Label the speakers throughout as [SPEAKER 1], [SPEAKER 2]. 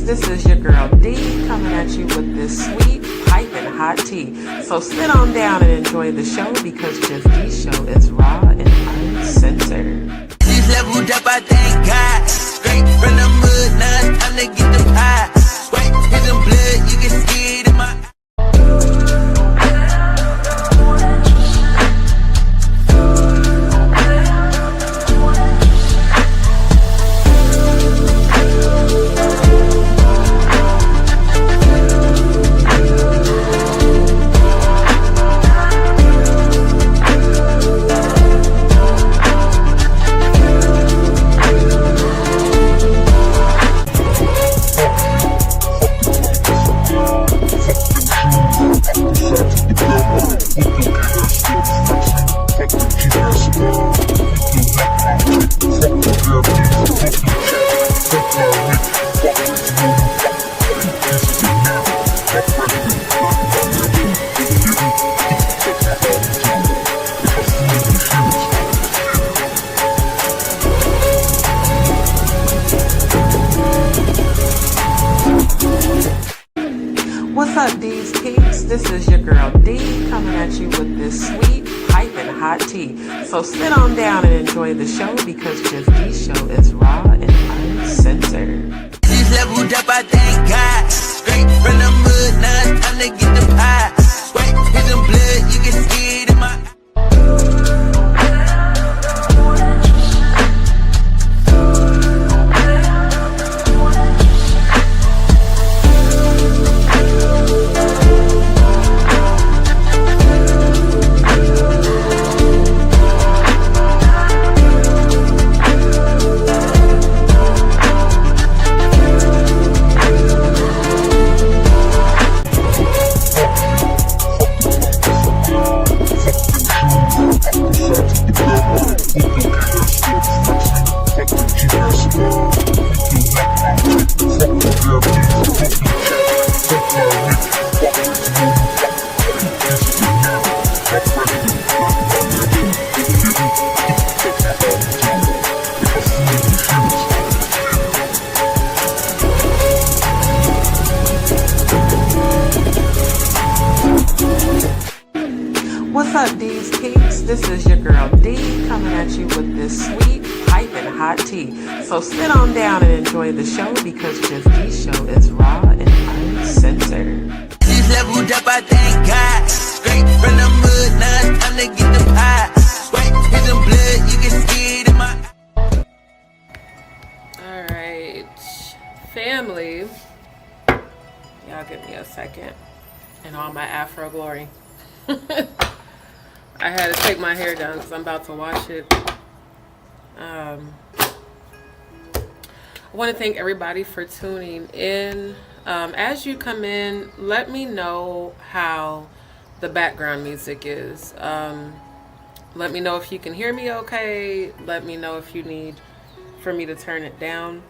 [SPEAKER 1] This is your girl D coming at you with this sweet, piping hot tea. So sit on down and enjoy the show because Just D's show is raw and uncensored.
[SPEAKER 2] She's leveled up, I thank God. Straight from the mud, now it's time to get the pie. Right, here's some blood, you can see it in my eye.
[SPEAKER 1] What's up, D's peeps? This is your girl D coming at you with this sweet, piping hot tea. So sit on down and enjoy the show because Just D's show is raw and uncensored.
[SPEAKER 2] She's leveled up, I thank God. Straight from the mud, now it's time to get the pie. Right, here's some blood, you can see it in my eye.
[SPEAKER 1] What's up, D's peeps? This is your girl D coming at you with this sweet, piping hot tea. So sit on down and enjoy the show because Just D's show is raw and uncensored.
[SPEAKER 2] She's leveled up, I thank God. Straight from the mud, now it's time to get the pie. Right, here's some blood, you can see it in my eye.
[SPEAKER 3] Alright, family. Y'all give me a second. In all my Afro glory. I had to take my hair down because I'm about to wash it. I want to thank everybody for tuning in. As you come in, let me know how the background music is. Let me know if you can hear me okay. Let me know if you need for me to turn it down.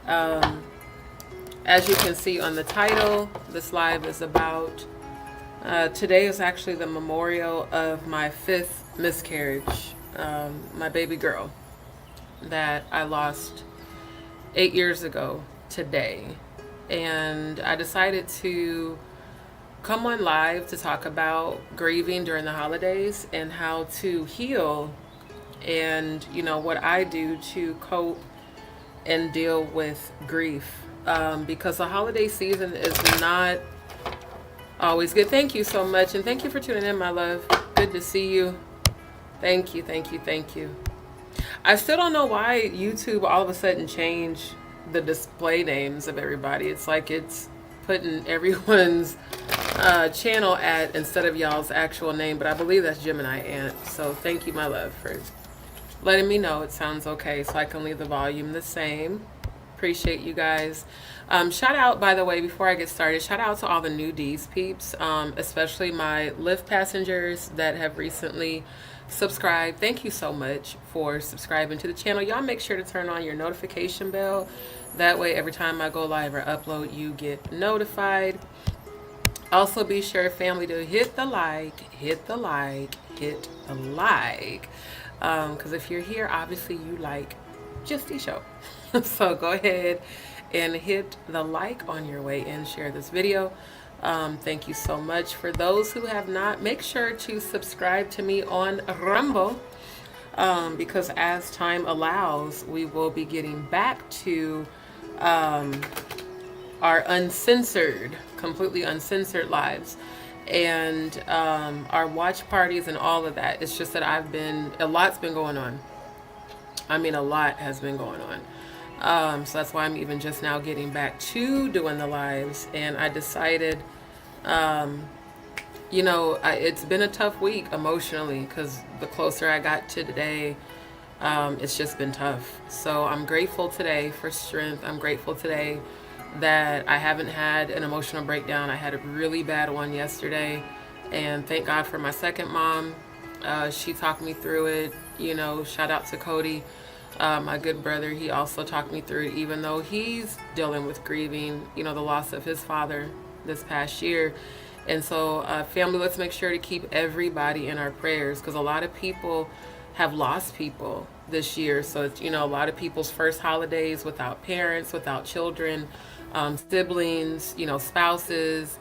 [SPEAKER 3] As you can see on the title, this live is about today is actually the memorial of my 5th miscarriage, my baby girl that I lost 8 years ago today. And I decided to come on live to talk about grieving during the holidays and how to heal and, you know, what I do to cope and deal with grief. Because the holiday season is not always good. Thank you so much. And thank you for tuning in, my love. Good to see you. Thank you, thank you, thank you. I still don't know why YouTube all of a sudden changed the display names of everybody. It's like it's putting everyone's channel at instead of y'all's actual name. But I believe that's Gemini Ant. So thank you, my love, for letting me know it sounds okay so I can leave the volume the same. Appreciate you guys. Shout out, by the way, before I get started, shout out to all the new D's peeps, especially my Lyft passengers that have recently subscribed. Thank you so much for subscribing to the channel. Y'all make sure to turn on your notification bell. That way, every time I go live or upload, you get notified. Also, be sure, family, to hit the like, because if you're here, obviously you like Just the show. So go ahead and hit the like on your way in. Share this video. Thank you so much. For those who have not, make sure to subscribe to me on Rumble, because as time allows, we will be getting back to our uncensored, completely uncensored lives, and our watch parties and all of that. It's just that a lot's been going on. I mean, a lot has been going on. So that's why I'm even just now getting back to doing the lives. And I decided, it's been a tough week emotionally, because the closer I got to today, it's just been tough. So I'm grateful today for strength. I'm grateful today that I haven't had an emotional breakdown. I had a really bad one yesterday, and thank God for my second mom. She talked me through it. Shout out to Cody, my good brother. He also talked me through it, even though he's dealing with grieving, the loss of his father this past year. And so, family, let's make sure to keep everybody in our prayers, because a lot of people have lost people this year. So it's, a lot of people's first holidays without parents, without children, siblings, spouses.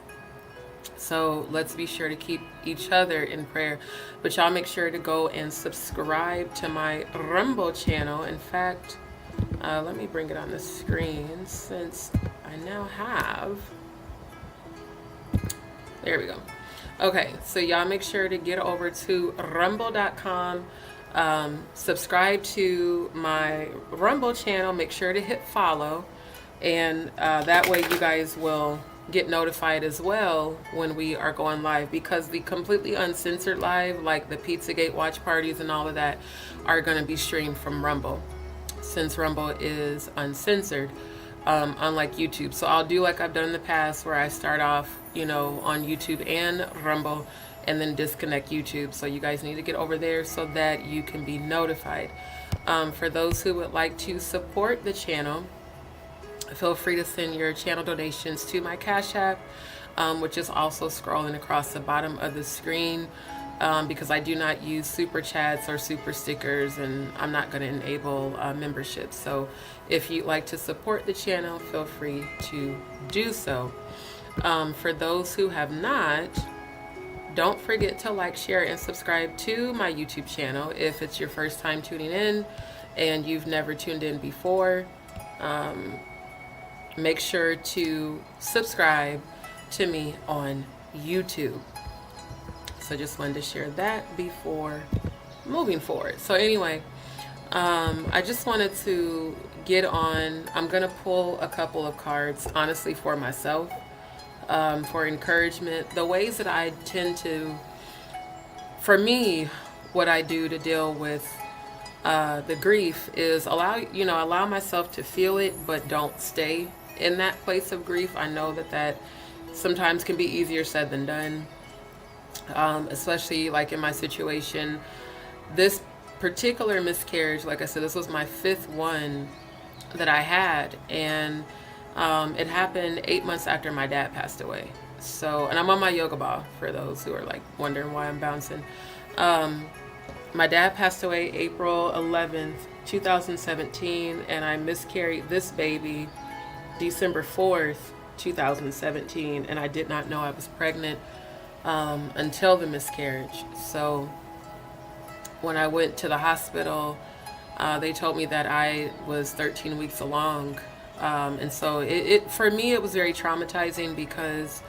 [SPEAKER 3] So let's be sure to keep each other in prayer. But y'all make sure to go and subscribe to my Rumble channel. In fact, let me bring it on the screen, since I now have, there we go. Okay, so y'all make sure to get over to rumble.com, subscribe to my Rumble channel, make sure to hit follow, and that way you guys will get notified as well when we are going live, because the completely uncensored live, like the Pizzagate watch parties and all of that, are going to be streamed from Rumble, since Rumble is uncensored, unlike YouTube. So I'll do like I've done in the past, where I start off, on YouTube and Rumble, and then disconnect YouTube. So you guys need to get over there so that you can be notified. For those who would like to support the channel, feel free to send your channel donations to my Cash App, which is also scrolling across the bottom of the screen, because I do not use super chats or super stickers, and I'm not going to enable memberships. So if you'd like to support the channel, feel free to do so. For those who have not, don't forget to like, share, and subscribe to my YouTube channel. If it's your first time tuning in and you've never tuned in before, make sure to subscribe to me on YouTube. So just wanted to share that before moving forward. So anyway, I just wanted to get on. I'm going to pull a couple of cards, honestly, for myself, for encouragement. The ways that I tend to, for me, what I do to deal with the grief is allow myself to feel it, but don't stay in that place of grief. I know that sometimes can be easier said than done, especially like in my situation. This particular miscarriage, like I said, this was my 5th one that I had, and it happened 8 months after my dad passed away. So, and I'm on my yoga ball, for those who are like wondering why I'm bouncing. My dad passed away April 11th, 2017, and I miscarried this baby December 4th, 2017, and I did not know I was pregnant until the miscarriage. So when I went to the hospital, they told me that I was 13 weeks along, and so it for me it was very traumatizing, because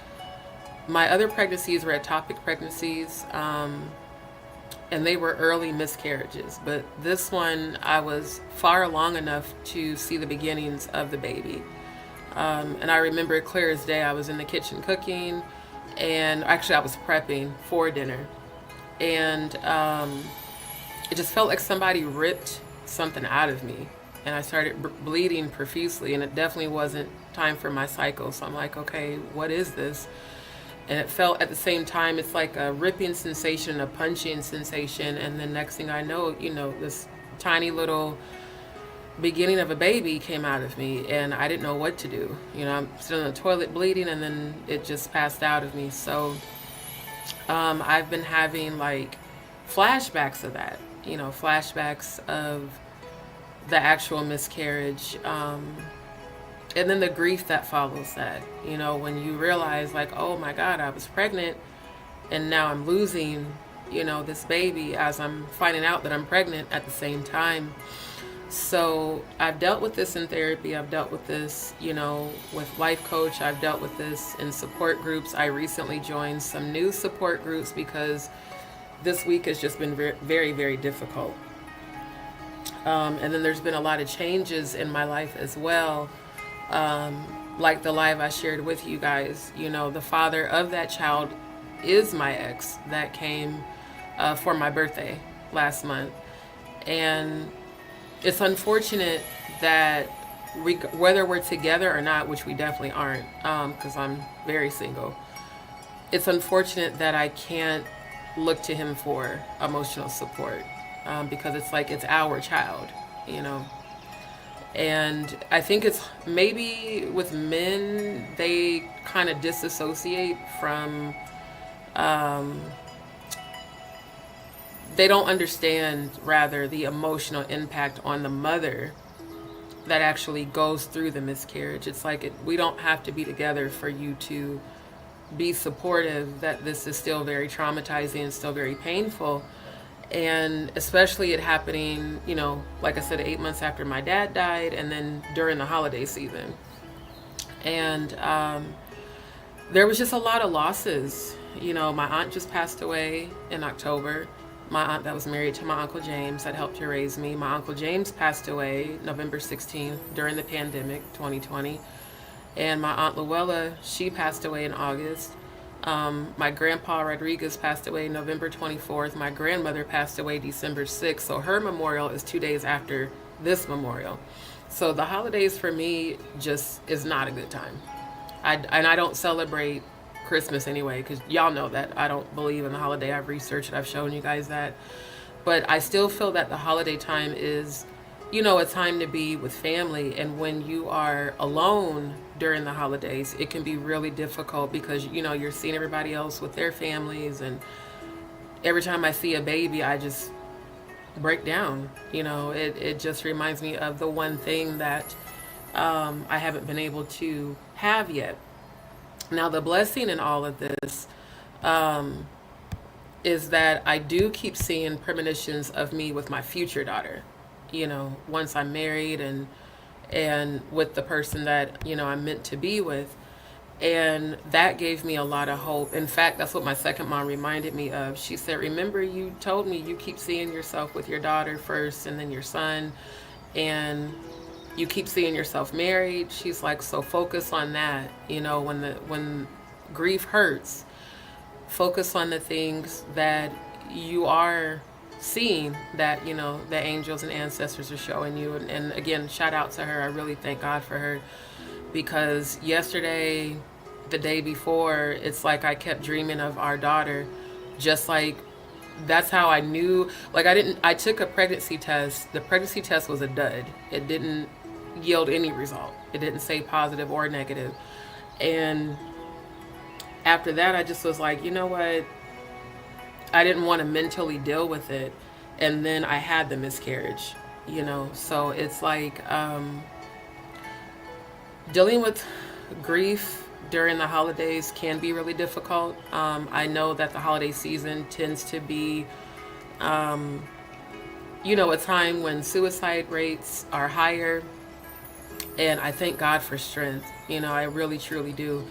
[SPEAKER 3] my other pregnancies were ectopic pregnancies, and they were early miscarriages, but this one I was far along enough to see the beginnings of the baby. And I remember it clear as day. I was in the kitchen cooking, and actually I was prepping for dinner, and it just felt like somebody ripped something out of me, and I started bleeding profusely, and it definitely wasn't time for my cycle. So I'm like, okay, what is this? And it felt at the same time, it's like a ripping sensation, a punching sensation, and then next thing I know, this tiny little beginning of a baby came out of me, and I didn't know what to do. I'm sitting on the toilet bleeding, and then it just passed out of me. So I've been having like flashbacks of that, flashbacks of the actual miscarriage. and then the grief that follows that, when you realize like, oh my God, I was pregnant and now I'm losing, this baby as I'm finding out that I'm pregnant at the same time. So I've dealt with this in therapy. I've dealt with this, with life coach. I've dealt with this in support groups. I recently joined some new support groups because this week has just been very, very difficult. And then there's been a lot of changes in my life as well. Like the live I shared with you guys, the father of that child is my ex that came for my birthday last month. And it's unfortunate that whether we're together or not, which we definitely aren't, because I'm very single, it's unfortunate that I can't look to him for emotional support, because it's like it's our child, And I think it's maybe with men, they kind of disassociate from, they don't understand, rather, the emotional impact on the mother that actually goes through the miscarriage. It's like we don't have to be together for you to be supportive, that this is still very traumatizing and still very painful. And especially it happening, like I said, 8 months after my dad died, and then during the holiday season. And there was just a lot of losses. My aunt just passed away in October. My aunt that was married to my Uncle James that helped to raise me. My Uncle James passed away November 16th during the pandemic, 2020. And my Aunt Luella, she passed away in August. My grandpa Rodriguez passed away November 24th. My grandmother passed away December 6th. So her memorial is 2 days after this memorial. So the holidays for me just is not a good time. I don't celebrate Christmas anyway, because y'all know that I don't believe in the holiday. I've researched it. I've shown you guys that. But I still feel that the holiday time is, a time to be with family. And when you are alone during the holidays, it can be really difficult because, you're seeing everybody else with their families. And every time I see a baby, I just break down. It just reminds me of the one thing that I haven't been able to have yet. Now, the blessing in all of this is that I do keep seeing premonitions of me with my future daughter, once I'm married and with the person that, I'm meant to be with. And that gave me a lot of hope. In fact, that's what my second mom reminded me of. She said, remember, you told me you keep seeing yourself with your daughter first and then your son, and you keep seeing yourself married. She's like, so focus on that. When grief hurts, focus on the things that you are seeing, that, the angels and ancestors are showing you. And again, shout out to her. I really thank God for her, because yesterday, the day before, it's like I kept dreaming of our daughter. Just like, that's how I knew. Like, I took a pregnancy test. The pregnancy test was a dud. It didn't yield any result. It didn't say positive or negative. And after that, I just was like, you know what? I didn't want to mentally deal with it. And then I had the miscarriage, So it's like dealing with grief during the holidays can be really difficult. I know that the holiday season tends to be, a time when suicide rates are higher. And I thank God for strength. I really, truly do.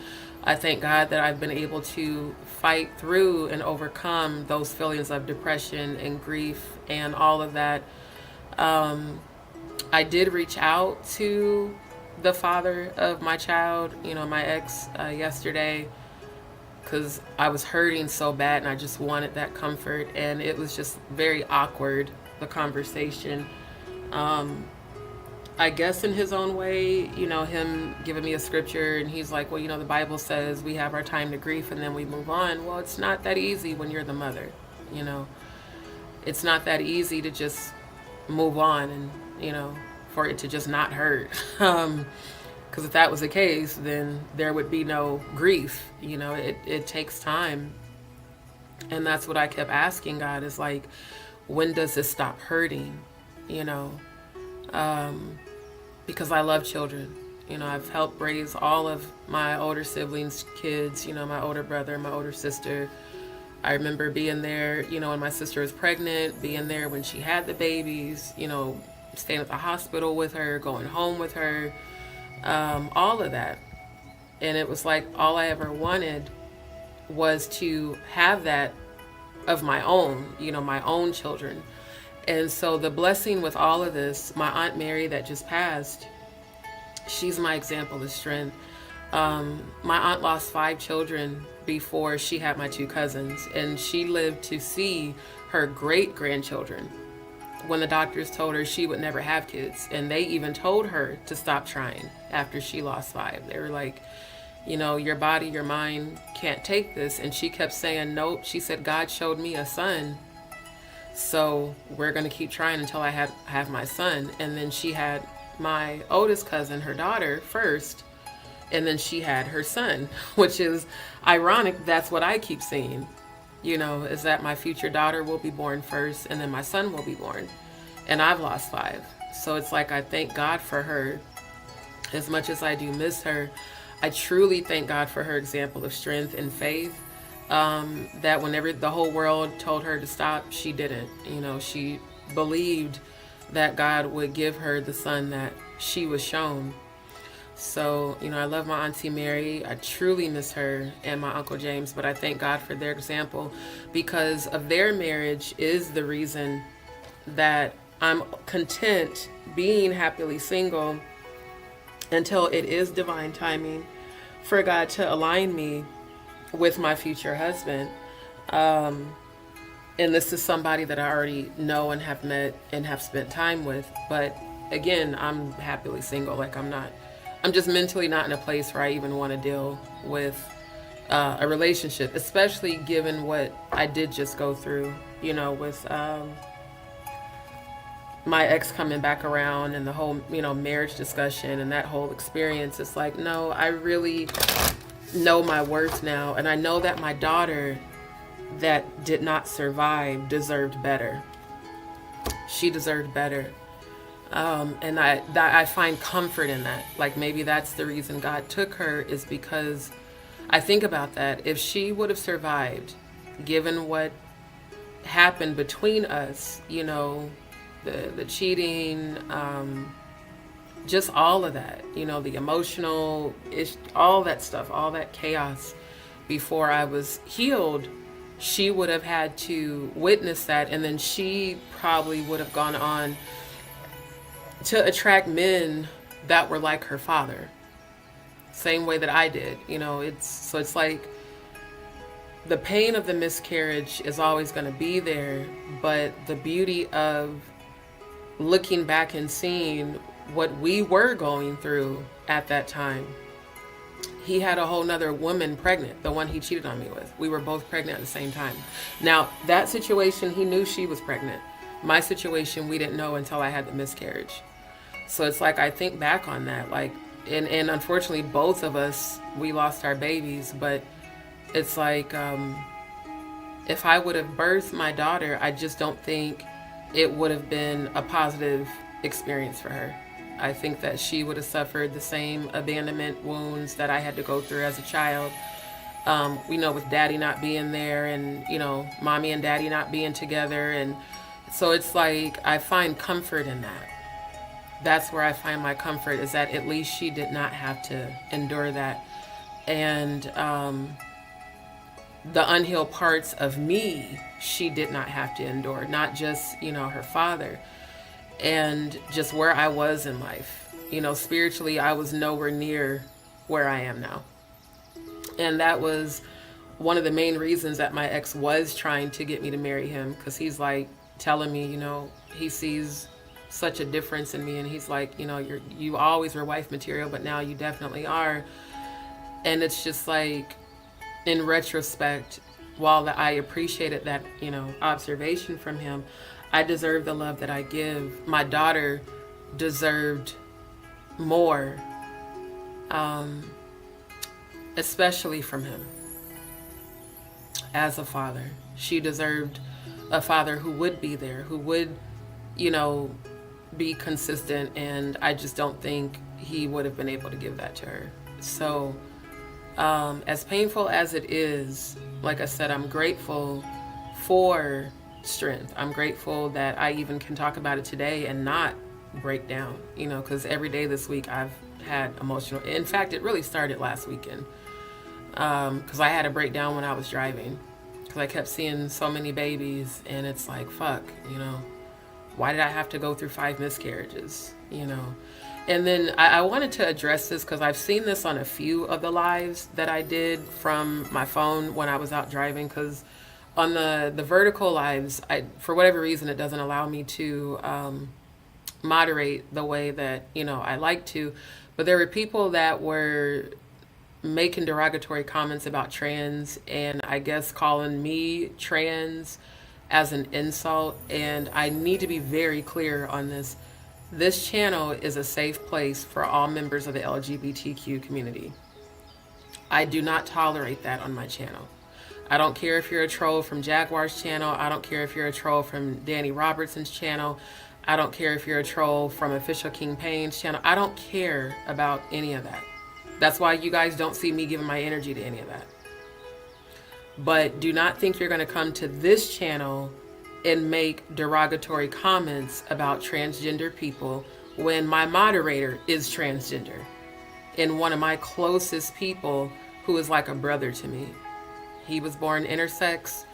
[SPEAKER 3] I thank God that I've been able to fight through and overcome those feelings of depression and grief and all of that. I did reach out to the father of my child, my ex, yesterday, because I was hurting so bad and I just wanted that comfort. And it was just very awkward, the conversation. I guess in his own way, him giving me a scripture, and he's like, well, the Bible says we have our time to grieve and then we move on. Well, it's not that easy when you're the mother, It's not that easy to just move on and, for it to just not hurt. Because if that was the case, then there would be no grief. It takes time. And that's what I kept asking God, is like, when does this stop hurting? Because I love children I've helped raise all of my older siblings' kids, my older brother, my older sister. I remember being there, when my sister was pregnant, being there when she had the babies, staying at the hospital with her, going home with her, all of that. And it was like all I ever wanted was to have that of my own, my own children. And so the blessing with all of this, my Aunt Mary that just passed, she's my example of strength. My aunt lost 5 children before she had my 2 cousins, and she lived to see her great-grandchildren when the doctors told her she would never have kids. And they even told her to stop trying after she lost 5. They were like, your body, your mind can't take this. And she kept saying, nope. She said, God showed me a son, so we're going to keep trying until I have my son. And then she had my oldest cousin, her daughter, first, and then she had her son, which is ironic. That's what I keep seeing, is that my future daughter will be born first, and then my son will be born. And I've lost 5. So it's like I thank God for her. As much as I do miss her, I truly thank God for her example of strength and faith, that whenever the whole world told her to stop, she didn't. She believed that God would give her the son that she was shown. So, I love my Auntie Mary. I truly miss her, and my Uncle James, but I thank God for their example, because of their marriage is the reason that I'm content being happily single until it is divine timing for God to align me with my future husband. And this is somebody that I already know and have met and have spent time with. But again, I'm happily single. I'm just mentally not in a place where I even want to deal with a relationship, especially given what I did just go through, with my ex coming back around and the whole, marriage discussion and that whole experience. It's like, no, I really know my worth now. And I know that my daughter that did not survive deserved better. She deserved better. And I find comfort in that. Like, maybe that's the reason God took her, is because I think about that. If she would have survived, given what happened between us, the cheating, just all of that, the emotional, all that stuff, all that chaos before I was healed, she would have had to witness that. And then she probably would have gone on to attract men that were like her father, same way that I did. It's like the pain of the miscarriage is always going to be there, but the beauty of looking back and seeing what we were going through at that time. He had a whole nother woman pregnant, the one he cheated on me with. We were both pregnant at the same time. Now, that situation, he knew she was pregnant. My situation, we didn't know until I had the miscarriage. So it's like, I think back on that, and unfortunately both of us, we lost our babies, but it's like, if I would have birthed my daughter, I just don't think it would have been a positive experience for her. I think that she would have suffered the same abandonment wounds that I had to go through as a child. With daddy not being there, and, mommy and daddy not being together. And so it's like, I find comfort in that. That's where I find my comfort, is that at least she did not have to endure that. And the unhealed parts of me, she did not have to endure, not just, her father, and just where I was in life. Spiritually, I was nowhere near where I am now. And that was one of the main reasons that my ex was trying to get me to marry him, because he's like telling me, he sees such a difference in me, and he's like, you always were wife material, but now you definitely are. And it's just like, in retrospect, while I appreciated that, observation from him, I deserve the love that I give. My daughter deserved more, especially from him. As a father, she deserved a father who would be there, who would, be consistent. And I just don't think he would have been able to give that to her. So as painful as it is, like I said, I'm grateful for strength. I'm grateful that I even can talk about it today and not break down, because every day this week I've had emotional. In fact, it really started last weekend, because I had a breakdown when I was driving, because I kept seeing so many babies, and it's like, fuck, why did I have to go through 5 miscarriages, And then I wanted to address this because I've seen this on a few of the lives that I did from my phone when I was out driving, because on the vertical lives, for whatever reason, it doesn't allow me to moderate the way that, I like to. But there were people that were making derogatory comments about trans, and I guess calling me trans as an insult. And I need to be very clear on this. This channel is a safe place for all members of the LGBTQ community. I do not tolerate that on my channel. I don't care if you're a troll from Jaguar's channel. I don't care if you're a troll from Danny Robertson's channel. I don't care if you're a troll from P.U.S.H.ing Payne's channel. I don't care about any of that. That's why you guys don't see me giving my energy to any of that. But do not think you're going to come to this channel and make derogatory comments about transgender people when my moderator is transgender and one of my closest people who is like a brother to me. He was born intersex,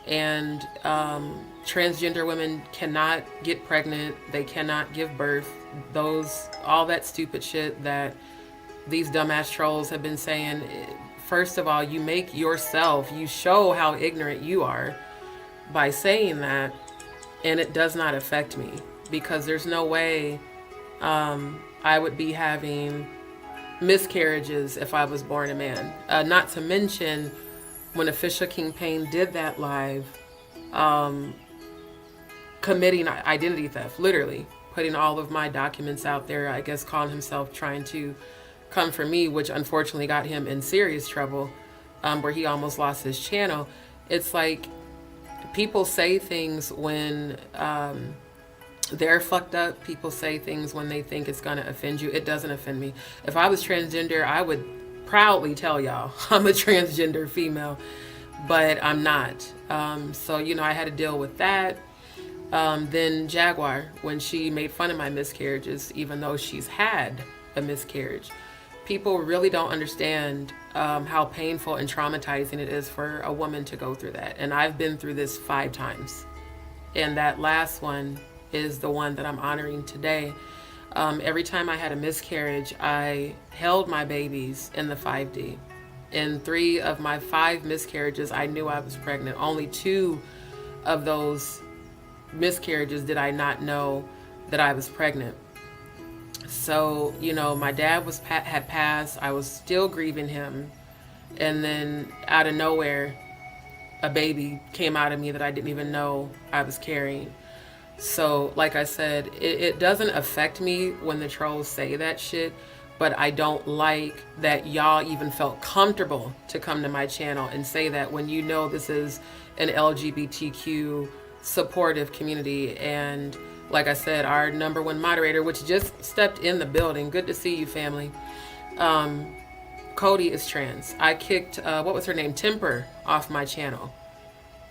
[SPEAKER 3] and transgender women cannot get pregnant. They cannot give birth. All that stupid shit that these dumbass trolls have been saying. First of all, you show how ignorant you are by saying that, and it does not affect me, because there's no way I would be having miscarriages if I was born a man. Not to mention, when P.U.S.H.ing Payne did that live, committing identity theft, literally putting all of my documents out there, I guess calling himself trying to come for me, which unfortunately got him in serious trouble, where he almost lost his channel. It's like, people say things when they're fucked up. People say things when they think it's gonna offend you. It doesn't offend me. If I was transgender, I would proudly tell y'all I'm a transgender female, but I'm not. So, I had to deal with that. Then Jaguar, when she made fun of my miscarriages, even though she's had a miscarriage. People really don't understand how painful and traumatizing it is for a woman to go through that. And I've been through this 5 times. And that last one is the one that I'm honoring today. Every time I had a miscarriage, I held my babies in the 5D. In 3 of my 5 miscarriages, I knew I was pregnant. Only 2 of those miscarriages did I not know that I was pregnant. So, my dad had passed. I was still grieving him. And then out of nowhere, a baby came out of me that I didn't even know I was carrying. So, like I said, it doesn't affect me when the trolls say that shit, but I don't like that y'all even felt comfortable to come to my channel and say that when this is an LGBTQ supportive community. And like I said, our number 1 moderator, which just stepped in the building, good to see you, family. Cody is trans. I kicked, what was her name? Temper off my channel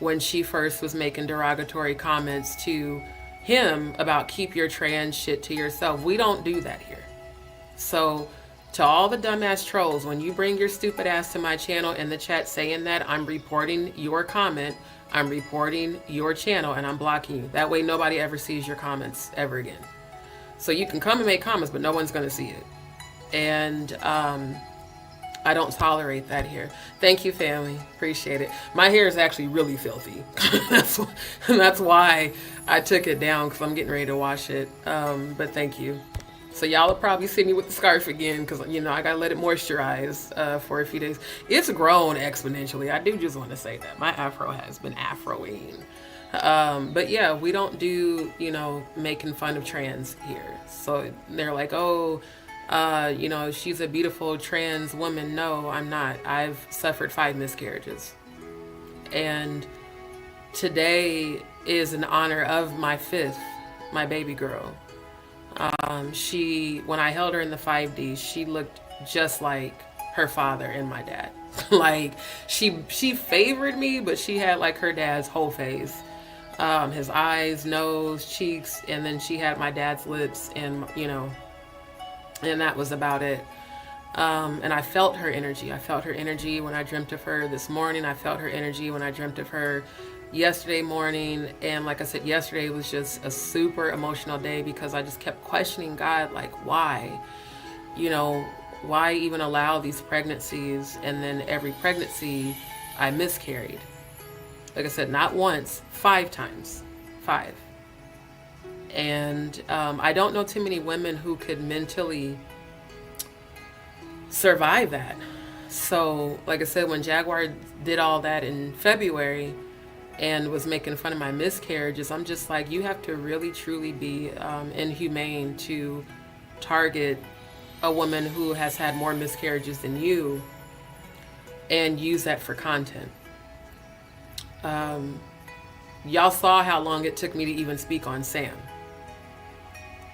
[SPEAKER 3] when she first was making derogatory comments to him about keep your trans shit to yourself. We don't do that here. So to all the dumbass trolls, when you bring your stupid ass to my channel in the chat saying that, I'm reporting your comment, I'm reporting your channel, and I'm blocking you. That way nobody ever sees your comments ever again. So you can come and make comments, but no one's going to see it. And I don't tolerate that here. Thank you, family. Appreciate it. My hair is actually really filthy. That's why I took it down, because I'm getting ready to wash it. But thank you. So y'all will probably see me with the scarf again, because, I got to let it moisturize for a few days. It's grown exponentially. I do just want to say that. My afro has been afroing. But yeah, we don't do, making fun of trans here. So they're like, oh, she's a beautiful trans woman. No, I'm not. I've suffered 5 miscarriages. And today is in honor of my 5th, my baby girl. When I held her in the 5D, she looked just like her father and my dad. Like she favored me, but she had like her dad's whole face. His eyes, nose, cheeks, and then she had my dad's lips, and and that was about it. And I felt her energy. I felt her energy when I dreamt of her this morning. I felt her energy when I dreamt of her yesterday morning. And like I said, yesterday was just a super emotional day because I just kept questioning God, like, why? Why even allow these pregnancies? And then every pregnancy, I miscarried. Like I said, not once, 5 times. 5. And I don't know too many women who could mentally survive that. So, like I said, when Jaguar did all that in February and was making fun of my miscarriages, I'm just like, you have to really truly be inhumane to target a woman who has had more miscarriages than you and use that for content. Y'all saw how long it took me to even speak on Sam,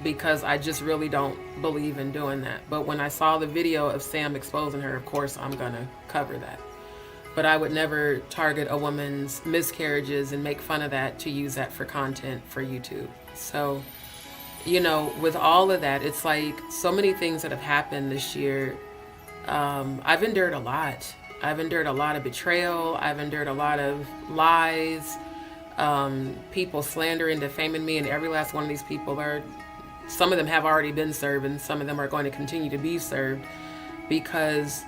[SPEAKER 3] because I just really don't believe in doing that. But when I saw the video of Sam exposing her, of course I'm gonna cover that. But I would never target a woman's miscarriages and make fun of that to use that for content for YouTube. So, with all of that, it's like so many things that have happened this year. I've endured a lot. I've endured a lot of betrayal. I've endured a lot of lies, people slandering, defaming me, and every last one of these people some of them have already been served, and some of them are going to continue to be served, because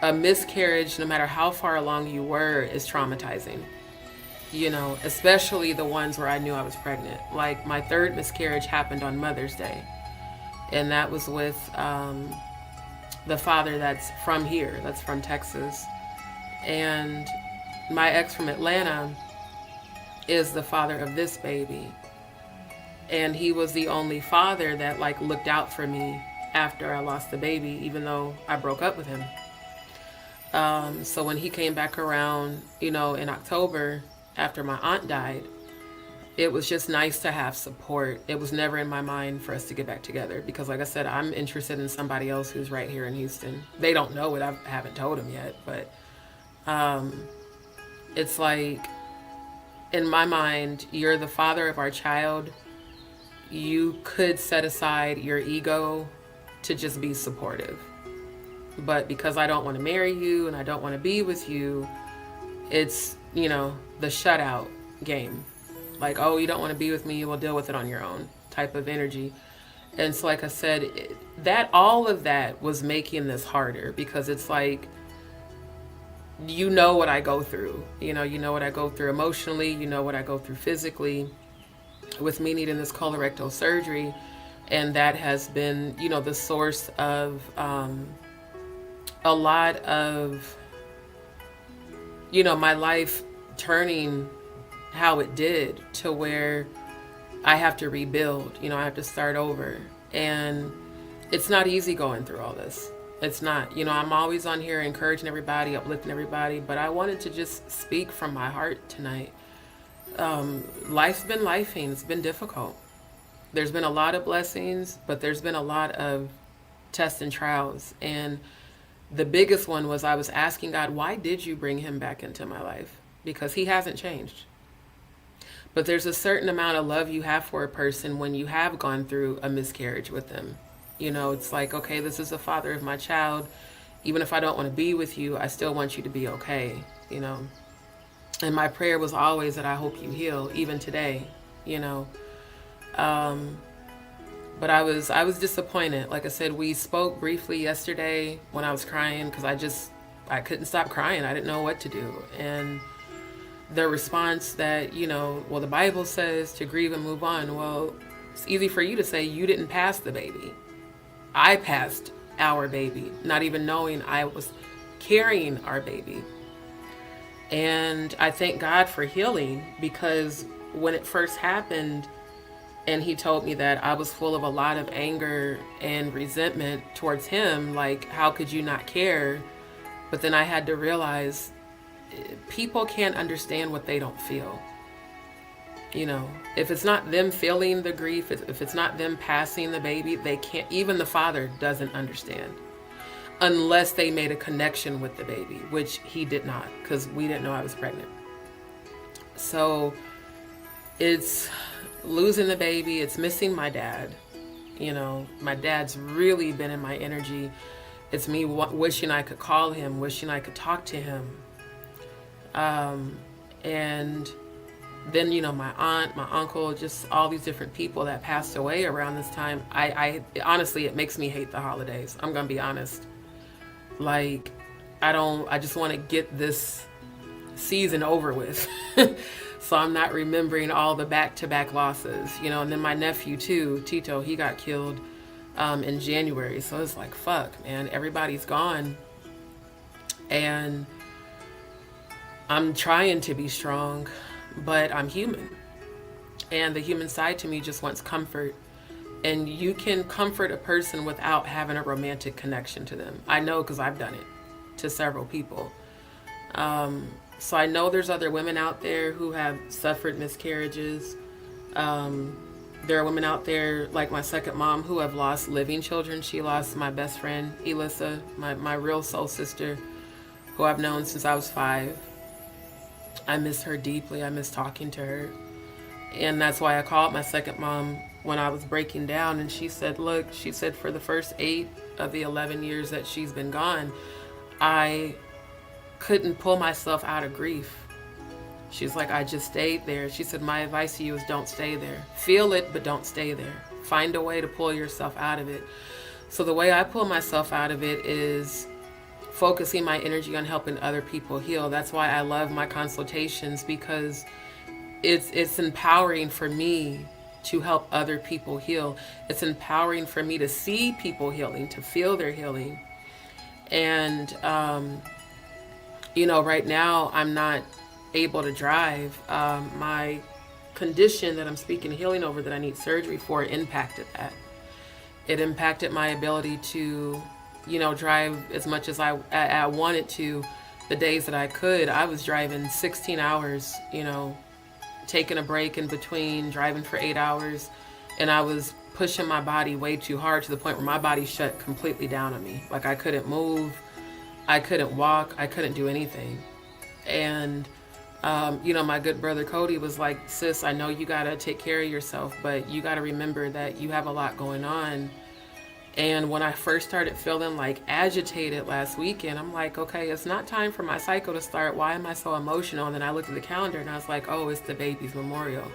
[SPEAKER 3] a miscarriage, no matter how far along you were, is traumatizing. Especially the ones where I knew I was pregnant. Like my 3rd miscarriage happened on Mother's Day, and that was with the father that's from here, that's from Texas. And my ex from Atlanta is the father of this baby. And he was the only father that like looked out for me after I lost the baby, even though I broke up with him. So when he came back around, in October after my aunt died, it was just nice to have support. It was never in my mind for us to get back together because, like I said, I'm interested in somebody else who's right here in Houston. They don't know it. I haven't told them yet, but it's like, in my mind, you're the father of our child. You could set aside your ego to just be supportive. But because I don't want to marry you and I don't want to be with you, it's, the shutout game. Like, oh, you don't want to be with me, you will deal with it on your own type of energy. And so, like I said, all of that was making this harder, because it's like, what I go through. You know what I go through emotionally, what I go through physically with me needing this colorectal surgery. And that has been, the source of a lot of, my life turning how it did, to where I have to rebuild, I have to start over. And it's not easy going through all this. It's not. I'm always on here encouraging everybody, uplifting everybody, but I wanted to just speak from my heart tonight. Life's been lifing. It's been difficult. There's been a lot of blessings, but there's been a lot of tests and trials. And the biggest one was, I was asking God, why did you bring him back into my life? Because he hasn't changed. But there's a certain amount of love you have for a person when you have gone through a miscarriage with them. It's like, okay, this is the father of my child. Even if I don't want to be with you, I still want you to be okay, And my prayer was always that I hope you heal, even today, But I was disappointed. Like I said, we spoke briefly yesterday when I was crying, because I couldn't stop crying. I didn't know what to do. And the response that, well, the Bible says to grieve and move on. Well, it's easy for you to say you didn't pass the baby. I passed our baby, not even knowing I was carrying our baby. And I thank God for healing, because when it first happened and he told me that, I was full of a lot of anger and resentment towards him. Like, how could you not care? But then I had to realize people can't understand what they don't feel. You know, if it's not them feeling the grief, if it's not them passing the baby, they can't, even the father doesn't understand unless they made a connection with the baby, which he did not, because we didn't know I was pregnant. So it's losing the baby, it's missing my dad. You know, my dad's really been in my energy. It's me wishing I could call him, wishing I could talk to him. And then, you know, my aunt, my uncle, just all these different people that passed away around this time. I honestly, it makes me hate the holidays. I'm going to be honest. Like, I just want to get this season over with. So I'm not remembering all the back-to-back losses, you know. And then my nephew too, Tito, he got killed in January. So it's like, fuck, man, everybody's gone. And I'm trying to be strong, but I'm human. And the human side to me just wants comfort. And you can comfort a person without having a romantic connection to them. I know, because I've done it to several people. So I know there's other women out there who have suffered miscarriages. There are women out there like my second mom who have lost living children. She lost my best friend, Elissa, my real soul sister, who I've known since I was 5. I miss her deeply. I miss talking to her. And that's why I called my second mom when I was breaking down. And she said, look, she said, for the first 8 of the 11 years that she's been gone, I couldn't pull myself out of grief. She's like, I just stayed there. She said, my advice to you is don't stay there. Feel it, but don't stay there. Find a way to pull yourself out of it. So the way I pull myself out of it is focusing my energy on helping other people heal. That's why I love my consultations, because it's empowering for me to help other people heal. It's empowering for me to see people healing, to feel their healing. And you know, right now I'm not able to drive. My condition that I'm speaking healing over, that I need surgery for, impacted that. It impacted my ability to, you know, drive as much as I wanted to. The days that I could, I was driving 16 hours, you know, taking a break in between, driving for 8 hours. And I was pushing my body way too hard, to the point where my body shut completely down on me. Like, I couldn't move, I couldn't walk, I couldn't do anything. And you know, my good brother Cody was like, sis, I know you gotta take care of yourself, but you gotta remember that you have a lot going on. And when I first started feeling like agitated last weekend, I'm like, okay, it's not time for my cycle to start. Why am I so emotional? And then I looked at the calendar and I was like, oh, it's the baby's memorial.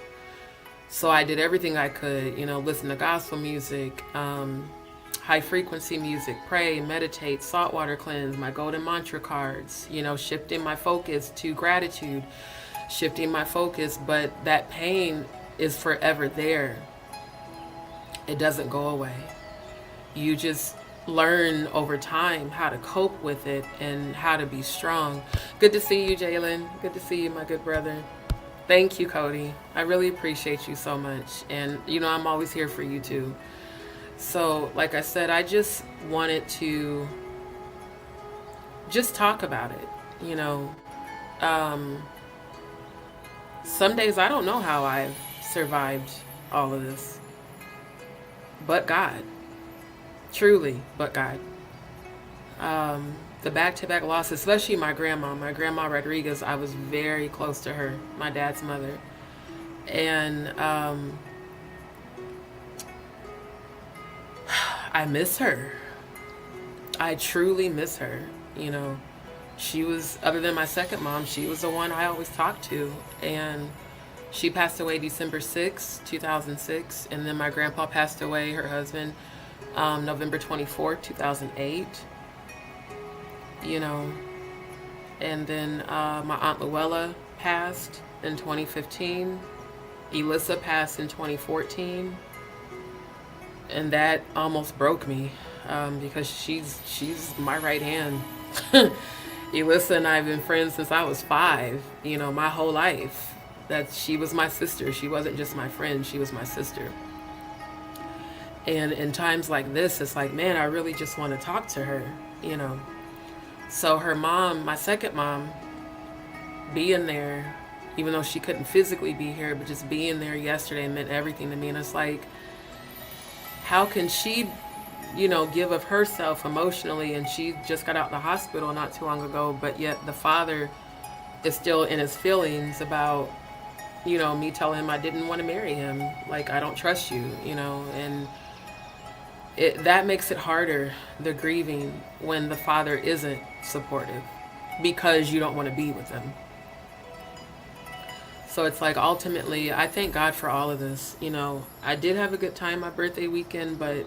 [SPEAKER 3] So I did everything I could, you know, listen to gospel music, high frequency music, pray, meditate, saltwater cleanse, my golden mantra cards, you know, shifting my focus to gratitude, shifting my focus. But that pain is forever there. It doesn't go away. You just learn over time how to cope with it and how to be strong. Good to see you, Jalen. Good to see you, my good brother. Thank you, Cody. I really appreciate you so much. And, you know, I'm always here for you too. So, like I said, I just wanted to just talk about it, you know. Some days I don't know how I've survived all of this. But God. Truly, but God. The back-to-back losses, especially my grandma Rodriguez, I was very close to her, my dad's mother. And I miss her. I truly miss her. You know, she was, other than my second mom, she was the one I always talked to. And she passed away December 6, 2006. And then my grandpa passed away, her husband, November 24, 2008. You know, and then my Aunt Luella passed in 2015. Elissa passed in 2014. And that almost broke me, because she's my right hand. Elissa and I have been friends since I was 5, you know, my whole life. That she was my sister. She wasn't just my friend, she was my sister. And in times like this, it's like, man, I really just want to talk to her, you know. So her mom, my second mom, being there, even though she couldn't physically be here, but just being there yesterday meant everything to me. And it's like, how can she, give of herself emotionally, and she just got out of the hospital not too long ago, but yet the father is still in his feelings about, me telling him I didn't want to marry him. Like, I don't trust you, and that makes it harder, the grieving, when the father isn't supportive because you don't want to be with them. So it's like, ultimately, I thank God for all of this. I did have a good time my birthday weekend, but,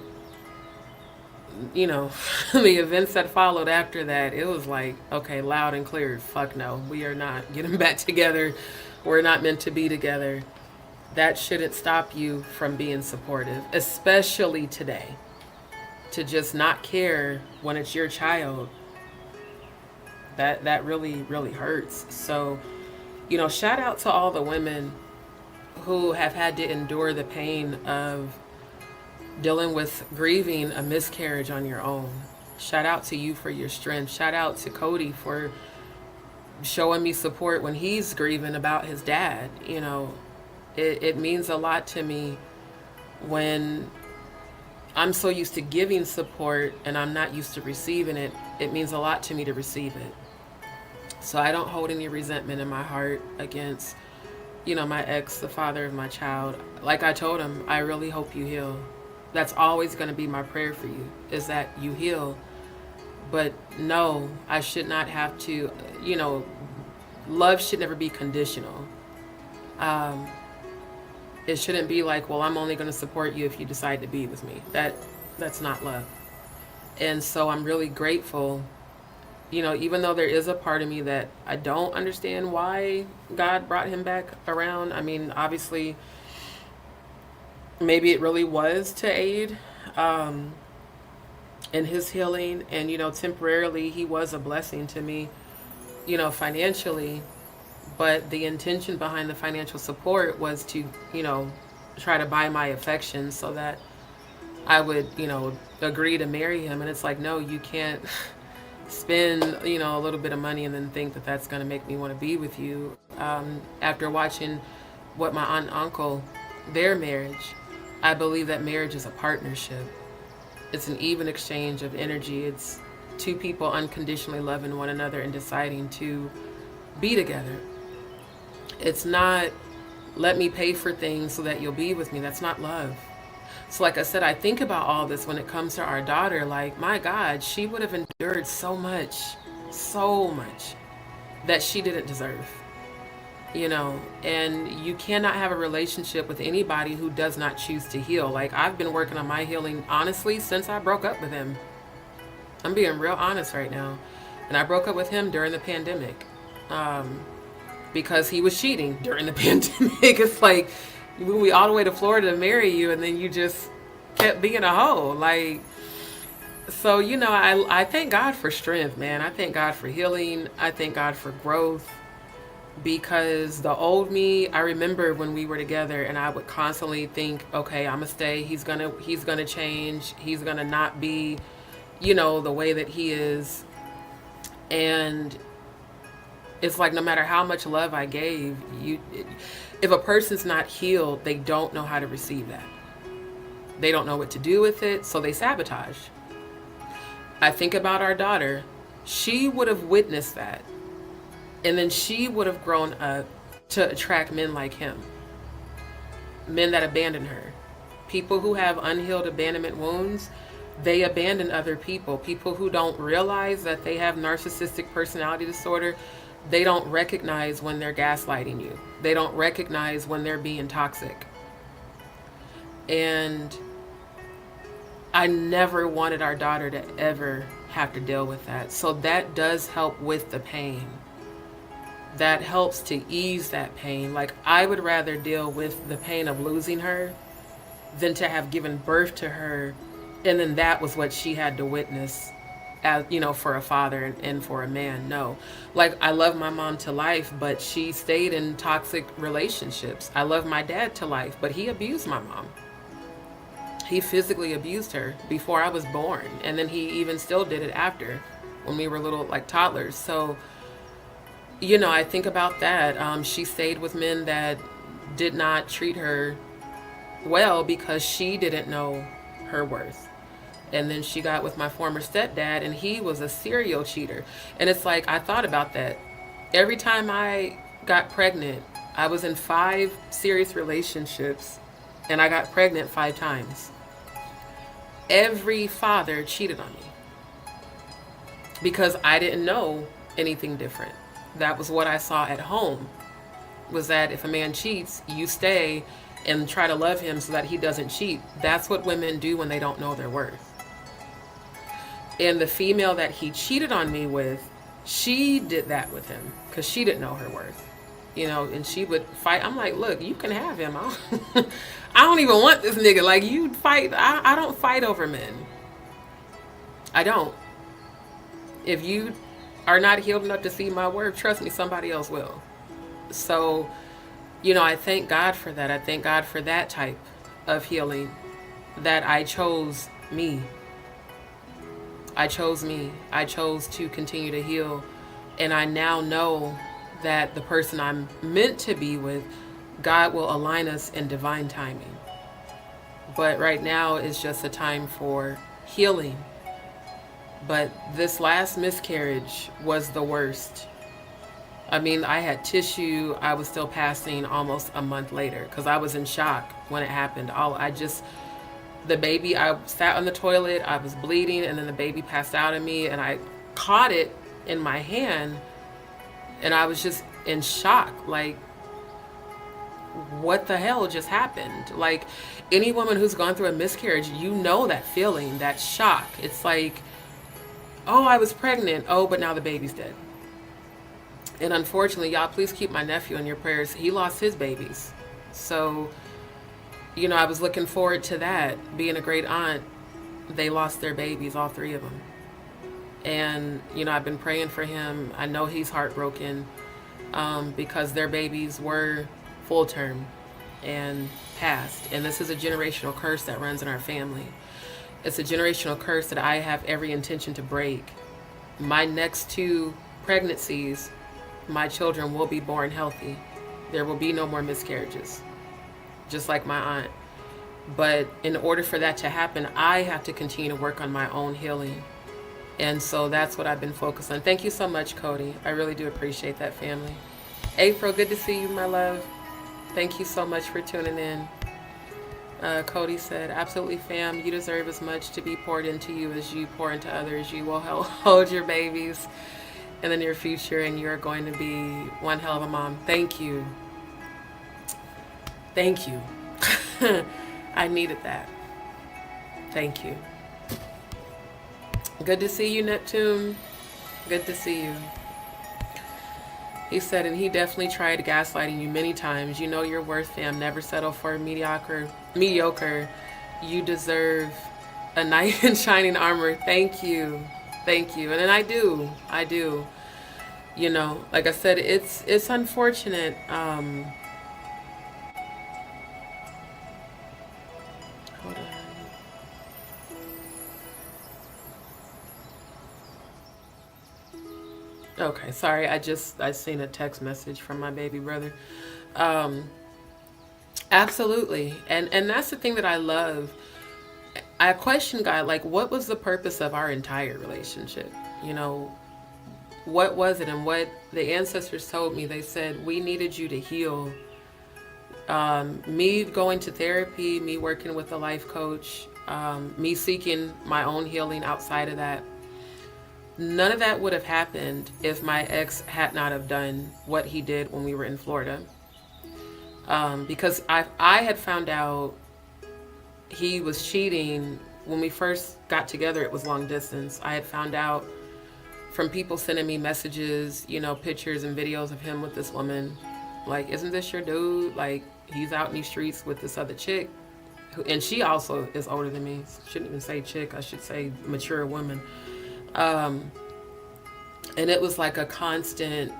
[SPEAKER 3] the events that followed after that, it was like, okay, loud and clear, fuck no, we are not getting back together. We're not meant to be together. That shouldn't stop you from being supportive, especially today. To just not care when it's your child, that really, really hurts. So, shout out to all the women who have had to endure the pain of dealing with grieving a miscarriage on your own. Shout out to you for your strength. Shout out to Cody for showing me support when he's grieving about his dad. It means a lot to me when I'm so used to giving support and I'm not used to receiving it. It means a lot to me to receive it. So I don't hold any resentment in my heart against, my ex, the father of my child. Like I told him, I really hope you heal. That's always going to be my prayer for you, is that you heal. But no, I should not have to, love should never be conditional. It shouldn't be like, well, I'm only going to support you if you decide to be with me. That's not love. And so I'm really grateful, even though there is a part of me that I don't understand why God brought him back around. I mean, obviously, maybe it really was to aid in his healing. And, temporarily he was a blessing to me, financially. But the intention behind the financial support was to, try to buy my affection so that I would, agree to marry him. And it's like, no, you can't spend, a little bit of money and then think that that's going to make me want to be with you. After watching what my aunt and uncle, their marriage, I believe that marriage is a partnership. It's an even exchange of energy. It's two people unconditionally loving one another and deciding to be together. It's not, let me pay for things so that you'll be with me. That's not love. So like I said, I think about all this when it comes to our daughter. Like, my God, she would have endured so much that she didn't deserve. And you cannot have a relationship with anybody who does not choose to heal. Like, I've been working on my healing, honestly, since I broke up with him. I'm being real honest right now. And I broke up with him during the pandemic. Because he was cheating during the pandemic. It's like, we all the way to Florida to marry you, and then you just kept being a hoe. Like, so, I thank God for strength, man. I thank God for healing. I thank God for growth. Because the old me, I remember when we were together and I would constantly think, okay, I'm gonna stay. He's gonna change. He's gonna not be, the way that he is. And it's like, no matter how much love I gave you, if a person's not healed, they don't know how to receive that. They don't know what to do with it, so they sabotage. I think about our daughter. She would have witnessed that. And then she would have grown up to attract men like him. Men that abandon her. People who have unhealed abandonment wounds, they abandon other people. People who don't realize that they have narcissistic personality disorder, they don't recognize when they're gaslighting you. They don't recognize when they're being toxic. And I never wanted our daughter to ever have to deal with that. So that does help with the pain. That helps to ease that pain. Like, I would rather deal with the pain of losing her than to have given birth to her, and then that was what she had to witness, as for a father and for a man. No, like, I love my mom to life, but she stayed in toxic relationships. I love my dad to life, but he abused my mom. He physically abused her before I was born, and then he even still did it after, when we were little, like toddlers. So I think about that. She stayed with men that did not treat her well because she didn't know her worth. And then she got with my former stepdad, and he was a serial cheater. And it's like, I thought about that. Every time I got pregnant, I was in 5 serious relationships, and I got pregnant 5 times. Every father cheated on me because I didn't know anything different. That was what I saw at home, was that if a man cheats, you stay and try to love him so that he doesn't cheat. That's what women do when they don't know their worth. And the female that he cheated on me with, she did that with him because she didn't know her worth. And she would fight. I'm like, look, you can have him. I don't even want this nigga. Like, you fight. I don't fight over men. I don't. If you are not healed enough to see my worth, trust me, somebody else will. So, I thank God for that. I thank God for that type of healing, that I chose me. I chose me. I chose to continue to heal. And I now know that the person I'm meant to be with, God will align us in divine timing. But right now is just a time for healing. But this last miscarriage was the worst. I mean, I had tissue. I was still passing almost a month later because I was in shock when it happened. The baby, I sat on the toilet, I was bleeding, and then the baby passed out of me, and I caught it in my hand, and I was just in shock. Like, what the hell just happened? Like, any woman who's gone through a miscarriage, you know that feeling, that shock. It's like, oh, I was pregnant. Oh, but now the baby's dead. And unfortunately, y'all, please keep my nephew in your prayers. He lost his babies. So, I was looking forward to that. Being a great aunt, they lost their babies, all 3 of them. And, I've been praying for him. I know he's heartbroken because their babies were full term and passed. And this is a generational curse that runs in our family. It's a generational curse that I have every intention to break. My next 2 pregnancies, my children will be born healthy. There will be no more miscarriages, just like my aunt. But in order for that to happen, I have to continue to work on my own healing. And so that's what I've been focused on. Thank you so much, Cody. I really do appreciate that, family. April, good to see you, my love. Thank you so much for tuning in. Cody said, absolutely, fam. You deserve as much to be poured into you as you pour into others. You will hold your babies in the near future, and you're going to be one hell of a mom. Thank you. Thank you. I needed that. Thank you. Good to see you, Neptune. Good to see you. He said, and he definitely tried gaslighting you many times. You know your worth, fam. Never settle for mediocre. You deserve a knight in shining armor. Thank you. Thank you. And then I do. Like I said, it's unfortunate. Hold on. Okay, sorry. I seen a text message from my baby brother. Absolutely. And that's the thing that I love. I question God, like, what was the purpose of our entire relationship? What was it? And what the ancestors told me, they said, we needed you to heal. Me going to therapy, me working with a life coach, me seeking my own healing outside of that. None of that would have happened if my ex had not have done what he did when we were in Florida. Because I had found out he was cheating when we first got together. It was long distance. I had found out from people sending me messages, pictures and videos of him with this woman. Like, isn't this your dude? Like, he's out in these streets with this other chick. And she also is older than me. Shouldn't even say chick. I should say mature woman. And it was like a constant,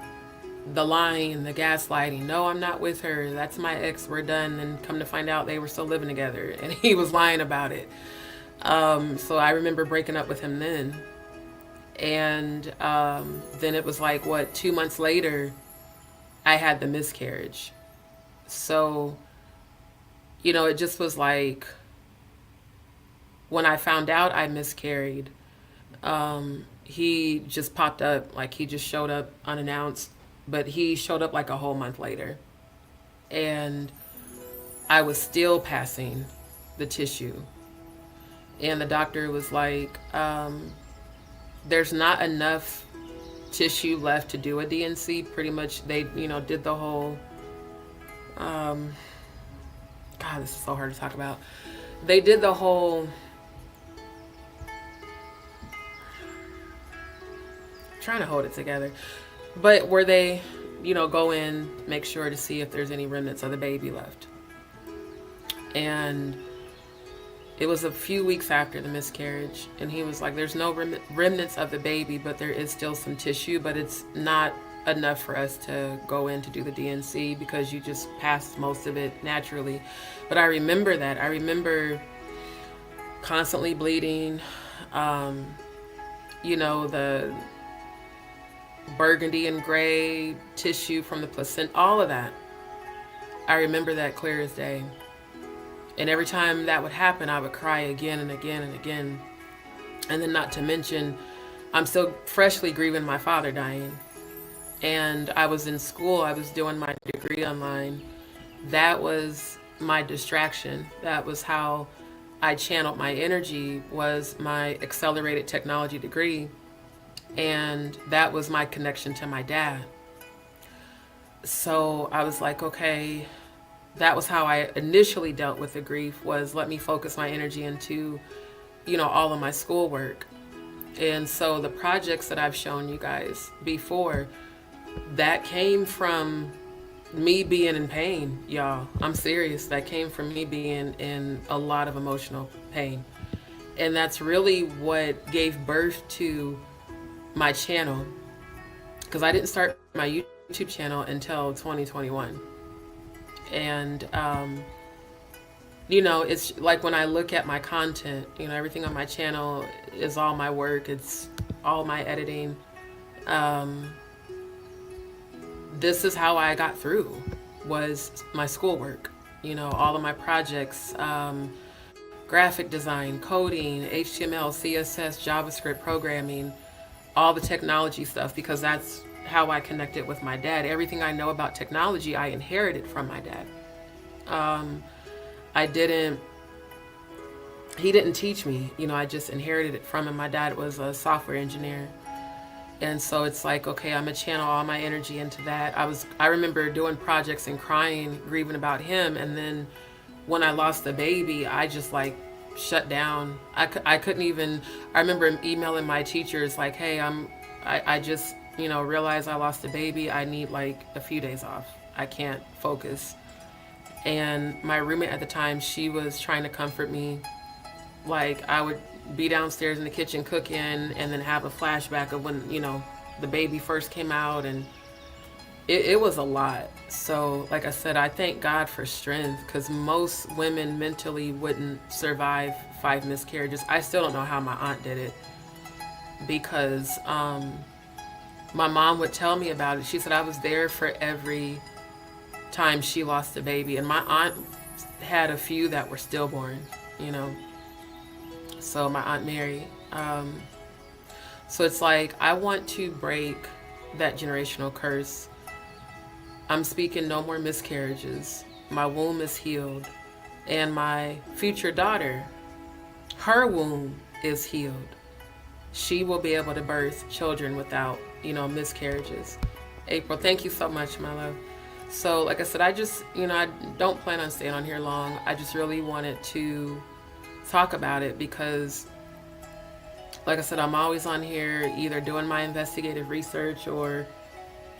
[SPEAKER 3] the lying, the gaslighting. No, I'm not with her. That's my ex. We're done. And come to find out they were still living together. And he was lying about it. So I remember breaking up with him then. And then it was like, 2 months later, I had the miscarriage. So, it just was like, when I found out I miscarried, he just popped up, like he just showed up unannounced, but he showed up like a whole month later. And I was still passing the tissue. And the doctor was like, there's not enough tissue left to do a DNC. Pretty much they, did the whole, God, this is so hard to talk about. They did the whole, trying to hold it together, but where they, go in, make sure to see if there's any remnants of the baby left. And it was a few weeks after the miscarriage, and he was like, there's no remnants of the baby, but there is still some tissue, but it's not enough for us to go in to do the DNC because you just passed most of it naturally. But I remember that. I remember constantly bleeding, the burgundy and gray tissue from the placenta, all of that. I remember that clear as day. And every time that would happen, I would cry again and again and again. And then not to mention, I'm still freshly grieving my father dying. And I was in school, I was doing my degree online. That was my distraction. That was how I channeled my energy, was my accelerated technology degree. And that was my connection to my dad. So I was like, okay, that was how I initially dealt with the grief, was let me focus my energy into, all of my schoolwork. And so the projects that I've shown you guys before, that came from me being in pain, y'all. I'm serious. That came from me being in a lot of emotional pain. And that's really what gave birth to my channel, because I didn't start my YouTube channel until 2021. And it's like, when I look at my content, everything on my channel is all my work, it's all my editing. This is how I got through, was my schoolwork, all of my projects, graphic design, coding, HTML, CSS, JavaScript, programming, all the technology stuff, because that's how I connected with my dad. Everything I know about technology, I inherited from my dad. He didn't teach me, I just inherited it from him. My dad was a software engineer. And so it's like, okay, I'm gonna channel all my energy into that. I remember doing projects and crying, grieving about him. And then when I lost the baby, I just shut down. I couldn't even, I remember emailing my teachers like, hey, I just, realized I lost a baby. I need a few days off. I can't focus. And my roommate at the time, she was trying to comfort me. I would be downstairs in the kitchen cooking and then have a flashback of when, the baby first came out, and it was a lot. So like I said, I thank God for strength, because most women mentally wouldn't survive 5 miscarriages. I still don't know how my aunt did it, because my mom would tell me about it. She said I was there for every time she lost a baby, and my aunt had a few that were stillborn, So my Aunt Mary. So it's like, I want to break that generational curse. I'm speaking no more miscarriages. My womb is healed. And my future daughter, her womb is healed. She will be able to birth children without, miscarriages. April, thank you so much, my love. So like I said, I just, I don't plan on staying on here long. I just really wanted to talk about it because, like I said, I'm always on here either doing my investigative research or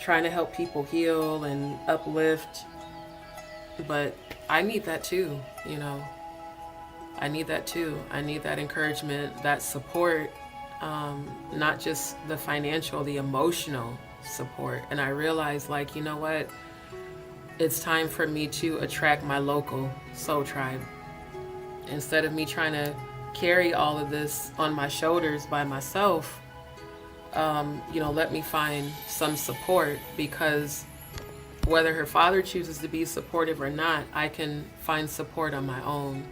[SPEAKER 3] trying to help people heal and uplift. But I need that too, I need that too. I need that encouragement, that support, not just the financial, the emotional support. And I realized, you know what? It's time for me to attract my local soul tribe. Instead of me trying to carry all of this on my shoulders by myself, let me find some support, because whether her father chooses to be supportive or not, I can find support on my own.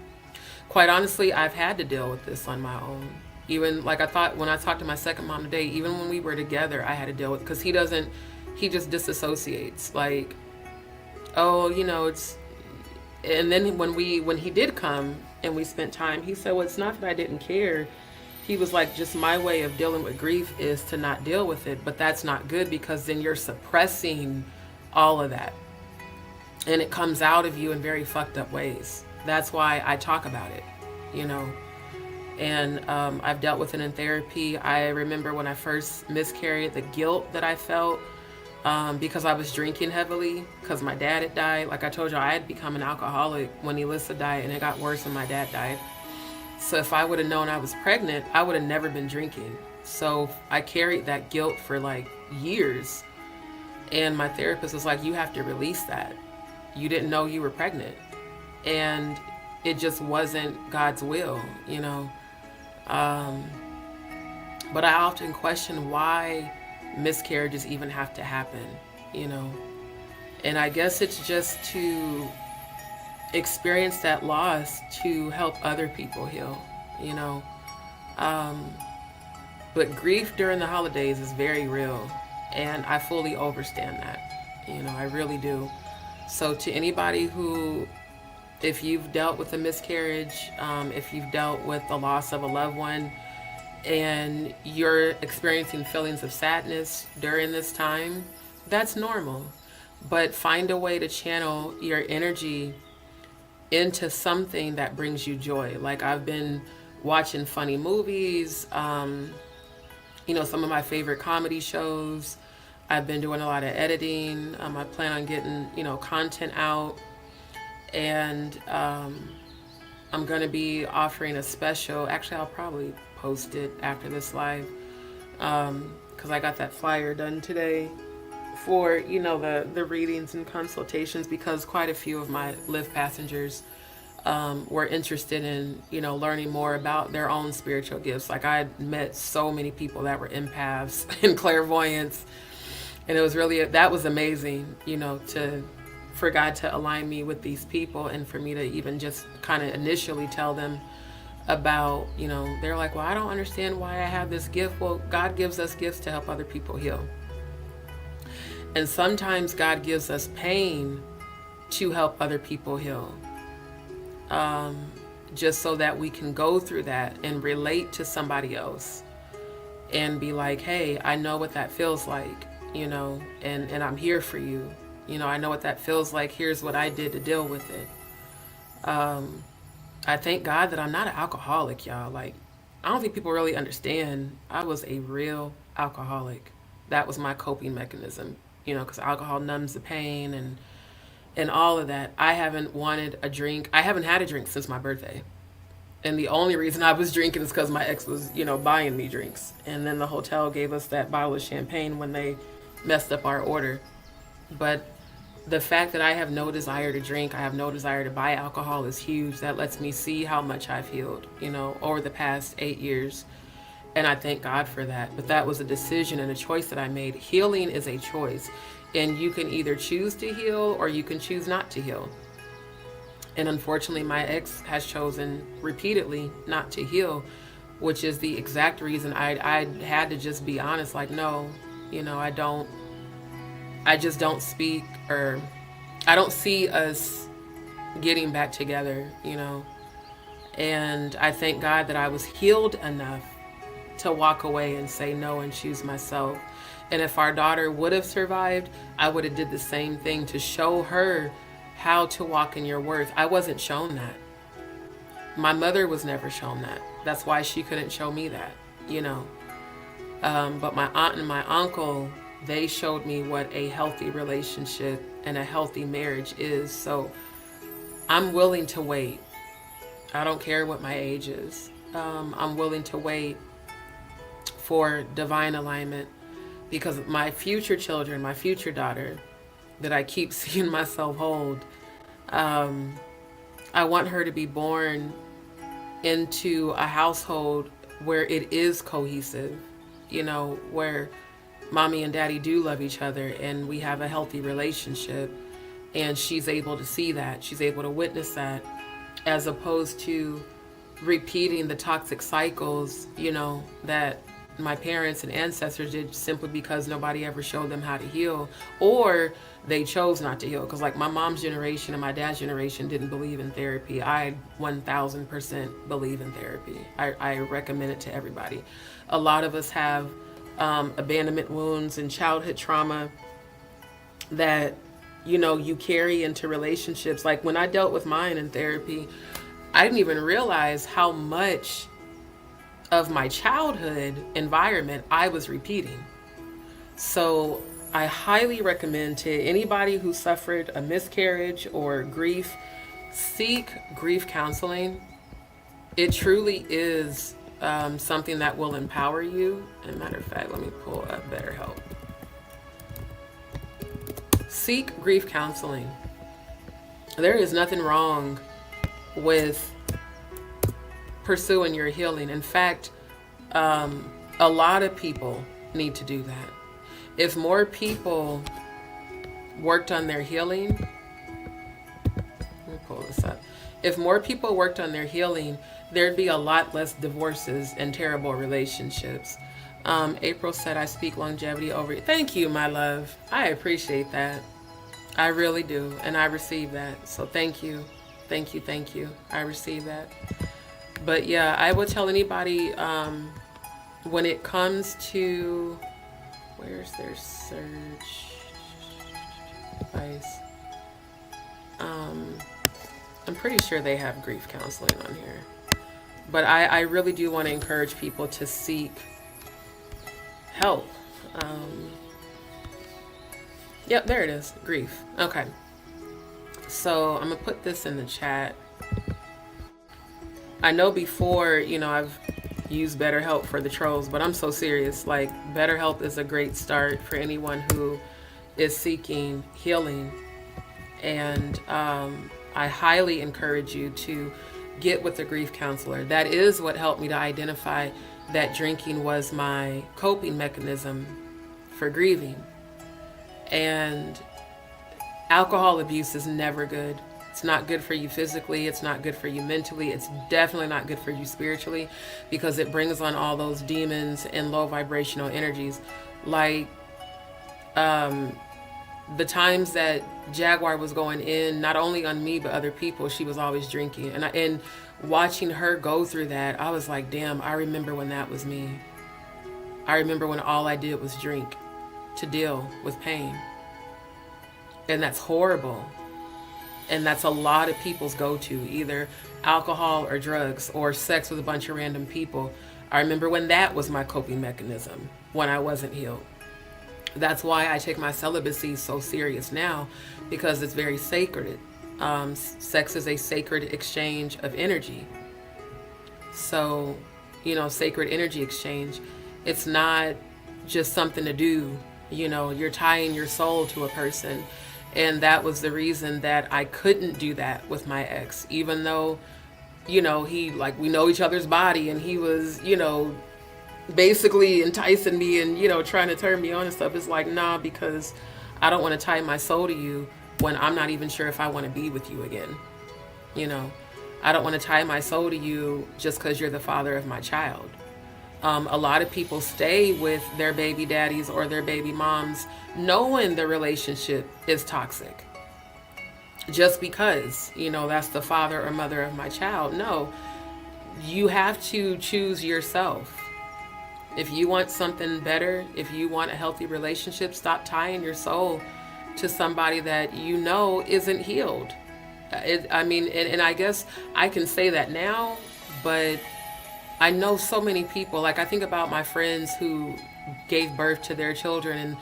[SPEAKER 3] Quite honestly, I've had to deal with this on my own. Even like I thought when I talked to my second mom today, even when we were together, I had to deal with, because he just disassociates. Like, oh, it's, and then when he did come and we spent time, he said, well, it's not that I didn't care. He was like, just my way of dealing with grief is to not deal with it, but that's not good, because then you're suppressing all of that, and it comes out of you in very fucked up ways. That's why I talk about it, and I've dealt with it in therapy. I remember when I first miscarried, the guilt that I felt, because I was drinking heavily, because my dad had died. Like I told you, I had become an alcoholic when Elissa died, and it got worse when my dad died. So if I would have known I was pregnant, I would have never been drinking. So I carried that guilt for like years. And my therapist was like, you have to release that. You didn't know you were pregnant. And it just wasn't God's will, But I often question why miscarriages even have to happen, And I guess it's just to experience that loss to help other people heal, But grief during the holidays is very real. And I fully understand that, I really do. So to anybody who, if you've dealt with a miscarriage, if you've dealt with the loss of a loved one, and you're experiencing feelings of sadness during this time, that's normal. But find a way to channel your energy into something that brings you joy. Like I've been watching funny movies, some of my favorite comedy shows. I've been doing a lot of editing. I plan on getting, content out. And I'm going to be offering a special. Actually, I'll probably post it after this live, because I got that flyer done today for, the readings and consultations, because quite a few of my Lyft passengers were interested in, learning more about their own spiritual gifts. Like I had met so many people that were empaths and clairvoyants, and it was really, that was amazing, for God to align me with these people, and for me to even just kind of initially tell them about, they're like, well, I don't understand why I have this gift. Well, God gives us gifts to help other people heal. And sometimes God gives us pain to help other people heal. Just so that we can go through that and relate to somebody else and be like, hey, I know what that feels like, and I'm here for you. I know what that feels like. Here's what I did to deal with it. I thank God that I'm not an alcoholic, y'all. Like, I don't think people really understand. I was a real alcoholic. That was my coping mechanism, because alcohol numbs the pain and all of that. I haven't wanted a drink. I haven't had a drink since my birthday. And the only reason I was drinking is because my ex was, buying me drinks. And then the hotel gave us that bottle of champagne when they messed up our order. But the fact that I have no desire to drink, I have no desire to buy alcohol is huge. That lets me see how much I've healed, over the past 8 years. And I thank God for that. But that was a decision and a choice that I made. Healing is a choice. And you can either choose to heal or you can choose not to heal. And unfortunately, my ex has chosen repeatedly not to heal, which is the exact reason I had to just be honest. Like, no, I just don't speak, or I don't see us getting back together, And I thank God that I was healed enough to walk away and say no and choose myself. And if our daughter would have survived, I would have did the same thing to show her how to walk in your worth. I wasn't shown that. My mother was never shown that. That's why she couldn't show me that, But my aunt and my uncle, they showed me what a healthy relationship and a healthy marriage is. So I'm willing to wait. I don't care what my age is. I'm willing to wait for divine alignment, because my future children, my future daughter that I keep seeing myself hold, I want her to be born into a household where it is cohesive, where mommy and daddy do love each other and we have a healthy relationship. And she's able to see that. She's able to witness that, as opposed to repeating the toxic cycles, that my parents and ancestors did, simply because nobody ever showed them how to heal, or they chose not to heal. Because like my mom's generation and my dad's generation didn't believe in therapy. I 1000% believe in therapy. I recommend it to everybody. A lot of us have abandonment wounds and childhood trauma that you carry into relationships. Like when I dealt with mine in therapy, I didn't even realize how much of my childhood environment I was repeating. So I highly recommend to anybody who suffered a miscarriage or grief, seek grief counseling. It truly is something that will empower you. As a matter of fact, let me pull up BetterHelp. Seek grief counseling. There is nothing wrong with pursuing your healing. In fact, a lot of people need to do that. If more people worked on their healing, let me pull this up. If more people worked on their healing, there'd be a lot less divorces and terrible relationships. April said, I speak longevity over you. Thank you, my love. I appreciate that. I really do. And I receive that. So thank you. Thank you. Thank you. I receive that. But yeah, I would tell anybody when it comes to, where's their search advice? I'm pretty sure they have grief counseling on here. But I really do want to encourage people to seek help. Yep, there it is. Grief. Okay. So I'm going to put this in the chat. I know before, I've used BetterHelp for the trolls, but I'm so serious. Like, BetterHelp is a great start for anyone who is seeking healing. And I highly encourage you to get with a grief counselor. That is what helped me to identify that drinking was my coping mechanism for grieving. And alcohol abuse is never good. It's not good for you physically. It's not good for you mentally. It's definitely not good for you spiritually, because it brings on all those demons and low vibrational energies. Like the times that Jaguar was going in, not only on me, but other people, she was always drinking. And watching her go through that, I was like, damn, I remember when that was me. I remember when all I did was drink to deal with pain. And that's horrible. And that's a lot of people's go-to, either alcohol or drugs or sex with a bunch of random people. I remember when that was my coping mechanism when I wasn't healed. That's why I take my celibacy so serious now, because it's very sacred. Sex is a sacred exchange of energy. So, sacred energy exchange. It's not just something to do. You're tying your soul to a person. And that was the reason that I couldn't do that with my ex, even though, he, we know each other's body, and he was, basically enticing me and, trying to turn me on and stuff. It's like, nah, because I don't want to tie my soul to you when I'm not even sure if I want to be with you again. I don't want to tie my soul to you just because you're the father of my child. A lot of people stay with their baby daddies or their baby moms knowing the relationship is toxic. Just because, that's the father or mother of my child. No, you have to choose yourself. If you want something better, if you want a healthy relationship, stop tying your soul to somebody that isn't healed. And I guess I can say that now, but I know so many people. Like, I think about my friends who gave birth to their children, and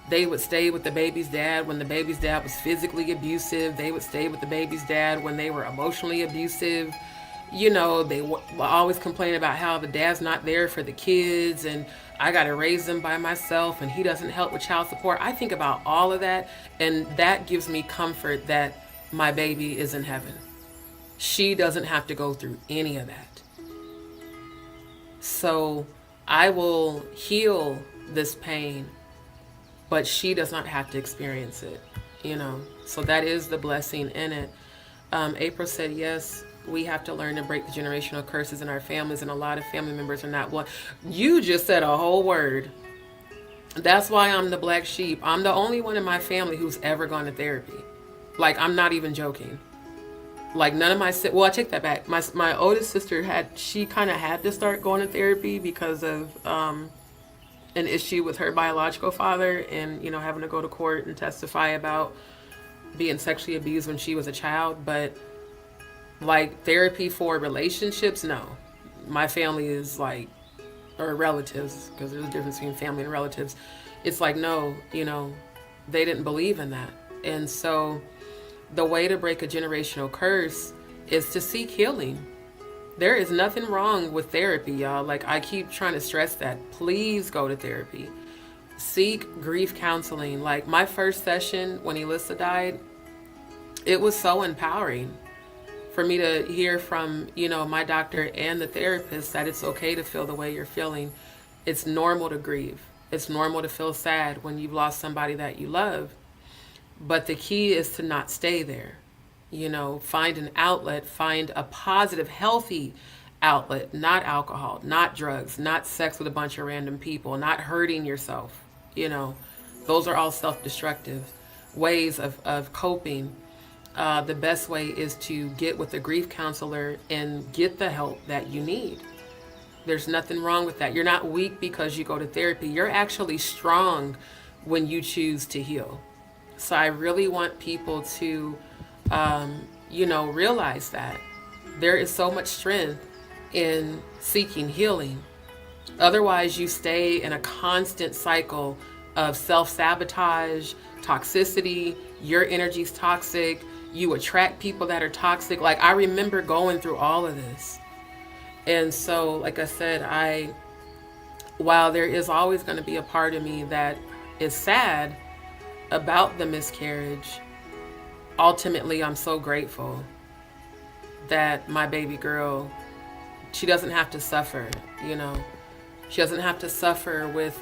[SPEAKER 3] they would stay with the baby's dad when the baby's dad was physically abusive. They would stay with the baby's dad when they were emotionally abusive. They always complain about how the dad's not there for the kids, and I got to raise them by myself, and he doesn't help with child support. I think about all of that, and that gives me comfort that my baby is in heaven. She doesn't have to go through any of that. So I will heal this pain, but she does not have to experience it, you know. So that is the blessing in it. April said, yes, we have to learn to break the generational curses in our families, and a lot of family members are not one. You just said a whole word. That's why I'm the black sheep. I'm the only one in my family who's ever gone to therapy. Like, I'm not even joking. Like, none of my well, I take that back. My oldest sister she kind of had to start going to therapy because of an issue with her biological father, and you know, having to go to court and testify about being sexually abused when she was a child. But like, therapy for relationships, no. My family is like, or relatives, because there's a difference between family and relatives. It's like, no, you know, they didn't believe in that. And so the way to break a generational curse is to seek healing. There is nothing wrong with therapy, y'all. Like, I keep trying to stress that. Please go to therapy. Seek grief counseling. Like, my first session when Elissa died, it was so empowering for me to hear from, you know, my doctor and the therapist that it's okay to feel the way you're feeling. It's normal to grieve. It's normal to feel sad when you've lost somebody that you love. But the key is to not stay there. You know, find an outlet, find a positive, healthy outlet, not alcohol, not drugs, not sex with a bunch of random people, not hurting yourself. You know, those are all self-destructive ways of coping. The best way is to get with a grief counselor and get the help that you need. There's nothing wrong with that. You're not weak because you go to therapy. You're actually strong when you choose to heal. So I really want people to, you know, realize that there is so much strength in seeking healing. Otherwise, you stay in a constant cycle of self-sabotage, toxicity. Your energy's toxic. You attract people that are toxic. Like, I remember going through all of this. And so, like I said, while there is always going to be a part of me that is sad about the miscarriage, ultimately, I'm so grateful that my baby girl, she doesn't have to suffer, you know. She doesn't have to suffer with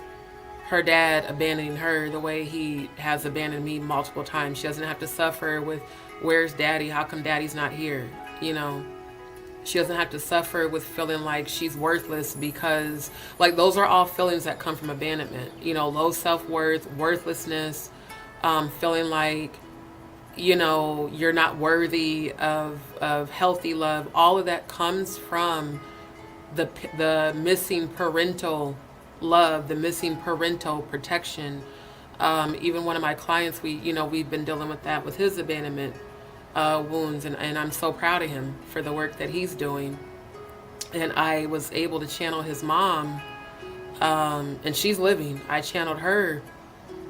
[SPEAKER 3] her dad abandoning her the way he has abandoned me multiple times. She doesn't have to suffer with, where's daddy? How come daddy's not here? You know, she doesn't have to suffer with feeling like she's worthless, because like, those are all feelings that come from abandonment. You know, low self-worth, worthlessness, feeling like, you know, you're not worthy of healthy love. All of that comes from the missing parental love, the missing parental protection. Even one of my clients, we've been dealing with that with his abandonment wounds, and I'm so proud of him for the work that he's doing. And I was able to channel his mom, and she's living. I channeled her,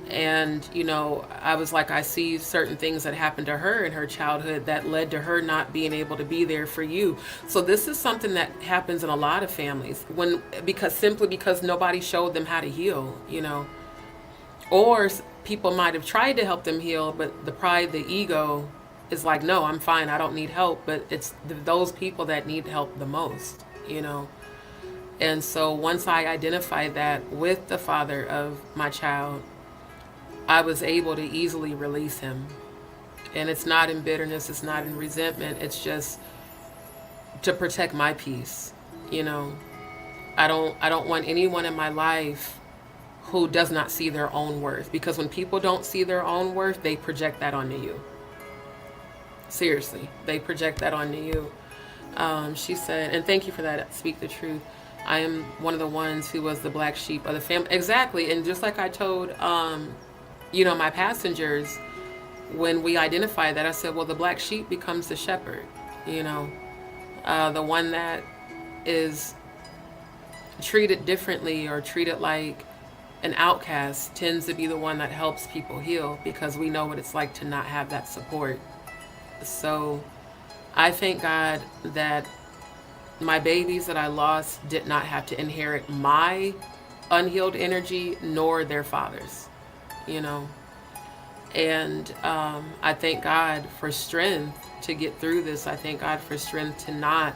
[SPEAKER 3] and you know, I was like, I see certain things that happened to her in her childhood that led to her not being able to be there for you. So this is something that happens in a lot of families, simply because nobody showed them how to heal, you know. Or people might have tried to help them heal, but the pride, the ego is like, no, I'm fine, I don't need help. But it's those people that need help the most, you know. And so once I identified that with the father of my child, I was able to easily release him. And it's not in bitterness, it's not in resentment, it's just to protect my peace, you know. I don't want anyone in my life who does not see their own worth, because when people don't see their own worth, they project that onto you. Seriously, they project that onto you. She said, and thank you for that, Speak the Truth. I am one of the ones who was the black sheep of the family. Exactly. And just like I told, you know, my passengers, when we identified that, I said, well, the black sheep becomes the shepherd, you know, the one that is treated differently or treated like an outcast tends to be the one that helps people heal, because we know what it's like to not have that support. So I thank God that my babies that I lost did not have to inherit my unhealed energy, nor their fathers, you know. And I thank God for strength to get through this. I thank God for strength to not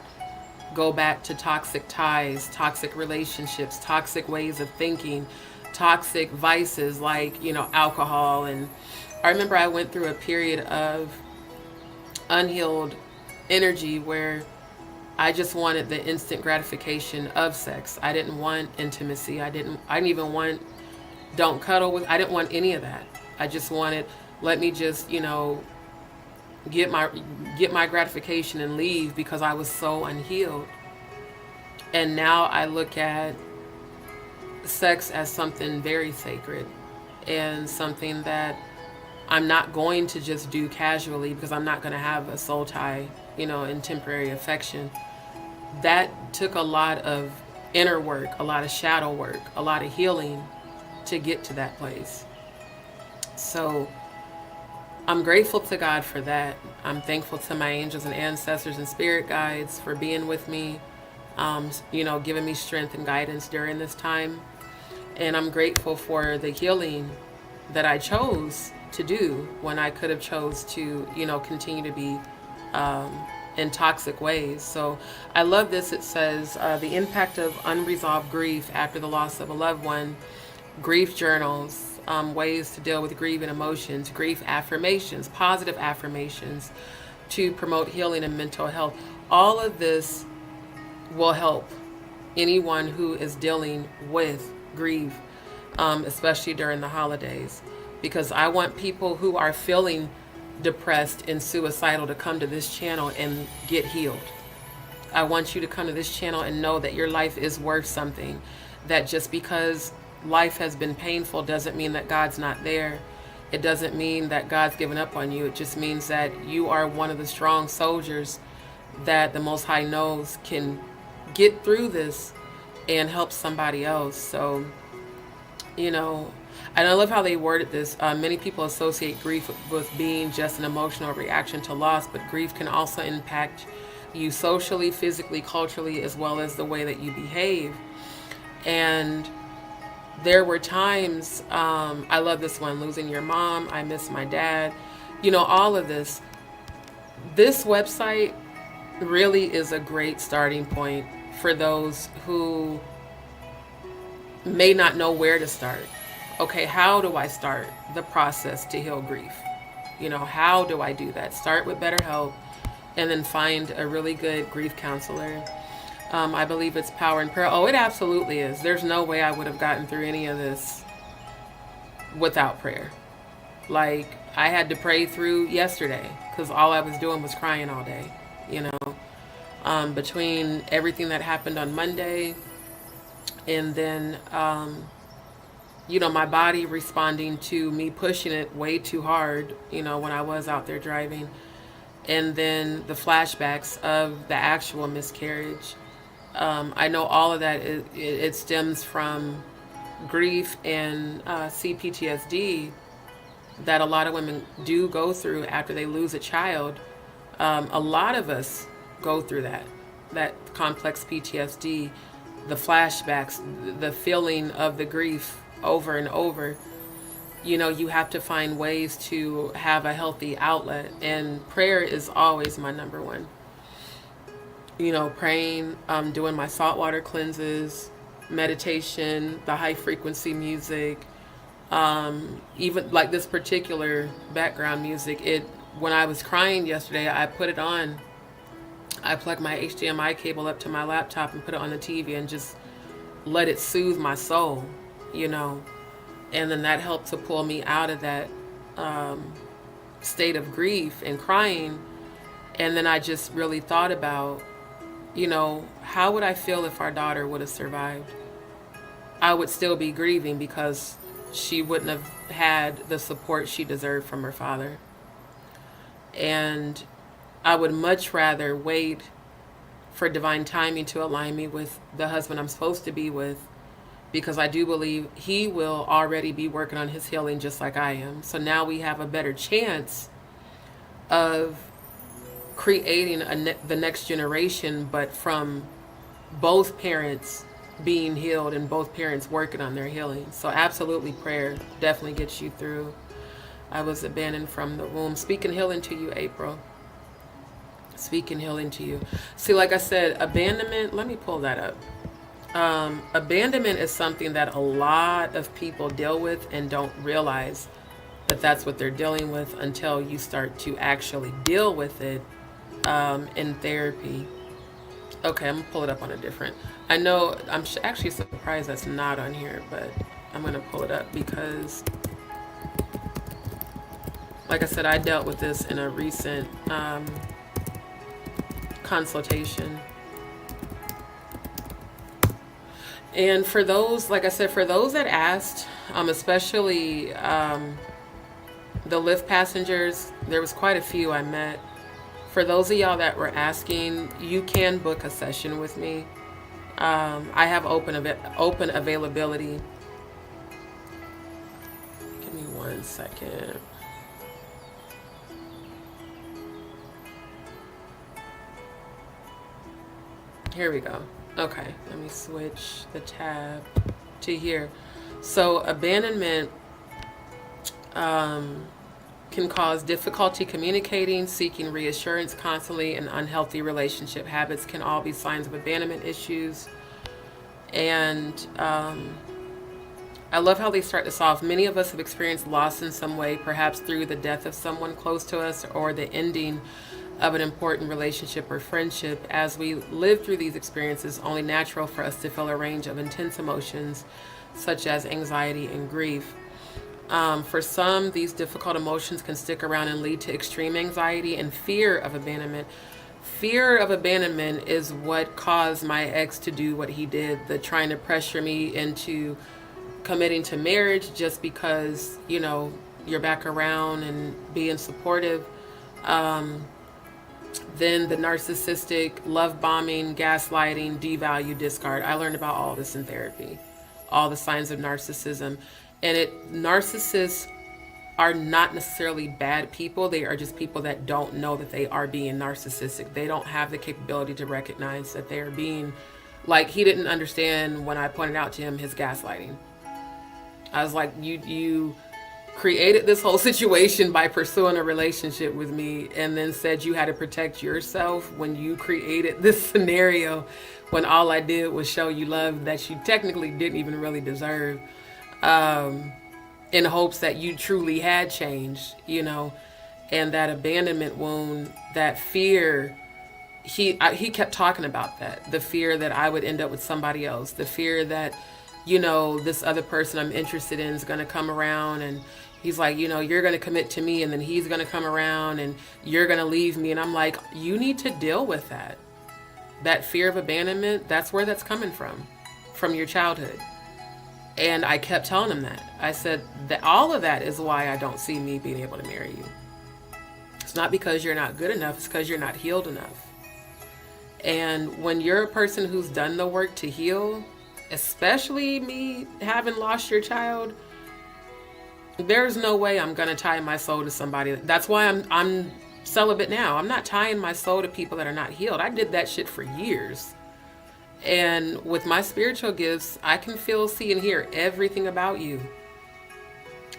[SPEAKER 3] go back to toxic ties, toxic relationships, toxic ways of thinking, toxic vices like, alcohol. And I remember I went through a period of unhealed energy where I just wanted the instant gratification of sex. I didn't want intimacy. I didn't even want don't cuddle with. I didn't want any of that. I just wanted, let me just, get my gratification and leave, because I was so unhealed. And now I look at sex as something very sacred and something that I'm not going to just do casually, because I'm not going to have a soul tie, and temporary affection. That took a lot of inner work, a lot of shadow work, a lot of healing to get to that place. So I'm grateful to God for that. I'm thankful to my angels and ancestors and spirit guides for being with me, giving me strength and guidance during this time. And I'm grateful for the healing that I chose to do when I could have chose to, continue to be in toxic ways. So I love this. It says the impact of unresolved grief after the loss of a loved one, grief journals, ways to deal with grieving emotions, grief affirmations, positive affirmations to promote healing and mental health. All of this will help anyone who is dealing with grief, especially during the holidays, because I want people who are feeling depressed and suicidal to come to this channel and get healed. I want you to come to this channel and know that your life is worth something, that just because life has been painful doesn't mean that God's not there. It doesn't mean that God's given up on you. It just means that you are one of the strong soldiers that the Most High knows can get through this and help somebody else. So, and I love how they worded this. Many people associate grief with being just an emotional reaction to loss, but grief can also impact you socially, physically, culturally, as well as the way that you behave. And there were times, I love this one, losing your mom, I miss my dad, all of this. This website really is a great starting point for those who may not know where to start. Okay, how do I start the process to heal grief? How do I do that? Start with BetterHelp and then find a really good grief counselor. I believe it's power in prayer. Oh, it absolutely is. There's no way I would have gotten through any of this without prayer. Like, I had to pray through yesterday because all I was doing was crying all day, between everything that happened on Monday and then, my body responding to me pushing it way too hard, when I was out there driving. And then the flashbacks of the actual miscarriage. I know all of that, it stems from grief and CPTSD that a lot of women do go through after they lose a child. A lot of us go through that complex PTSD, the flashbacks, the feeling of the grief over and over. You have to find ways to have a healthy outlet, and prayer is always my number one. Praying, doing my saltwater cleanses, meditation, the high frequency music, even like this particular background music. When I was crying yesterday, I put it on. I plugged my HDMI cable up to my laptop and put it on the TV and just let it soothe my soul, and then that helped to pull me out of that state of grief and crying. And then I just really thought about, how would I feel if our daughter would have survived? I would still be grieving because she wouldn't have had the support she deserved from her father. And I would much rather wait for divine timing to align me with the husband I'm supposed to be with, because I do believe he will already be working on his healing just like I am. So now we have a better chance of creating the next generation, but from both parents being healed and both parents working on their healing. So absolutely, prayer definitely gets you through. I was abandoned from the womb. Speaking healing to you, April. Speaking healing to you. See, like I said, abandonment, let me pull that up. Abandonment is something that a lot of people deal with and don't realize that that's what they're dealing with until you start to actually deal with it in therapy. Okay, I'm gonna pull it up on a different. I know I'm actually surprised that's not on here, but I'm gonna pull it up because, like I said, I dealt with this in a recent consultation. And for those, like I said, for those that asked, especially the Lyft passengers, there was quite a few I met. For those of y'all that were asking, you can book a session with me. I have open availability. Give me 1 second. Here we go. Okay, let me switch the tab to here. So abandonment can cause difficulty communicating, seeking reassurance constantly, and unhealthy relationship habits can all be signs of abandonment issues. And I love how they start this off. Many of us have experienced loss in some way, perhaps through the death of someone close to us or the ending of an important relationship or friendship. As we live through these experiences, only natural for us to feel a range of intense emotions such as anxiety and grief. For some, these difficult emotions can stick around and lead to extreme anxiety and fear of abandonment. Fear of abandonment is what caused my ex to do what he did, the trying to pressure me into committing to marriage just because, you know, you're back around and being supportive. Then the narcissistic, love bombing, gaslighting, devalue, discard. I learned about all this in therapy, all the signs of narcissism. And narcissists are not necessarily bad people. They are just people that don't know that they are being narcissistic. They don't have the capability to recognize that they are being, like, he didn't understand when I pointed out to him his gaslighting. I was like, you created this whole situation by pursuing a relationship with me and then said you had to protect yourself when you created this scenario when all I did was show you love that you technically didn't even really deserve, in hopes that you truly had changed, you know. And that abandonment wound, that fear, he kept talking about that, the fear that I would end up with somebody else, the fear that, you know, this other person I'm interested in is going to come around and he's like, you know, you're going to commit to me and then he's going to come around and you're going to leave me. And I'm like, you need to deal with that. That fear of abandonment, that's where that's coming from your childhood. And I kept telling him that. I said that all of that is why I don't see me being able to marry you. It's not because you're not good enough, it's because you're not healed enough. And when you're a person who's done the work to heal, especially me having lost your child, there's no way I'm gonna tie my soul to somebody. That's why I'm celibate now. I'm not tying my soul to people that are not healed. I did that shit for years. And with my spiritual gifts, I can feel, see, and hear everything about you.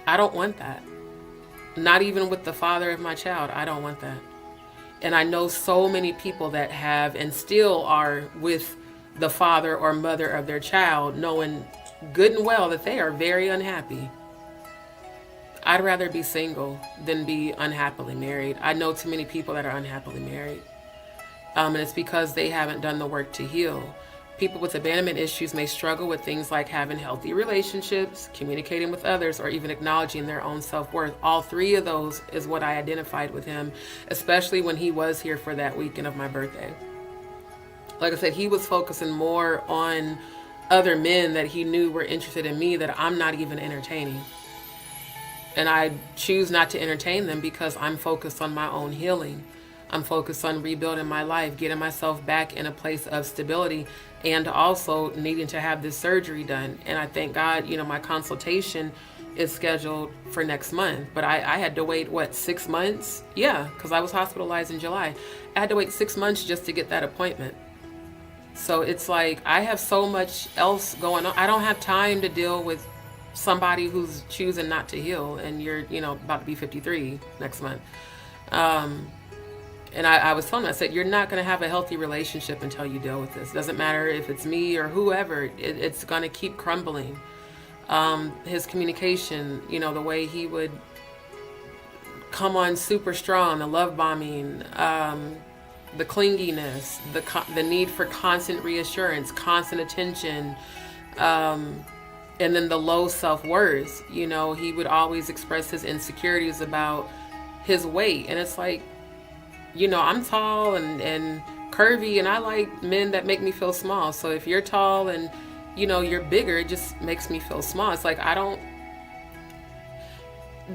[SPEAKER 3] I don't want that. Not even with the father of my child. I don't want that. And I know so many people that have and still are with the father or mother of their child, knowing good and well that they are very unhappy. I'd rather be single than be unhappily married. I know too many people that are unhappily married. And it's because they haven't done the work to heal. People with abandonment issues may struggle with things like having healthy relationships, communicating with others, or even acknowledging their own self-worth. All three of those is what I identified with him, especially when he was here for that weekend of my birthday. Like I said, he was focusing more on other men that he knew were interested in me that I'm not even entertaining. And I choose not to entertain them because I'm focused on my own healing. I'm focused on rebuilding my life, getting myself back in a place of stability, and also needing to have this surgery done. And I thank God, you know, my consultation is scheduled for next month. But I had to wait, 6 months? Yeah, because I was hospitalized in July. I had to wait 6 months just to get that appointment. So it's like I have so much else going on. I don't have time to deal with somebody who's choosing not to heal, and you're, you know, about to be 53 next month. And I was telling him, I said, you're not going to have a healthy relationship until you deal with this. Doesn't matter if it's me or whoever, it's going to keep crumbling. His communication, the way he would come on super strong, the love bombing, the clinginess, the need for constant reassurance, constant attention, and then the low self-worth. He would always express his insecurities about his weight. And it's like, I'm tall and curvy, and I like men that make me feel small. So if you're tall and, you're bigger, it just makes me feel small. It's like,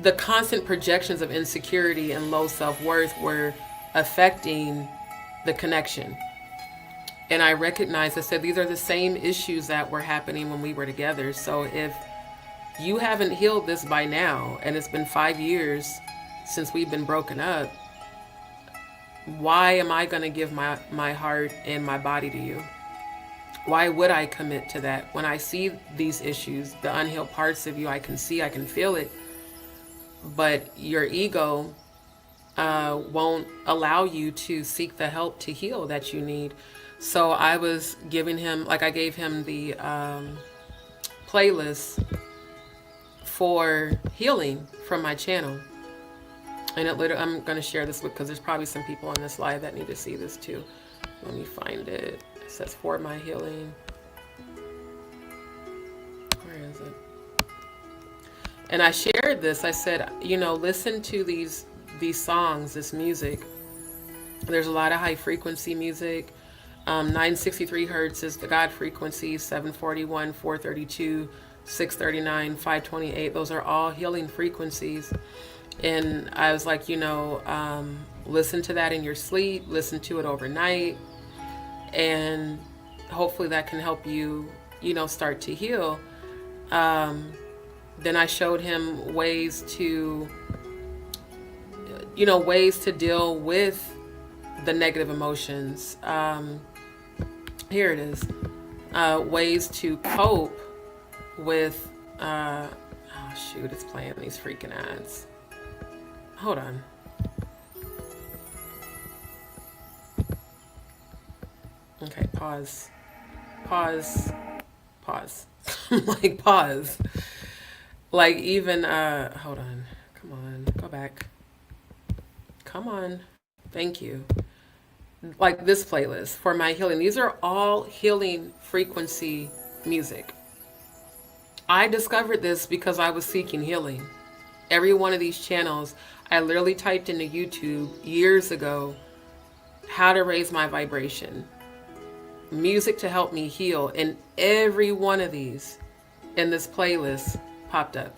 [SPEAKER 3] the constant projections of insecurity and low self-worth were affecting the connection. And I recognized, I said, these are the same issues that were happening when we were together. So if you haven't healed this by now, and it's been 5 years since we've been broken up, why am I going to give my heart and my body to you? Why would I commit to that? When I see these issues, the unhealed parts of you, I can see, I can feel it. But your ego won't allow you to seek the help to heal that you need. So I was giving him, I gave him the playlist for healing from my channel. And I'm going to share this because there's probably some people on this live that need to see this too. Let me find it. It says for my healing. Where is it? And I shared this. I said, listen to these songs, this music. There's a lot of high frequency music. 963 hertz is the God frequency, 741, 432, 639, 528. Those are all healing frequencies. And I was like, listen to that in your sleep, listen to it overnight, and hopefully that can help you, start to heal. Then I showed him ways to deal with the negative emotions. Here it is. Ways to cope with, oh shoot, it's playing these freaking ads. Hold on. Okay, pause. Like, pause. Like, even, hold on. Come on, go back. Come on. Thank you. Like this playlist for my healing. These are all healing frequency music. I discovered this because I was seeking healing. Every one of these channels, I literally typed into YouTube years ago, how to raise my vibration. Music to help me heal. And every one of these in this playlist popped up.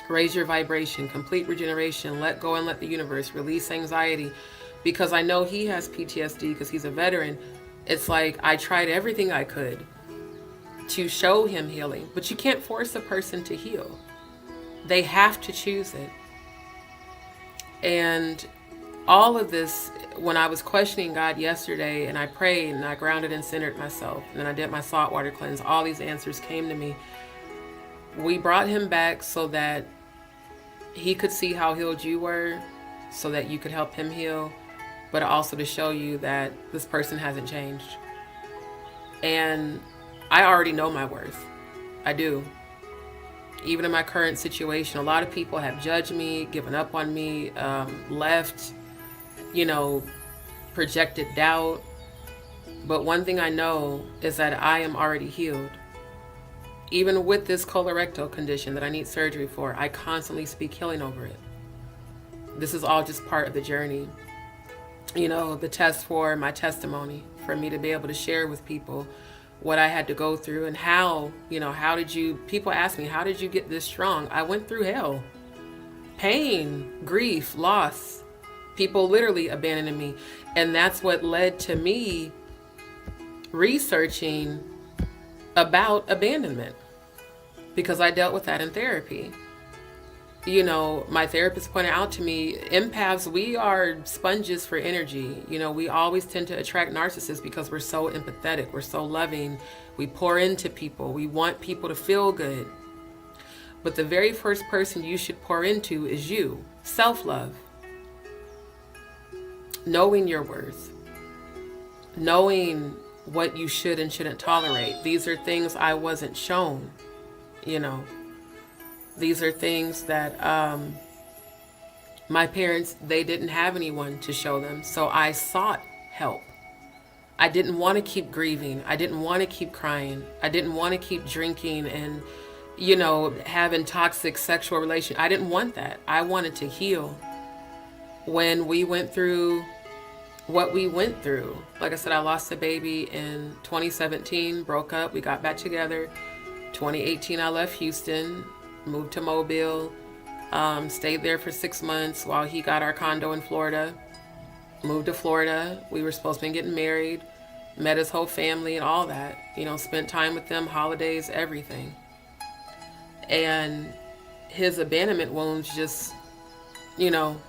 [SPEAKER 3] Raise your vibration, complete regeneration, let go and let the universe, release anxiety. Because I know he has PTSD because he's a veteran. It's like I tried everything I could to show him healing. But you can't force a person to heal. They have to choose it. And all of this, when I was questioning God yesterday and I prayed and I grounded and centered myself, and then I did my saltwater cleanse, all these answers came to me. We brought him back so that he could see how healed you were, so that you could help him heal, but also to show you that this person hasn't changed. And I already know my worth. I do. Even in my current situation, a lot of people have judged me, given up on me, left, projected doubt. But one thing I know is that I am already healed. Even with this colorectal condition that I need surgery for, I constantly speak healing over it. This is all just part of the journey. The test for my testimony, for me to be able to share with people what I had to go through and how did you, people ask me, how did you get this strong? I went through hell, pain, grief, loss, people literally abandoning me. And that's what led to me researching about abandonment, because I dealt with that in therapy. My therapist pointed out to me, empaths, we are sponges for energy. We always tend to attract narcissists because we're so empathetic, we're so loving, we pour into people, we want people to feel good. But the very first person you should pour into is you, self-love. knowing your worth, knowing what you should and shouldn't tolerate. These are things I wasn't shown, you know. These are things that my parents, they didn't have anyone to show them. So I sought help. I didn't want to keep grieving. I didn't want to keep crying. I didn't want to keep drinking and, you know, having toxic sexual relations. I didn't want that. I wanted to heal. When we went through what we went through, like I said, I lost a baby in 2017, broke up, we got back together. 2018, I left Houston, moved to Mobile, stayed there for 6 months while he got our condo in Florida. Moved to Florida. We were supposed to be getting married, met his whole family and all that, you know, spent time with them, holidays, everything. And his abandonment wounds just, you know,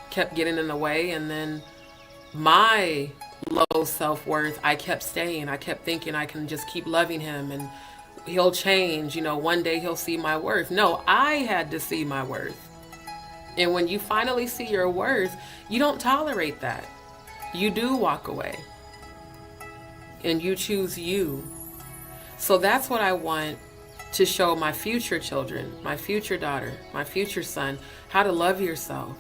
[SPEAKER 3] kept getting in the way. And then my low self-worth, I kept staying. I kept thinking I can just keep loving him and he'll change, you know, one day he'll see my worth. No, I had to see my worth. And when you finally see your worth, you don't tolerate that. You do walk away. And you choose you. So that's what I want to show my future children, my future daughter, my future son, how to love yourself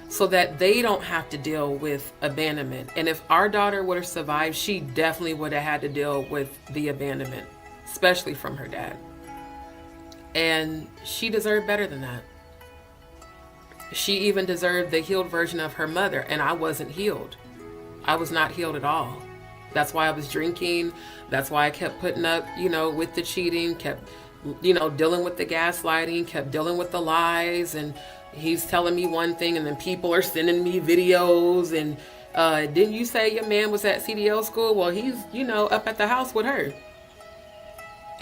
[SPEAKER 3] so that they don't have to deal with abandonment. And if our daughter would have survived, she definitely would have had to deal with the abandonment, especially from her dad. And she deserved better than that. She even deserved the healed version of her mother, and I wasn't healed. I was not healed at all. That's why I was drinking. That's why I kept putting up, you know, with the cheating, kept, you know, dealing with the gaslighting, kept dealing with the lies, and he's telling me one thing, and then people are sending me videos, and didn't you say your man was at CDL school? Well, he's, you know, up at the house with her.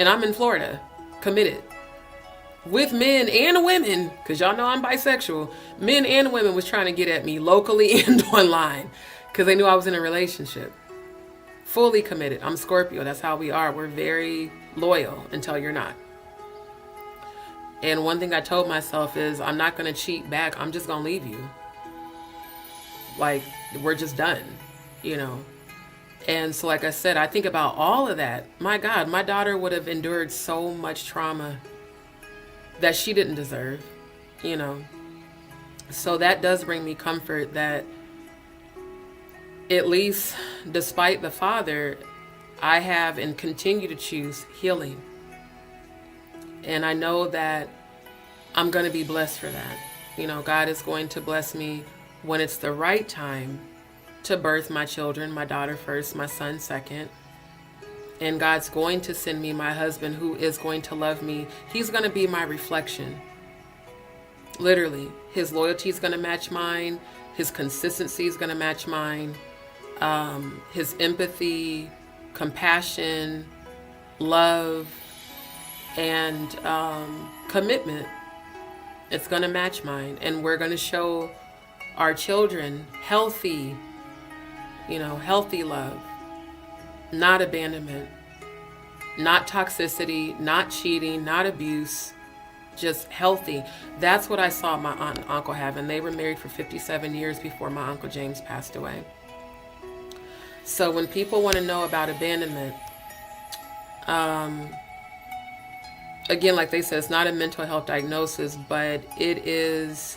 [SPEAKER 3] And I'm in Florida, committed. With men and women, because y'all know I'm bisexual, men and women was trying to get at me locally and online because they knew I was in a relationship. Fully committed. I'm Scorpio. That's how we are. We're very loyal until you're not. And one thing I told myself is I'm not going to cheat back. I'm just going to leave you. Like, we're just done, you know. And so, like I said, I think about all of that. My God, my daughter would have endured so much trauma that she didn't deserve, you know. So that does bring me comfort that at least despite the father, I have and continue to choose healing. And I know that I'm going to be blessed for that. You know, God is going to bless me when it's the right time to birth my children, my daughter first, my son second. And God's going to send me my husband who is going to love me. He's going to be my reflection. Literally. His loyalty is going to match mine. His consistency is going to match mine. His empathy, compassion, love, and commitment. It's going to match mine. And we're going to show our children healthy, you know, healthy love. Not abandonment, not toxicity, not cheating, not abuse, just healthy. That's what I saw my aunt and uncle have, and they were married for 57 years before my Uncle James passed away. So when people want to know about abandonment, again, like they said, it's not a mental health diagnosis, but it is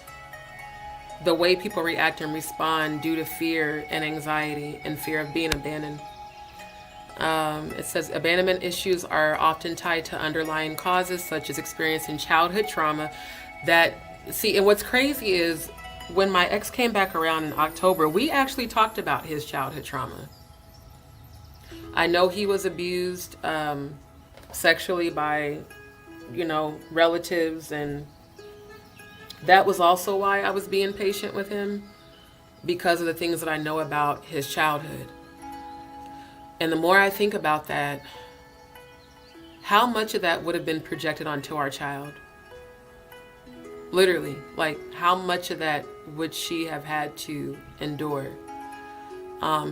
[SPEAKER 3] the way people react and respond due to fear and anxiety and fear of being abandoned. It says abandonment issues are often tied to underlying causes such as experiencing childhood trauma and what's crazy is when my ex came back around in October, we actually talked about his childhood trauma. I know he was abused sexually by, you know, relatives, and that was also why I was being patient with him, because of the things that I know about his childhood. And the more I think about that, how much of that would have been projected onto our child? Literally, like how much of that would she have had to endure?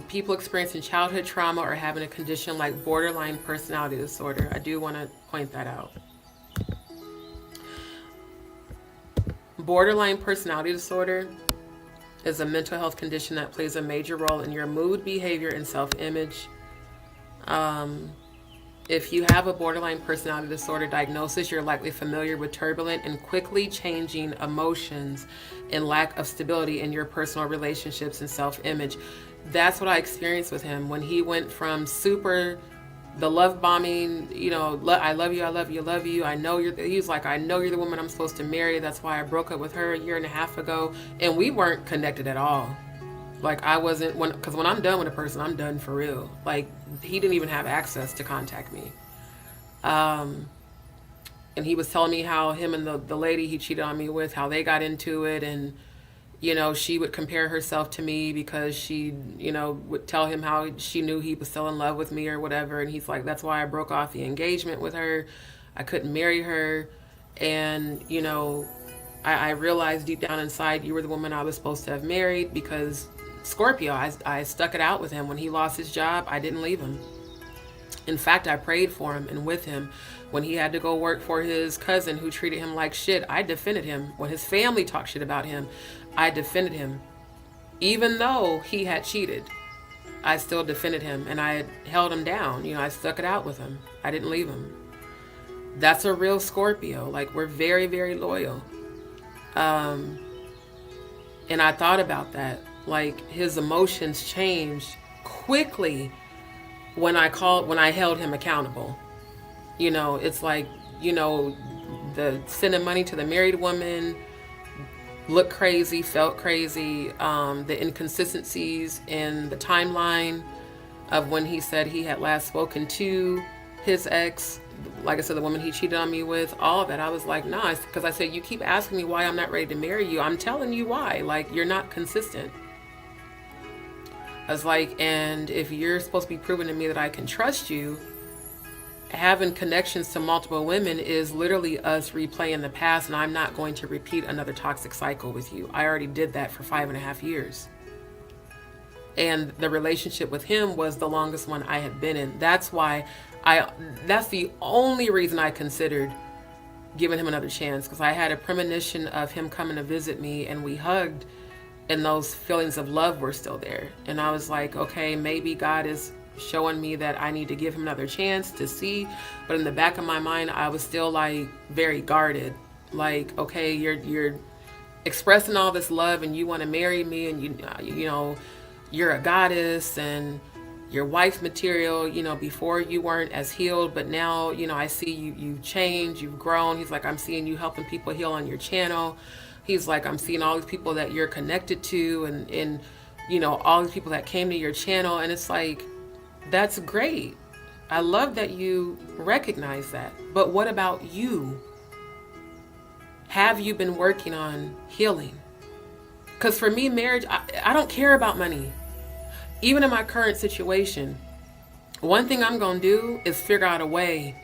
[SPEAKER 3] People experiencing childhood trauma or having a condition like borderline personality disorder. I do want to point that out. Borderline personality disorder is a mental health condition that plays a major role in your mood, behavior, and self-image. If you have a borderline personality disorder diagnosis, you're likely familiar with turbulent and quickly changing emotions and lack of stability in your personal relationships and self-image. That's what I experienced with him when he went from the love bombing, I love you, I love you, I love you. He was like, I know you're the woman I'm supposed to marry. That's why I broke up with her a year and a half ago. And we weren't connected at all. Like I wasn't, because when I'm done with a person, I'm done for real. Like he didn't even have access to contact me. And he was telling me how him and the lady he cheated on me with, how they got into it. And, she would compare herself to me because she, would tell him how she knew he was still in love with me or whatever. And he's like, that's why I broke off the engagement with her. I couldn't marry her. And, I realized deep down inside you were the woman I was supposed to have married because Scorpio, I stuck it out with him. When he lost his job, I didn't leave him. In fact, I prayed for him and with him. When he had to go work for his cousin who treated him like shit, I defended him. When his family talked shit about him, I defended him. Even though he had cheated, I still defended him and I held him down. I stuck it out with him. I didn't leave him. That's a real Scorpio. Like, we're very, very loyal. And I thought about that. Like, his emotions changed quickly when I held him accountable. It's like, the sending money to the married woman, looked crazy, felt crazy, the inconsistencies in the timeline of when he said he had last spoken to his ex, like I said, the woman he cheated on me with, all of that. I was like, nah, because I said, you keep asking me why I'm not ready to marry you. I'm telling you why. Like, you're not consistent. I was like, and if you're supposed to be proving to me that I can trust you, having connections to multiple women is literally us replaying the past, and I'm not going to repeat another toxic cycle with you. I already did that for 5.5 years. And the relationship with him was the longest one I had been in. That's the only reason I considered giving him another chance, because I had a premonition of him coming to visit me and we hugged and those feelings of love were still there. And I was like, okay, maybe God is showing me that I need to give him another chance to see. But in the back of my mind, I was still like very guarded. Like, okay, you're expressing all this love and you want to marry me, and you're a goddess and you're wife material. Before you weren't as healed, but now, I see you've changed, you've grown. He's like, I'm seeing you helping people heal on your channel. He's like, I'm seeing all these people that you're connected to and all these people that came to your channel. And it's like, that's great. I love that you recognize that. But what about you? Have you been working on healing? Because for me, marriage, I don't care about money. Even in my current situation, one thing I'm going to do is figure out a way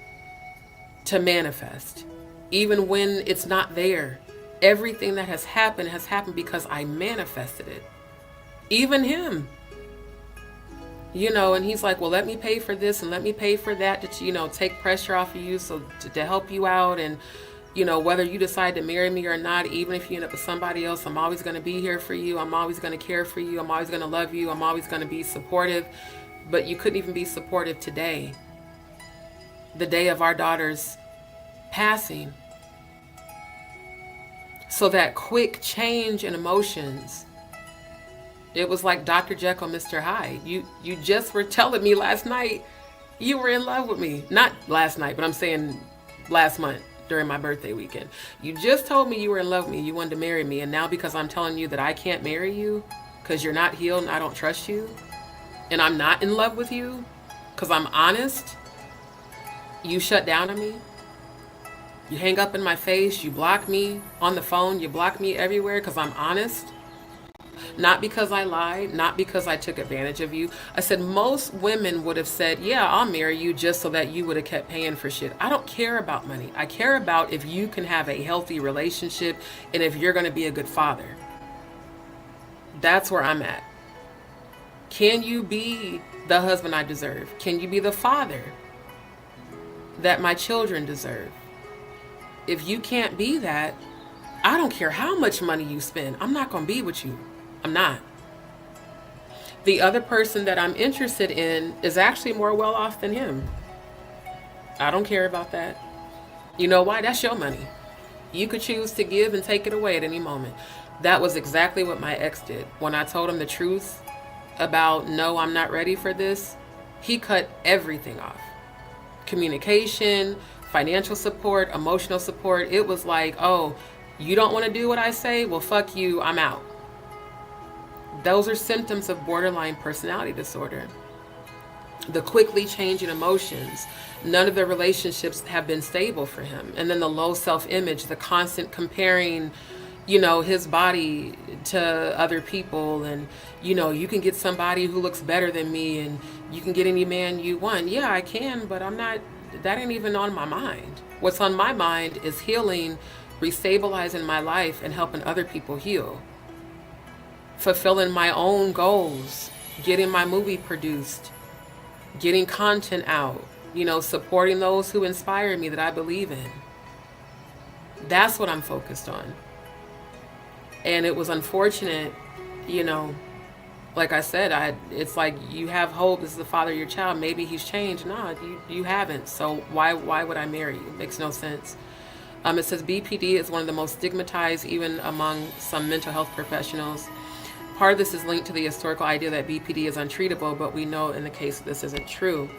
[SPEAKER 3] to manifest. Even when it's not there. Everything that has happened because I manifested it. Even him. And he's like, well, let me pay for this and let me pay for that to, take pressure off of you, so to help you out. And, whether you decide to marry me or not, even if you end up with somebody else, I'm always going to be here for you. I'm always going to care for you. I'm always going to love you. I'm always going to be supportive. But you couldn't even be supportive today. The day of our daughter's passing. So that quick change in emotions, it was like Dr. Jekyll, Mr. Hyde. You just were telling me last night you were in love with me. Not last night, but I'm saying last month during my birthday weekend. You just told me you were in love with me. You wanted to marry me. And now because I'm telling you that I can't marry you because you're not healed and I don't trust you and I'm not in love with you because I'm honest, you shut down on me. You hang up in my face. You block me on the phone. You block me everywhere because I'm honest. Not because I lied, not because I took advantage of you. I said most women would have said, yeah, I'll marry you just so that you would have kept paying for shit. I don't care about money. I care about if you can have a healthy relationship and if you're going to be a good father. That's where I'm at. Can you be the husband I deserve? Can you be the father that my children deserve? If you can't be that, I don't care how much money you spend. I'm not going to be with you. I'm not. The other person that I'm interested in is actually more well off than him. I don't care about that. You know why? That's your money. You could choose to give and take it away at any moment. That was exactly what my ex did. When I told him the truth about, no, I'm not ready for this, he cut everything off. Communication, financial support, emotional support. It was like, oh, you don't want to do what I say? Well, fuck you, I'm out. Those are symptoms of borderline personality disorder. The quickly changing emotions. None of the relationships have been stable for him. And then the low self-image, the constant comparing, his body to other people. And, you can get somebody who looks better than me and you can get any man you want. Yeah, I can, but that ain't even on my mind. What's on my mind is healing, restabilizing my life, and helping other people heal. Fulfilling my own goals, getting my movie produced, getting content out, supporting those who inspire me that I believe in. That's what I'm focused on. And it was unfortunate, like I said, it's like you have hope as the father of your child. Maybe he's changed. No, you haven't. So why would I marry you? It makes no sense. It says BPD is one of the most stigmatized even among some mental health professionals. Part of this is linked to the historical idea that BPD is untreatable, but we know in the case this isn't true.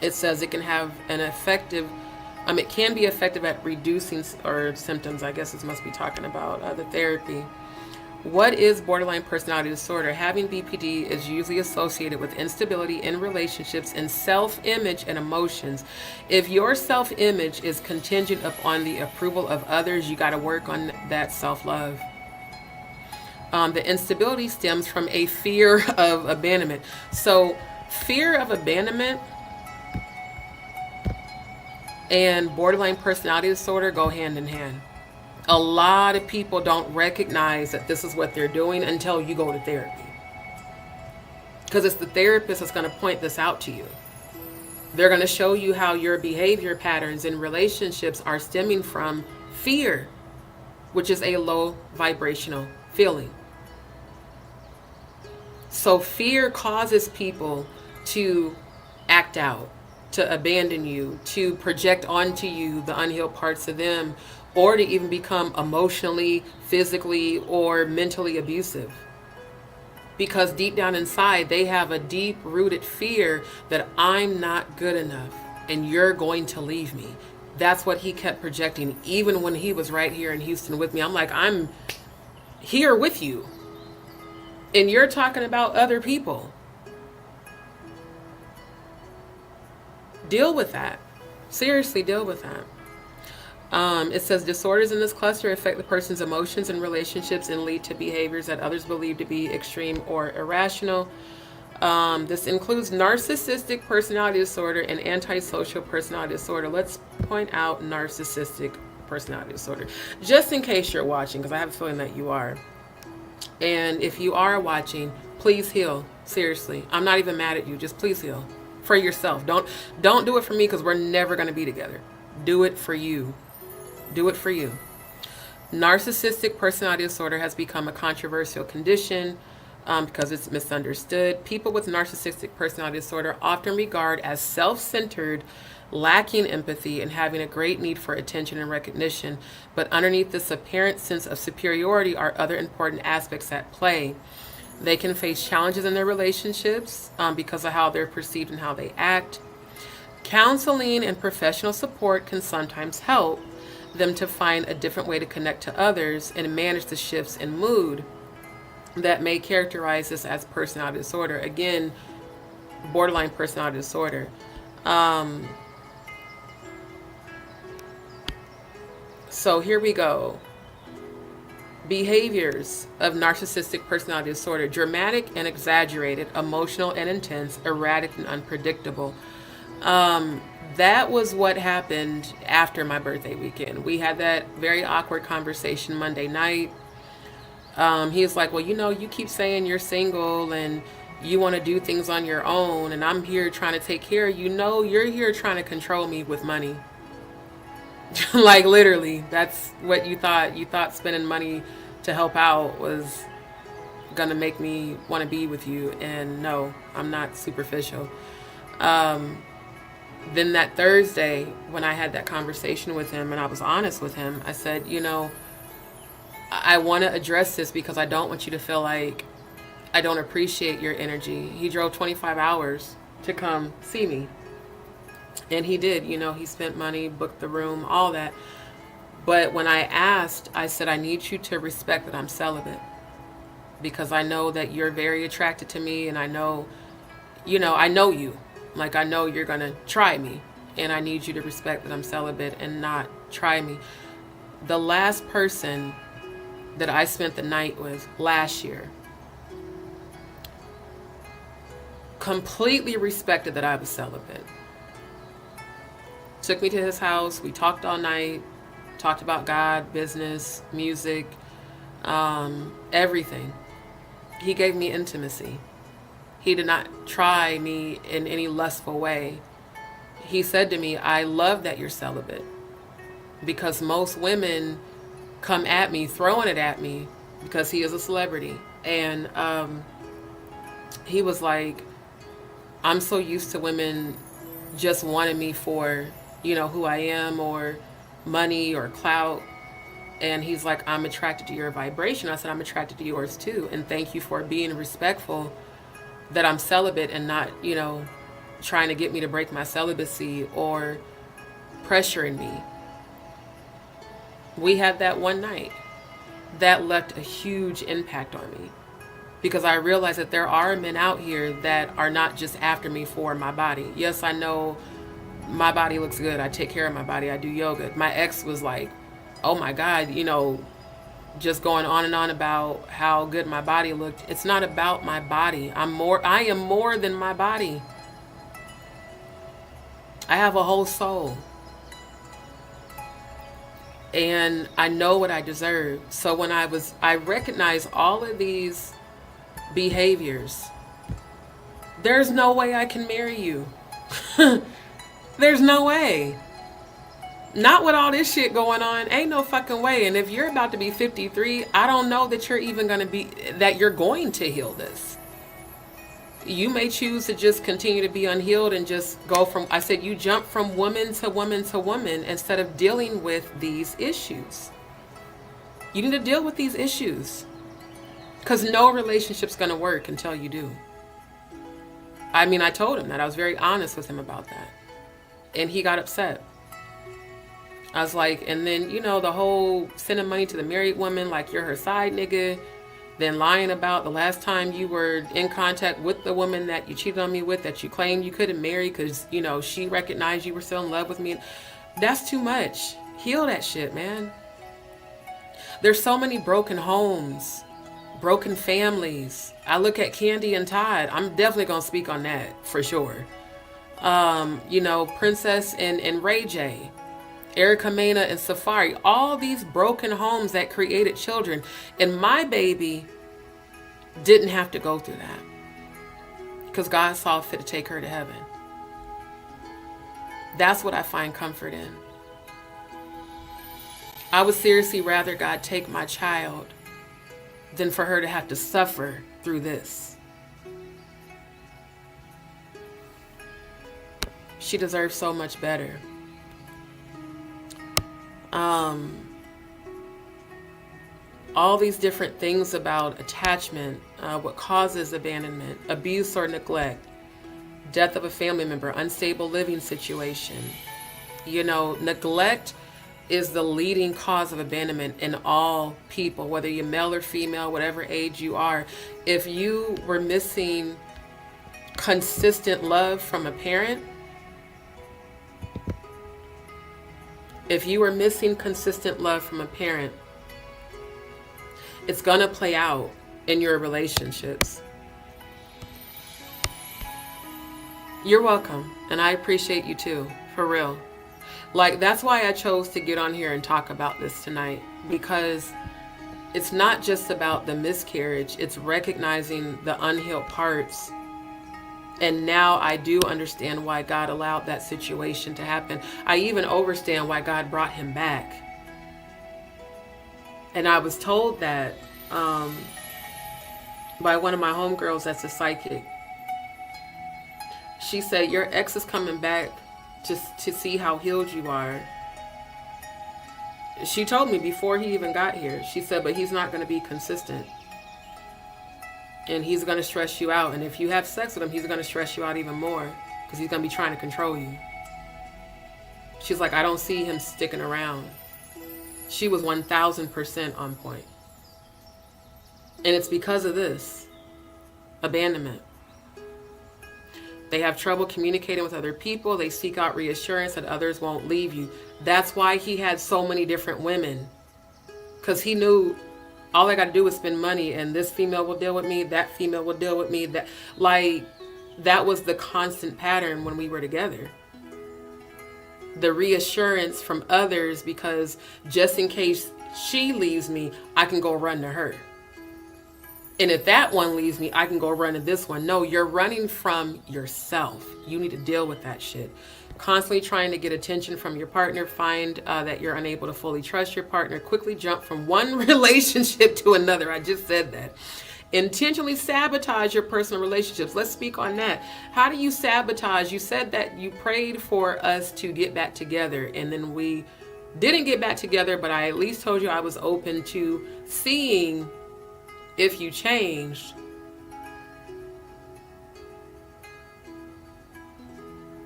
[SPEAKER 3] It says it can have it can be effective at reducing or symptoms. I guess this must be talking about the therapy. What is borderline personality disorder? Having BPD is usually associated with instability in relationships and self-image and emotions. If your self-image is contingent upon the approval of others, you got to work on that self-love. The instability stems from a fear of abandonment. So fear of abandonment and borderline personality disorder go hand in hand. A lot of people don't recognize that this is what they're doing until you go to therapy. Because it's the therapist that's going to point this out to you. They're going to show you how your behavior patterns in relationships are stemming from fear, which is a low vibrational feeling. So fear causes people to act out, to abandon you, to project onto you the unhealed parts of them, or to even become emotionally, physically, or mentally abusive. Because deep down inside, they have a deep-rooted fear that I'm not good enough and you're going to leave me. That's what he kept projecting, even when he was right here in Houston with me. I'm like, I'm here with you. And you're talking about other people. Deal with that. Seriously, deal with that. It says disorders in this cluster affect the person's emotions and relationships and lead to behaviors that others believe to be extreme or irrational. This includes narcissistic personality disorder and antisocial personality disorder. Let's point out narcissistic personality disorder, just in case you're watching, because I have a feeling that you are. And if you are watching, please heal. Seriously, I'm not even mad at you. Just please heal for yourself. Don't do it for me, because we're never going to be together. Do it for you. Do it for you. Narcissistic personality disorder has become a controversial condition because it's misunderstood. People with narcissistic personality disorder often regard as self-centered, lacking empathy, and having a great need for attention and recognition. But underneath this apparent sense of superiority are other important aspects at play. They can face challenges in their relationships because of how they're perceived and how they act. Counseling and professional support can sometimes help them to find a different way to connect to others and manage the shifts in mood that may characterize this as personality disorder. Again, borderline personality disorder. So here we go. Behaviors of narcissistic personality disorder: dramatic and exaggerated, emotional and intense, erratic and unpredictable. That was what happened after my birthday weekend. We had that very awkward conversation Monday night. He was like, well, you keep saying you're single and you want to do things on your own, and I'm here trying to take care of you. No, you're here trying to control me with money. Like, literally, that's what you thought. You thought spending money to help out was gonna make me want to be with you. And no, I'm not superficial. Then that Thursday, when I had that conversation with him and I was honest with him, I said, I want to address this because I don't want you to feel like I don't appreciate your energy. He drove 25 hours to come see me. And he did, he spent money, booked the room, all that. But when I asked, I said, I need you to respect that I'm celibate. Because I know that you're very attracted to me, and I know you. Like, I know you're going to try me. And I need you to respect that I'm celibate and not try me. The last person that I spent the night with last year completely respected that I was celibate. Took me to his house. We talked all night. Talked about God, business, music, everything. He gave me intimacy. He did not try me in any lustful way. He said to me, I love that you're celibate, because most women come at me, throwing it at me, because he is a celebrity. And he was like, I'm so used to women just wanting me for, who I am, or money or clout. And he's like, I'm attracted to your vibration. I said, I'm attracted to yours too. And thank you for being respectful that I'm celibate and not, trying to get me to break my celibacy or pressuring me. We had that one night. That left a huge impact on me, because I realized that there are men out here that are not just after me for my body. Yes, I know my body looks good. I take care of my body. I do yoga. My ex was like, oh my God, just going on and on about how good my body looked. It's not about my body. I am more than my body. I have a whole soul. And I know what I deserve. So when I recognized all of these behaviors, there's no way I can marry you. There's no way. Not with all this shit going on. Ain't no fucking way. And if you're about to be 53, I don't know that you're even that you're going to heal this. You may choose to just continue to be unhealed and just go you jump from woman to woman to woman instead of dealing with these issues. You need to deal with these issues, because no relationship's going to work until you do. I mean, I told him that. I was very honest with him about that. And he got upset. I was like, and then, the whole sending money to the married woman like you're her side nigga, then lying about the last time you were in contact with the woman that you cheated on me with, that you claimed you couldn't marry because, she recognized you were still in love with me. That's too much. Heal that shit, man. There's so many broken homes, broken families. I look at Candy and Todd. I'm definitely going to speak on that for sure. Princess and Ray J, Erica Mena and Safari, all these broken homes that created children. And my baby didn't have to go through that, because God saw fit to take her to heaven. That's what I find comfort in. I would seriously rather God take my child than for her to have to suffer through this. She deserves so much better. All these different things about attachment, what causes abandonment, abuse or neglect, death of a family member, unstable living situation. Neglect is the leading cause of abandonment in all people, whether you're male or female, whatever age you are. If you were missing consistent love from a parent, it's gonna play out in your relationships. You're welcome, and I appreciate you too, for real. Like, that's why I chose to get on here and talk about this tonight, because it's not just about the miscarriage, it's recognizing the unhealed parts. And now I do understand why God allowed that situation to happen. I even understand why God brought him back. And I was told that by one of my homegirls that's a psychic. She said, your ex is coming back to see how healed you are. She told me before he even got here. She said, but he's not going to be consistent. And he's going to stress you out. And if you have sex with him, he's going to stress you out even more because he's going to be trying to control you. She's like, I don't see him sticking around. She was 1000% on point. And it's because of this abandonment. They have trouble communicating with other people. They seek out reassurance that others won't leave you. That's why he had so many different women. Because he knew all I got to do is spend money and this female will deal with me, that female will deal with me. That was the constant pattern when we were together. The reassurance from others, because just in case she leaves me, I can go run to her. And if that one leaves me, I can go run to this one. No, you're running from yourself. You need to deal with that shit. Constantly trying to get attention from your partner. Find that you're unable to fully trust your partner. Quickly jump from one relationship to another. I just said that. Intentionally sabotage your personal relationships. Let's speak on that. How do you sabotage? You said that you prayed for us to get back together, and then we didn't get back together, but I at least told you I was open to seeing if you changed.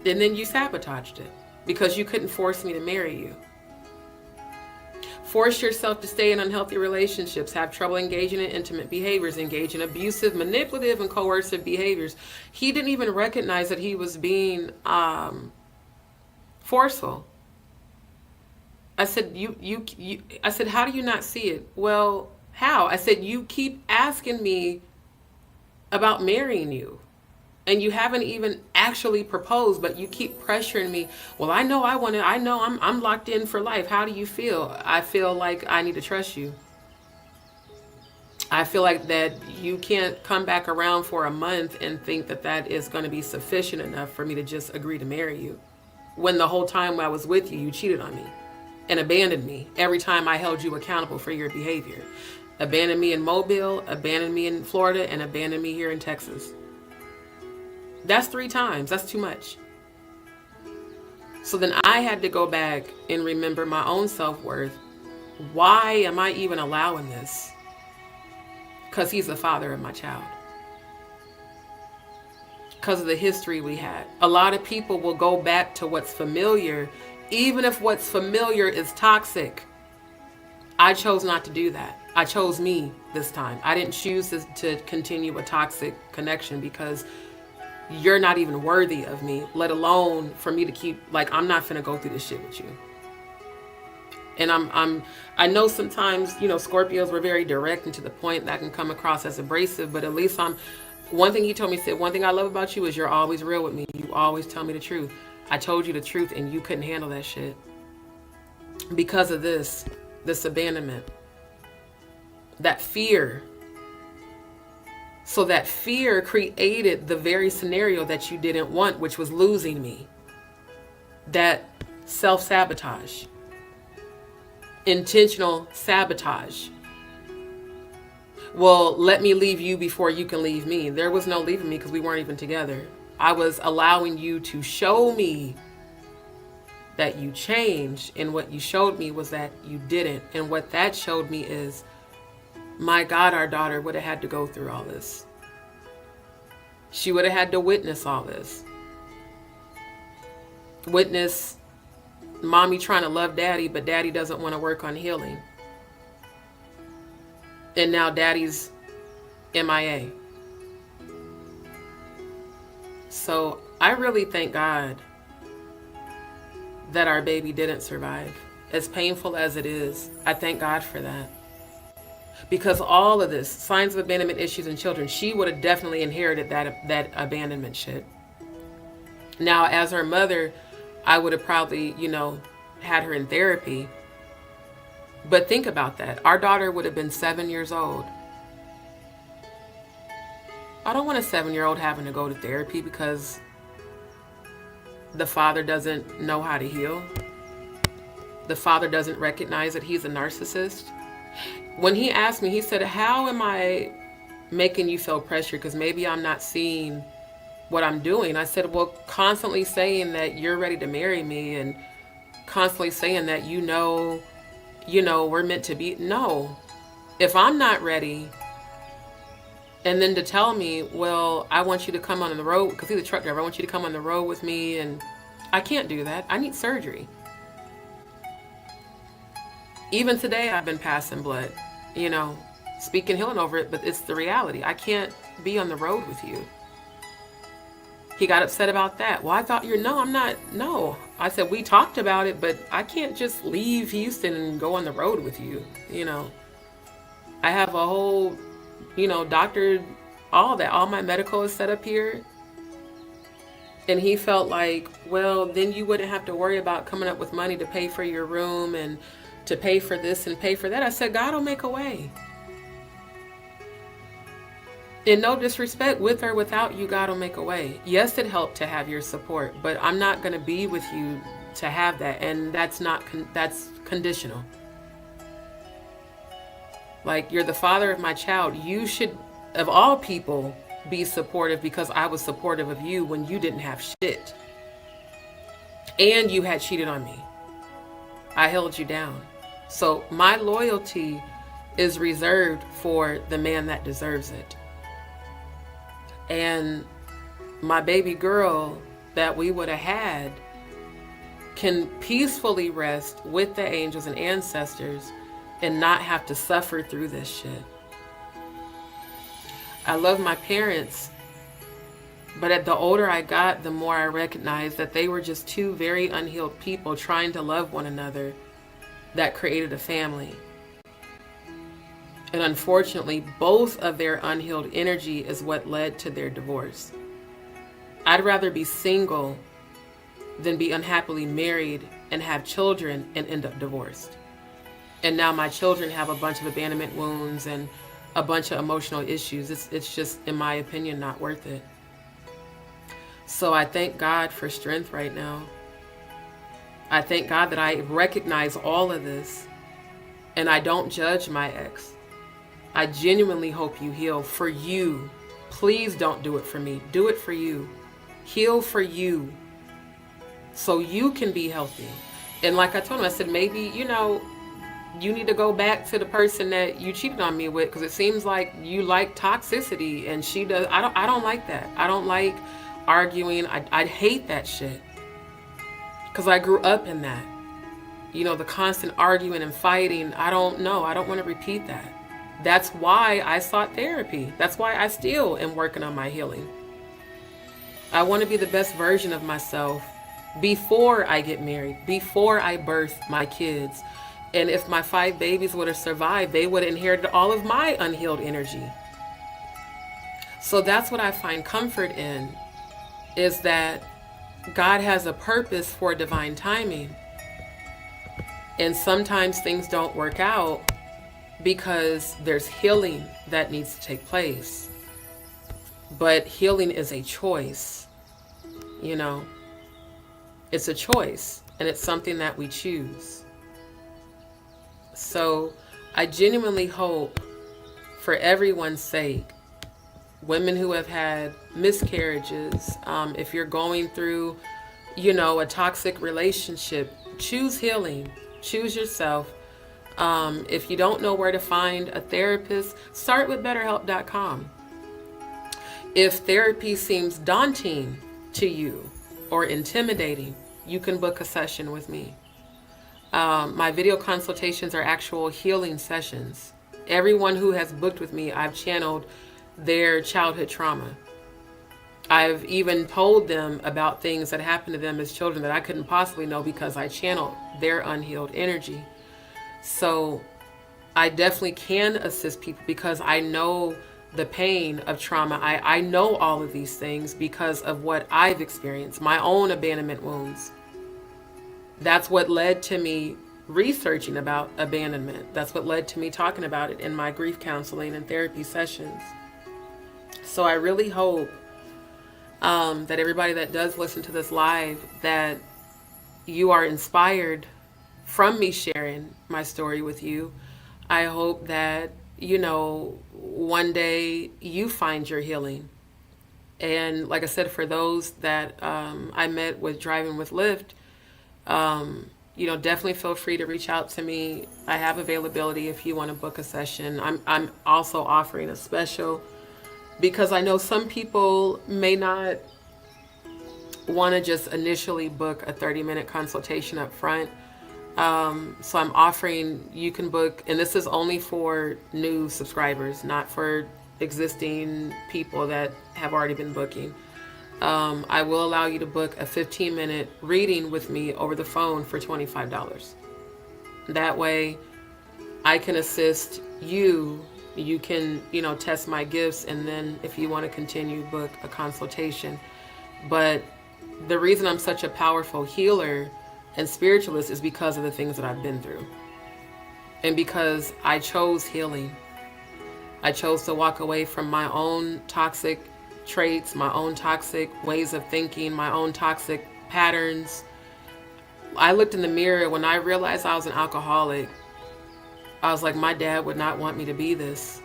[SPEAKER 3] And then you sabotaged it because you couldn't force me to marry you. Force yourself to stay in unhealthy relationships, have trouble engaging in intimate behaviors, engage in abusive, manipulative, and coercive behaviors. He didn't even recognize that he was being forceful. I said, I said, how do you not see it? Well, how? I said, you keep asking me about marrying you. And you haven't even actually proposed, but you keep pressuring me. Well, I know I'm locked in for life. How do you feel? I feel like I need to trust you. I feel like that you can't come back around for a month and think that that is going to be sufficient enough for me to just agree to marry you. When the whole time I was with you, you cheated on me and abandoned me every time I held you accountable for your behavior. Abandoned me in Mobile, abandoned me in Florida, and abandoned me here in Texas. That's 3 times. That's too much. So then I had to go back and remember my own self-worth. Why am I even allowing this? Because he's the father of my child. Because of the history we had. A lot of people will go back to what's familiar, even if what's familiar is toxic. I chose not to do that. I chose me this time. I didn't choose to continue a toxic connection because you're not even worthy of me, let alone for me to keep, I'm not finna go through this shit with you. And I know sometimes, Scorpios were very direct and to the point that can come across as abrasive, but at least one thing he told me, said, one thing I love about you is you're always real with me. You always tell me the truth. I told you the truth and you couldn't handle that shit. Because of this abandonment, that fear. So that fear created the very scenario that you didn't want, which was losing me. That self-sabotage. Intentional sabotage. Well, let me leave you before you can leave me. There was no leaving me because we weren't even together. I was allowing you to show me that you changed, and what you showed me was that you didn't. And what that showed me is, my God, our daughter would have had to go through all this. She would have had to witness all this. Witness mommy trying to love daddy, but daddy doesn't want to work on healing. And now daddy's MIA. So I really thank God that our baby didn't survive. As painful as it is, I thank God for that. Because all of this, signs of abandonment issues in children, she would have definitely inherited that abandonment shit. Now, as her mother, I would have probably, had her in therapy. But think about that. Our daughter would have been 7 years old. I don't want a 7-year-old having to go to therapy because the father doesn't know how to heal. The father doesn't recognize that he's a narcissist. When he asked me, he said, how am I making you feel pressure because maybe I'm not seeing what I'm doing. I said, well, constantly saying that you're ready to marry me and constantly saying that we're meant to be. No. If I'm not ready, and then to tell me, well, I want you to come on the road, because he's a truck driver, I want you to come on the road with me, and I can't do that. I need surgery. Even today, I've been passing blood, speaking healing over it, but it's the reality. I can't be on the road with you. He got upset about that. Well, I thought I'm not. No. I said, we talked about it, but I can't just leave Houston and go on the road with you. I have a whole, doctor, all that. All my medical is set up here. And he felt like, well, then you wouldn't have to worry about coming up with money to pay for your room and to pay for this and pay for that. I said, God will make a way. In no disrespect, with or without you, God will make a way. Yes, it helped to have your support, but I'm not going to be with you to have that. And that's conditional. Like, you're the father of my child. You should, of all people, be supportive because I was supportive of you when you didn't have shit. And you had cheated on me. I held you down. So my loyalty is reserved for the man that deserves it. And my baby girl that we would have had can peacefully rest with the angels and ancestors and not have to suffer through this shit. I love my parents, but the older I got, the more I recognized that they were just two very unhealed people trying to love one another that created a family. And unfortunately, both of their unhealed energy is what led to their divorce. I'd rather be single than be unhappily married and have children and end up divorced. And now my children have a bunch of abandonment wounds and a bunch of emotional issues. It's just, in my opinion, not worth it. So I thank God for strength right now. I thank God that I recognize all of this and I don't judge my ex. I genuinely hope you heal for you. Please don't do it for me. Do it for you. Heal for you so you can be healthy. And like I told him, I said, maybe, you need to go back to the person that you cheated on me with because it seems like you like toxicity and she does. I don't like that. I don't like arguing. I hate that shit because I grew up in that. The constant arguing and fighting. I don't want to repeat that. That's why I sought therapy. That's why I still am working on my healing. I want to be the best version of myself before I get married, before I birth my kids. And if my 5 babies would have survived, they would have inherited all of my unhealed energy. So that's what I find comfort in, is that God has a purpose for divine timing. And sometimes things don't work out because there's healing that needs to take place. But healing is a choice, It's a choice, and it's something that we choose. So I genuinely hope, for everyone's sake, women who have had miscarriages, if you're going through, a toxic relationship, choose healing, choose yourself. If you don't know where to find a therapist, start with BetterHelp.com. If therapy seems daunting to you or intimidating, you can book a session with me. My video consultations are actual healing sessions. Everyone who has booked with me, I've channeled their childhood trauma. I've even told them about things that happened to them as children that I couldn't possibly know because I channeled their unhealed energy. So I definitely can assist people because I know the pain of trauma. I know all of these things because of what I've experienced, my own abandonment wounds. That's what led to me researching about abandonment. That's what led to me talking about it in my grief counseling and therapy sessions. So I really hope that everybody that does listen to this live, that you are inspired from me sharing my story with you. I hope that one day you find your healing. And like I said, for those that I met with Driving with Lyft, definitely feel free to reach out to me. I have availability if you want to book a session. I'm also offering a special because I know some people may not want to just initially book a 30-minute consultation up front. So I'm offering, you can book, and this is only for new subscribers, not for existing people that have already been booking. I will allow you to book a 15-minute reading with me over the phone for $25. That way I can assist you. You can, test my gifts, and then if you want to continue, book a consultation. But the reason I'm such a powerful healer and spiritualist is because of the things that I've been through. And because I chose healing. I chose to walk away from my own toxic traits, my own toxic ways of thinking, my own toxic patterns. I looked in the mirror when I realized I was an alcoholic. I was like, my dad would not want me to be this.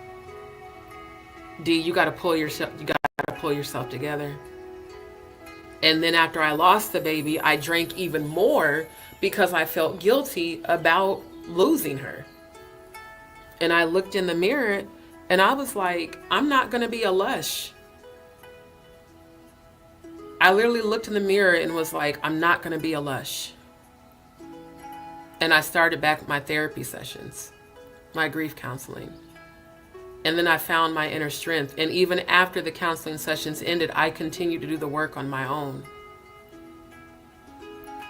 [SPEAKER 3] D, you got to pull yourself together. And then after I lost the baby, I drank even more because I felt guilty about losing her. And I looked in the mirror and I was like, I'm not going to be a lush. I literally looked in the mirror and was like, I'm not going to be a lush. And I started back my therapy sessions, my grief counseling. And then I found my inner strength. And even after the counseling sessions ended, I continued to do the work on my own.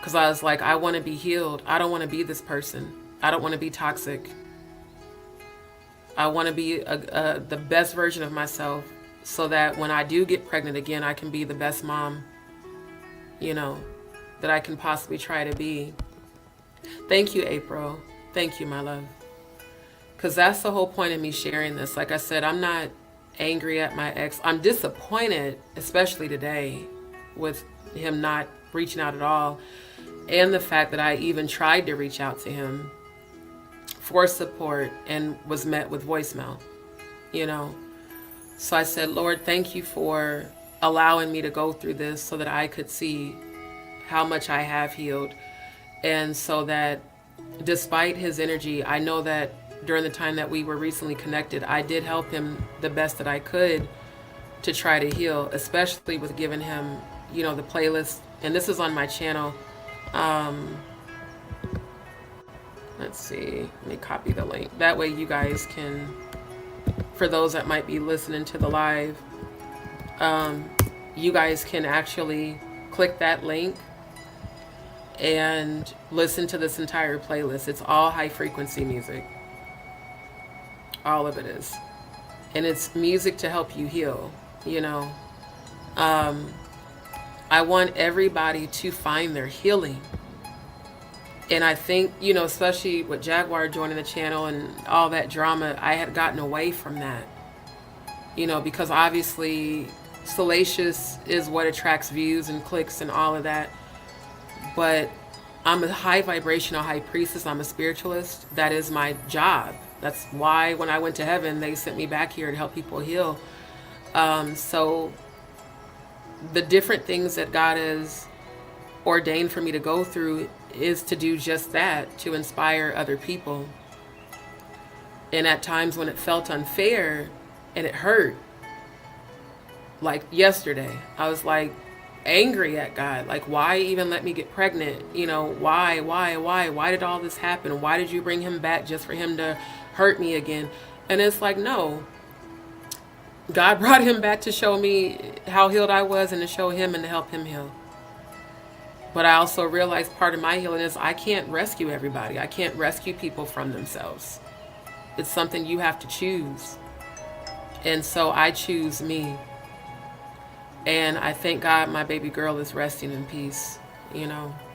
[SPEAKER 3] Because I was like, I want to be healed. I don't want to be this person. I don't want to be toxic. I want to be the best version of myself so that when I do get pregnant again, I can be the best mom, that I can possibly try to be. Thank you, April. Thank you, my love. Because that's the whole point of me sharing this. Like I said, I'm not angry at my ex. I'm disappointed, especially today, with him not reaching out at all. And the fact that I even tried to reach out to him for support and was met with voicemail, So I said, Lord, thank you for allowing me to go through this so that I could see how much I have healed. And so that despite his energy, I know that during the time that we were recently connected, I did help him the best that I could to try to heal, especially with giving him, the playlist. And this is on my channel. Let's see, let me copy the link. That way you guys can, for those that might be listening to the live, you guys can actually click that link and listen to this entire playlist. It's all high frequency music. All of it is. And it's music to help you heal, I want everybody to find their healing. And I think, especially with Jaguar joining the channel and all that drama, I had gotten away from that. Because obviously salacious is what attracts views and clicks and all of that. But I'm a high vibrational high priestess. I'm a spiritualist. That is my job. That's why when I went to heaven, they sent me back here to help people heal. So the different things that God has ordained for me to go through is to do just that, to inspire other people. And at times when it felt unfair and it hurt, like yesterday, I was like angry at God. Like, why even let me get pregnant? Why did all this happen? Why did you bring him back just for him to hurt me again? And it's like, no, God brought him back to show me how healed I was and to show him and to help him heal. But I also realized part of my healing is I can't rescue everybody. I can't rescue people from themselves. It's something you have to choose. And so I choose me. And I thank God my baby girl is resting in peace,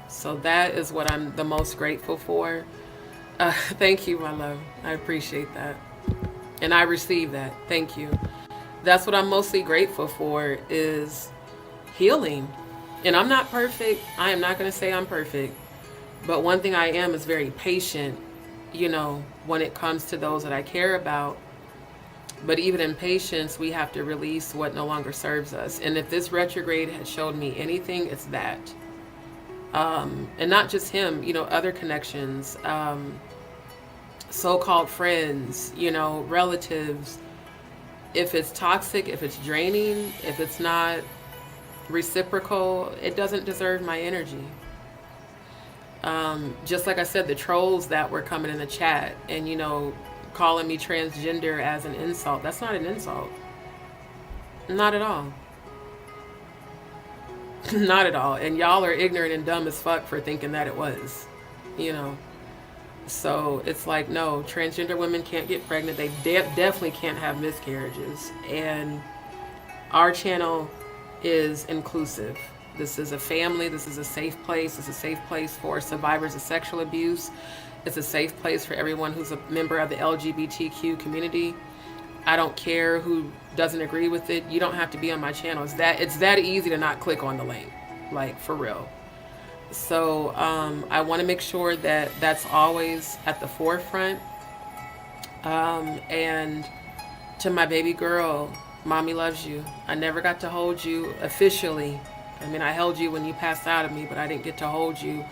[SPEAKER 3] So that is what I'm the most grateful for. Thank you, my love. I appreciate that. And I receive that. Thank you. That's what I'm mostly grateful for is healing. And I'm not perfect. I am not going to say I'm perfect. But one thing I am is very patient, when it comes to those that I care about But even in patience, we have to release what no longer serves us. And if this retrograde has showed me anything, it's that. And not just him, other connections, so-called friends, relatives. If it's toxic, if it's draining, if it's not reciprocal, it doesn't deserve my energy. Just like I said, the trolls that were coming in the chat and, calling me transgender as an insult. That's not an insult. Not at all. Not at all. And y'all are ignorant and dumb as fuck for thinking that it was, So it's like, no, transgender women can't get pregnant. They definitely can't have miscarriages. And our channel is inclusive. This is a family. This is a safe place. It's a safe place for survivors of sexual abuse. It's a safe place for everyone who's a member of the LGBTQ community. I don't care who doesn't agree with it. You don't have to be on my channel. It's that easy to not click on the link, like for real. So I want to make sure that that's always at the forefront. And to my baby girl, mommy loves you. I never got to hold you officially. I mean, I held you when you passed out of me, but I didn't get to hold you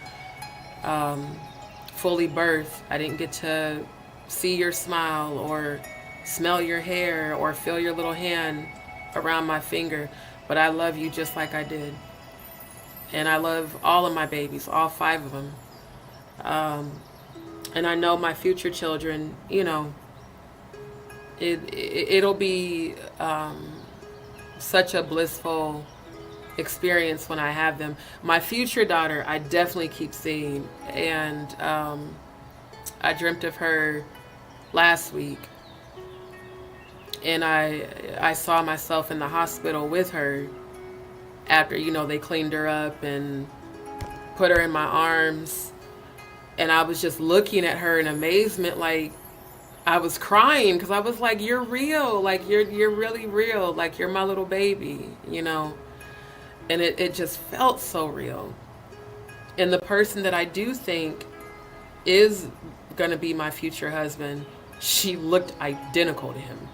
[SPEAKER 3] fully birthed. I didn't get to see your smile or smell your hair or feel your little hand around my finger, but I love you just like I did. And I love all of my babies, all 5 of them. And I know my future children, it'll be such a blissful experience when I have them. My future daughter, I definitely keep seeing, and I dreamt of her last week, and I saw myself in the hospital with her after they cleaned her up and put her in my arms, and I was just looking at her in amazement, like I was crying because I was like, you're real, like you're really real, like you're my little baby, and it just felt so real. And the person that I do think is gonna be my future husband, she looked identical to him.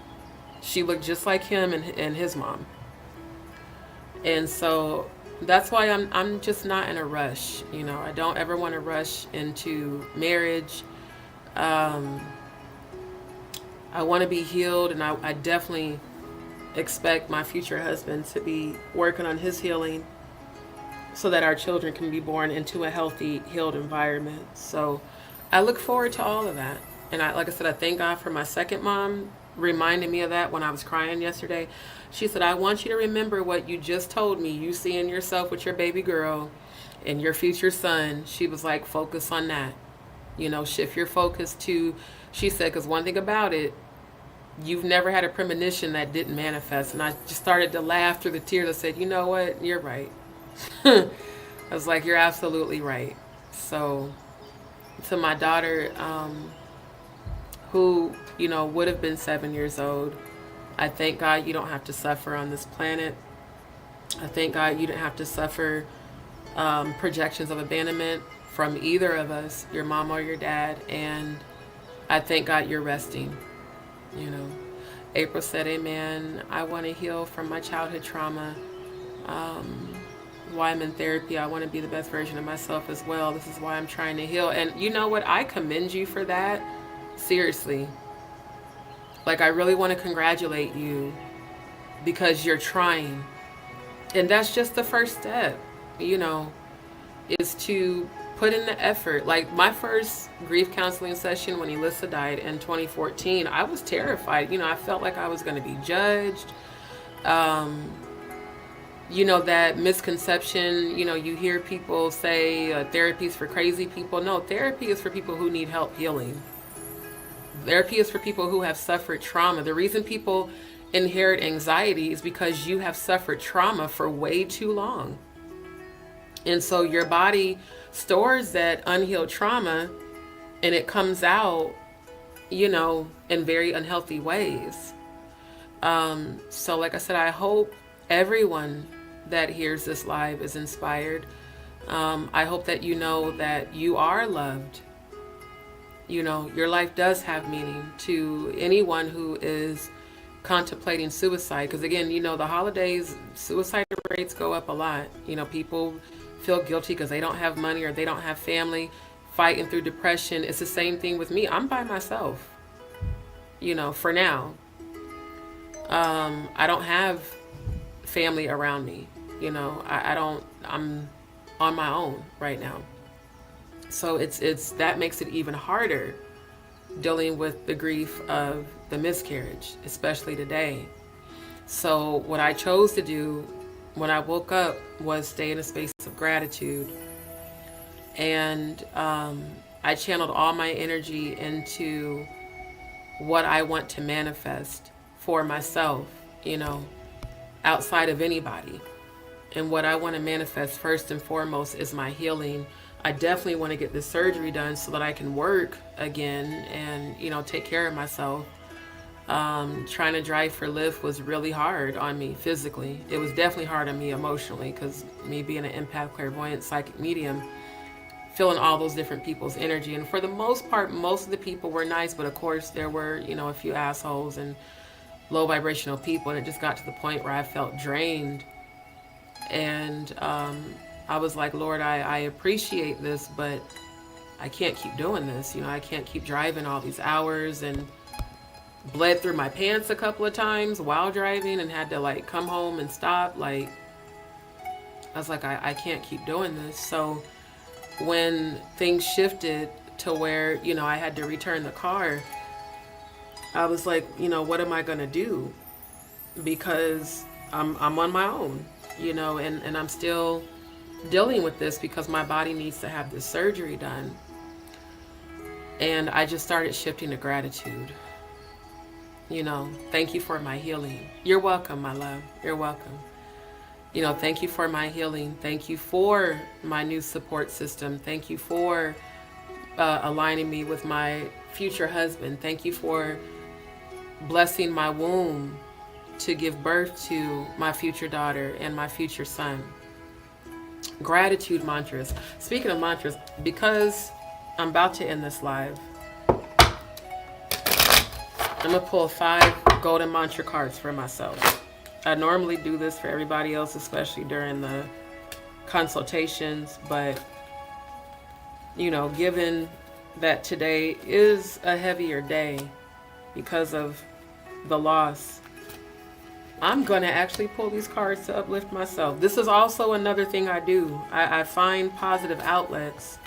[SPEAKER 3] She looked just like him and his mom. And so that's why I'm just not in a rush. I don't ever want to rush into marriage. I want to be healed, and I definitely expect my future husband to be working on his healing so that our children can be born into a healthy, healed environment. So I look forward to all of that. And like I said, I thank God for my second mom reminding me of that when I was crying yesterday. She said, I want you to remember what you just told me. You seeing yourself with your baby girl and your future son. She was like, focus on that. Shift your focus to, she said, because one thing about it, you've never had a premonition that didn't manifest. And I just started to laugh through the tears. I said, you know what? You're right. I was like, you're absolutely right. So to my daughter, who, would have been 7 years old, I thank God you don't have to suffer on this planet. I thank God you didn't have to suffer projections of abandonment from either of us, your mom or your dad. And I thank God you're resting. April said, amen. I want to heal from my childhood trauma. Why I'm in therapy. I want to be the best version of myself as well. This is why I'm trying to heal. And you know what? I commend you for that. Seriously. Like, I really want to congratulate you because you're trying. And that's just the first step, is to put in the effort. Like, my first grief counseling session when Elissa died in 2014, I was terrified. I felt like I was going to be judged. That misconception, you hear people say therapy is for crazy people. No, therapy is for people who need help healing. Therapy is for people who have suffered trauma. The reason people inherit anxiety is because you have suffered trauma for way too long. And so your body stores that unhealed trauma, and it comes out, in very unhealthy ways. So like I said, I hope everyone that hears this live is inspired. I hope that that you are loved. Your life does have meaning. To anyone who is contemplating suicide. Because again, the holidays, suicide rates go up a lot. People feel guilty because they don't have money or they don't have family, fighting through depression. It's the same thing with me. I'm by myself, for now. I don't have family around me. I'm on my own right now. So it's that makes it even harder dealing with the grief of the miscarriage, especially today. So what I chose to do when I woke up was stay in a space of gratitude. And I channeled all my energy into what I want to manifest for myself, outside of anybody. And what I want to manifest first and foremost is my healing. I definitely want to get this surgery done so that I can work again and, take care of myself. Trying to drive for Lyft was really hard on me physically. It was definitely hard on me emotionally because me being an empath, clairvoyant, psychic medium, feeling all those different people's energy. And for the most part, most of the people were nice, but of course there were, a few assholes and low vibrational people. And it just got to the point where I felt drained. And I was like, Lord, I appreciate this, but I can't keep doing this. I can't keep driving all these hours, and bled through my pants a couple of times while driving and had to come home and stop. I was like, I can't keep doing this. So when things shifted to where, I had to return the car, I was like, what am I going to do? Because I'm on my own, and I'm still dealing with this because my body needs to have this surgery done. And I just started shifting to gratitude. Thank you for my healing. You're welcome, my love. You're welcome. Thank you for my healing. Thank you for my new support system. Thank you for aligning me with my future husband. Thank you for blessing my womb to give birth to my future daughter and my future son. Gratitude mantras. Speaking of mantras, because I'm about to end this live, I'm going to pull 5 golden mantra cards for myself. I normally do this for everybody else, especially during the consultations, but, given that today is a heavier day because of the loss, I'm going to actually pull these cards to uplift myself. This is also another thing I do. I find positive outlets,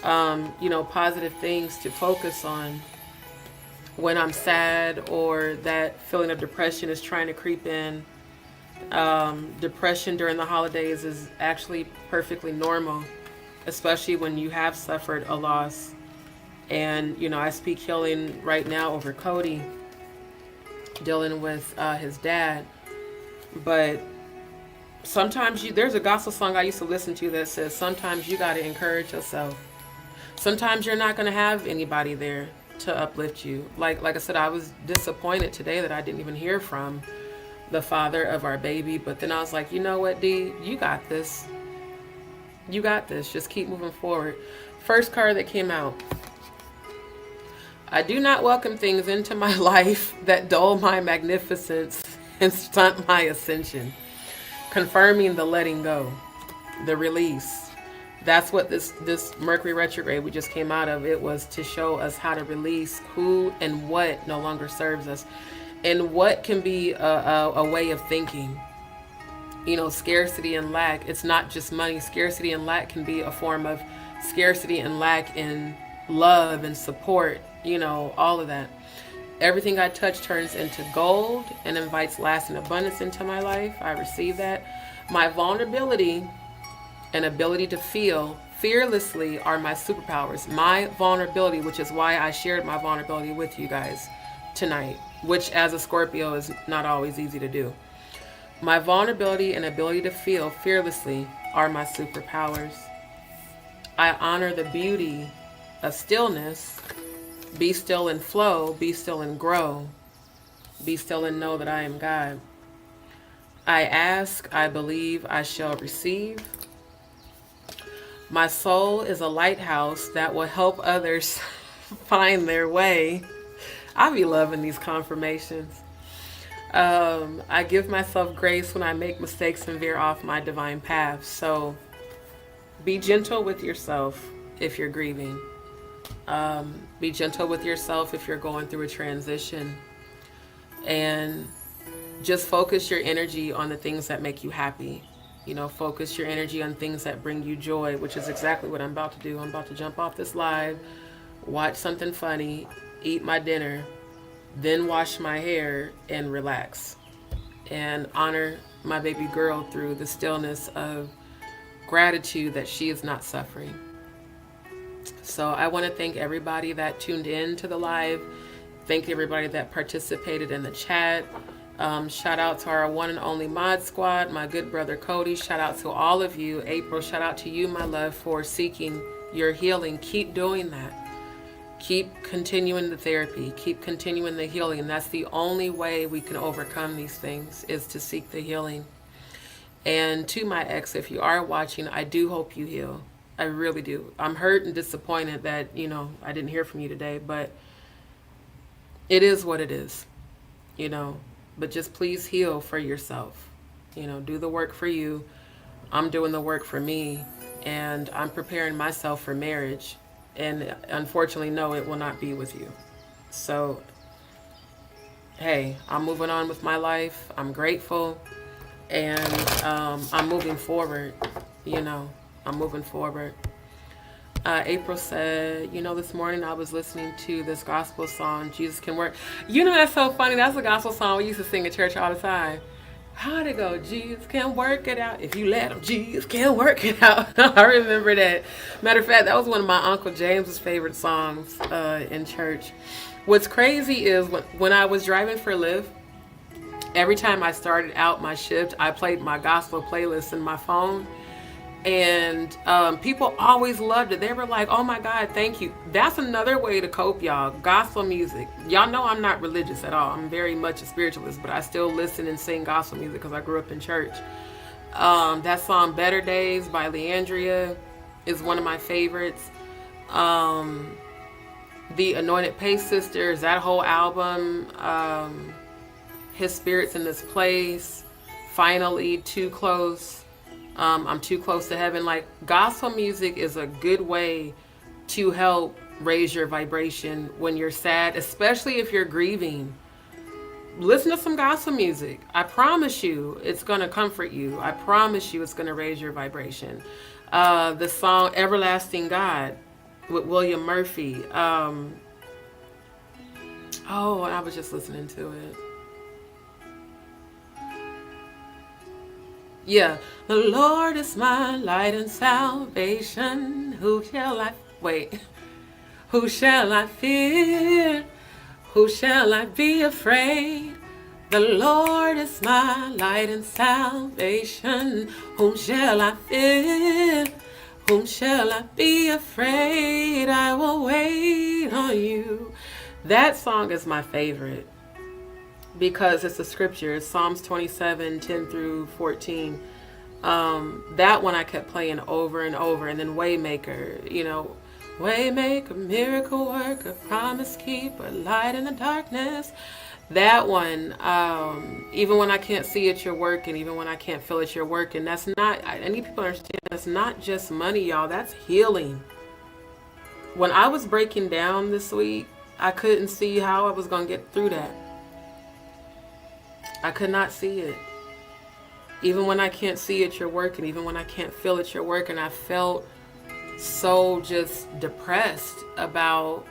[SPEAKER 3] positive things to focus on when I'm sad or that feeling of depression is trying to creep in. Depression during the holidays is actually perfectly normal, especially when you have suffered a loss. And, I speak healing right now over Cody, dealing with his dad. But sometimes there's a gospel song I used to listen to that says, sometimes you got to encourage yourself. Sometimes you're not going to have anybody there to uplift you. Like I said, I was disappointed today that I didn't even hear from the father of our baby. But then I was like, you know what, D, you got this. You got this. Just keep moving forward. First card that came out. I do not welcome things into my life that dull my magnificence and stunt my ascension. Confirming the letting go, the release. That's what this Mercury retrograde we just came out of. It was to show us how to release who and what no longer serves us, and what can be a way of thinking. Scarcity and lack. It's not just money. Scarcity and lack can be a form of scarcity and lack in love and support. All of that. Everything I touch turns into gold and invites lasting abundance into my life. I receive that. My vulnerability and ability to feel fearlessly are my superpowers. My vulnerability, which is why I shared my vulnerability with you guys tonight, which as a Scorpio is not always easy to do. My vulnerability and ability to feel fearlessly are my superpowers. I honor the beauty of stillness. Be still and flow. Be still and grow. Be still and know that I am God. I ask, I believe, I shall receive. My soul is a lighthouse that will help others find their way. I be loving these confirmations. I give myself grace when I make mistakes and veer off my divine path. So be gentle with yourself if you're grieving. Be gentle with yourself if you're going through a transition. And just focus your energy on the things that make you happy. Focus your energy on things that bring you joy, which is exactly what I'm about to do. I'm about to jump off this live, watch something funny, eat my dinner, then wash my hair and relax and honor my baby girl through the stillness of gratitude that she is not suffering. So I want to thank everybody that tuned in to the live. Thank everybody that participated in the chat. Shout out to our one and only mod squad, my good brother Cody. Shout out to all of you. April, shout out to you, my love, for seeking your healing. Keep doing that. Keep continuing the therapy. Keep continuing the healing. And that's the only way we can overcome these things, is to seek the healing. And to my ex, if you are watching, I do hope you heal. I really do. I'm hurt and disappointed that, I didn't hear from you today, but it is what it is, But just please heal for yourself. Do the work for you. I'm doing the work for me, and I'm preparing myself for marriage. And unfortunately, no, it will not be with you. So, hey, I'm moving on with my life. I'm grateful, and I'm moving forward. I'm moving forward. April said, this morning I was listening to this gospel song, Jesus Can Work. That's so funny. That's a gospel song we used to sing at church all the time. How'd it go? Jesus can work it out. If you let him, Jesus can work it out. I remember that. Matter of fact, that was one of my Uncle James's favorite songs in church. What's crazy is when I was driving for Lyft, every time I started out my shift, I played my gospel playlist in my phone. And people always loved it. They were like, oh my God, thank you. That's another way to cope, y'all. Gospel music. Y'all know I'm not religious at all. I'm very much a spiritualist, but I still listen and sing gospel music because I grew up in church. That song, Better Days by Leandria, is one of my favorites. The Anointed Pace Sisters, that whole album, His Spirit's in This Place, Finally, Too Close. I'm Too Close to Heaven. Like, gospel music is a good way to help raise your vibration when you're sad, especially if you're grieving. Listen to some gospel music. I promise you it's going to comfort you. I promise you it's going to raise your vibration. The song Everlasting God with William Murphy. I was just listening to it. Yeah. The Lord is my light and salvation. Who shall I fear? Who shall I be afraid? The Lord is my light and salvation. Whom shall I fear? Whom shall I be afraid? I will wait on you. That song is my favorite because it's a scripture. It's Psalms 27, 10 through 14. That one I kept playing over and over. And then Waymaker, Waymaker, miracle worker, promise keeper, light in the darkness. That one, even when I can't see it, you're working. Even when I can't feel it, you're working. That's not, I need people to understand, that's not just money, y'all. That's healing. When I was breaking down this week, I couldn't see how I was going to get through that. I could not see it. Even when I can't see it, you're working. Even when I can't feel it, you're working. I felt so just depressed about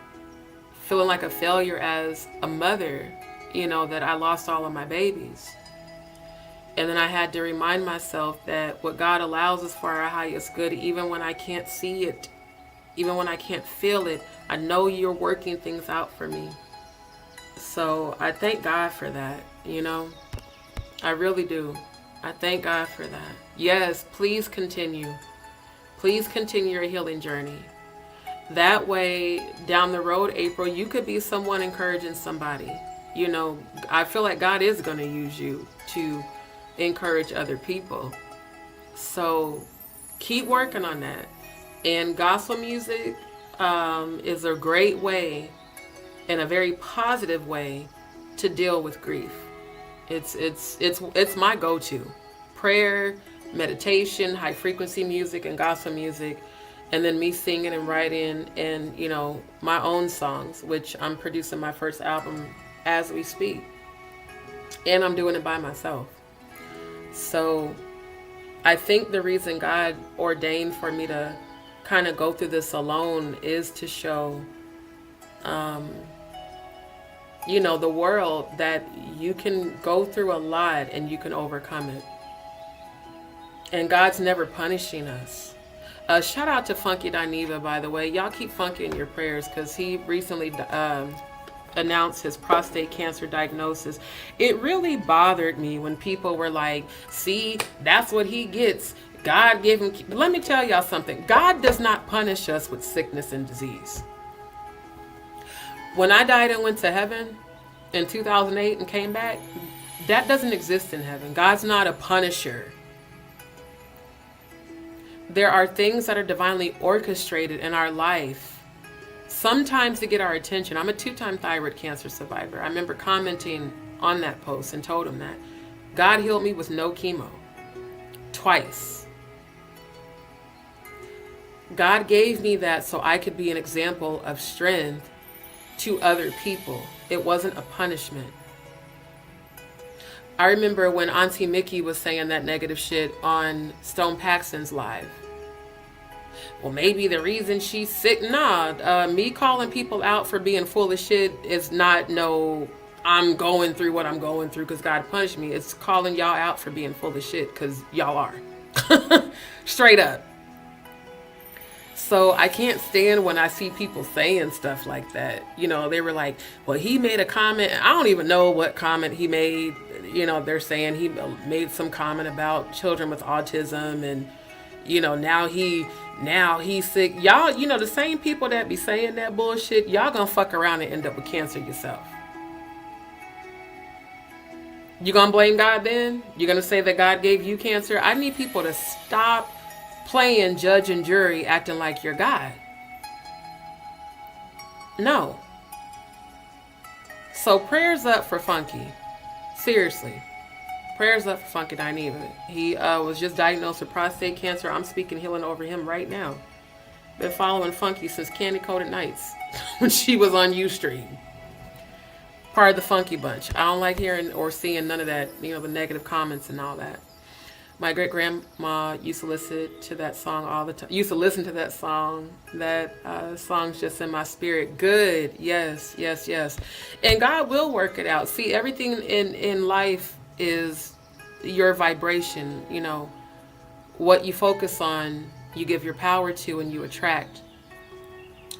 [SPEAKER 3] feeling like a failure as a mother, that I lost all of my babies. And then I had to remind myself that what God allows is for our highest good. Even when I can't see it, even when I can't feel it, I know you're working things out for me. So I thank God for that, I really do. I thank God for that. Yes, please continue. Please continue your healing journey. That way, down the road, April, you could be someone encouraging somebody. I feel like God is going to use you to encourage other people. So keep working on that. And gospel music is a great way and a very positive way to deal with grief. It's my go-to. Prayer, meditation, high frequency music, and gospel music, and then me singing and writing, and my own songs, which I'm producing my first album as we speak, and I'm doing it by myself. So I think the reason God ordained for me to kind of go through this alone is to show the world that you can go through a lot and you can overcome it. And God's never punishing us. Shout out to Funky Dineva, by the way. Y'all keep Funky in your prayers, because he recently announced his prostate cancer diagnosis. It really bothered me when people were like, see, that's what he gets. God gave him. Let me tell y'all something. God does not punish us with sickness and disease. When I died and went to heaven in 2008 and came back, that doesn't exist in heaven. God's not a punisher. There are things that are divinely orchestrated in our life, sometimes to get our attention. I'm a 2-time thyroid cancer survivor. I remember commenting on that post and told him that God healed me with no chemo. Twice. God gave me that so I could be an example of strength to other people. It wasn't a punishment. I remember when Auntie Mickey was saying that negative shit on Stone Paxton's live. Well, maybe the reason she's sick. Nah, me calling people out for being full of shit is not I'm going through what I'm going through because God punished me. It's calling y'all out for being full of shit because y'all are. Straight up. So I can't stand when I see people saying stuff like that. They were like, well, he made a comment. I don't even know what comment he made. They're saying he made some comment about children with autism, and now he's sick. Y'all, the same people that be saying that bullshit, y'all gonna fuck around and end up with cancer yourself. You gonna blame God then? You gonna say that God gave you cancer? I need people to stop playing judge and jury, acting like you're God. No. So prayers up for Funky. Seriously. Prayers up for Funky Dineva. He was just diagnosed with prostate cancer. I'm speaking healing over him right now. Been following Funky since Candy Coated Nights when she was on Ustream. Part of the Funky bunch. I don't like hearing or seeing none of that, the negative comments and all that. My great grandma used to listen to that song all the time. Used to listen to that song. That song's just in my spirit. Good. Yes, yes, yes. And God will work it out. See, everything in life is your vibration. What you focus on, you give your power to, and you attract.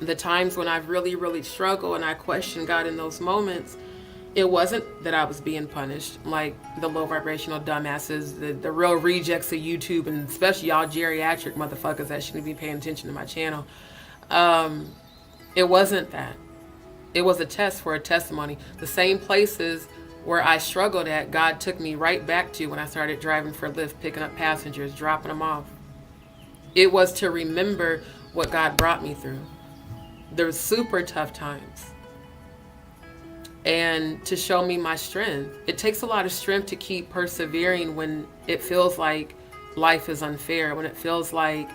[SPEAKER 3] The times when I've really, really struggled and I question God in those moments, it wasn't that I was being punished like the low vibrational dumbasses, the real rejects of YouTube, and especially y'all geriatric motherfuckers that shouldn't be paying attention to my channel. It wasn't that. It was a test for a testimony. The same places where I struggled at, God took me right back to when I started driving for Lyft, picking up passengers, dropping them off. It was to remember what God brought me through. There were super tough times. And to show me my strength. It takes a lot of strength to keep persevering when it feels like life is unfair, when it feels like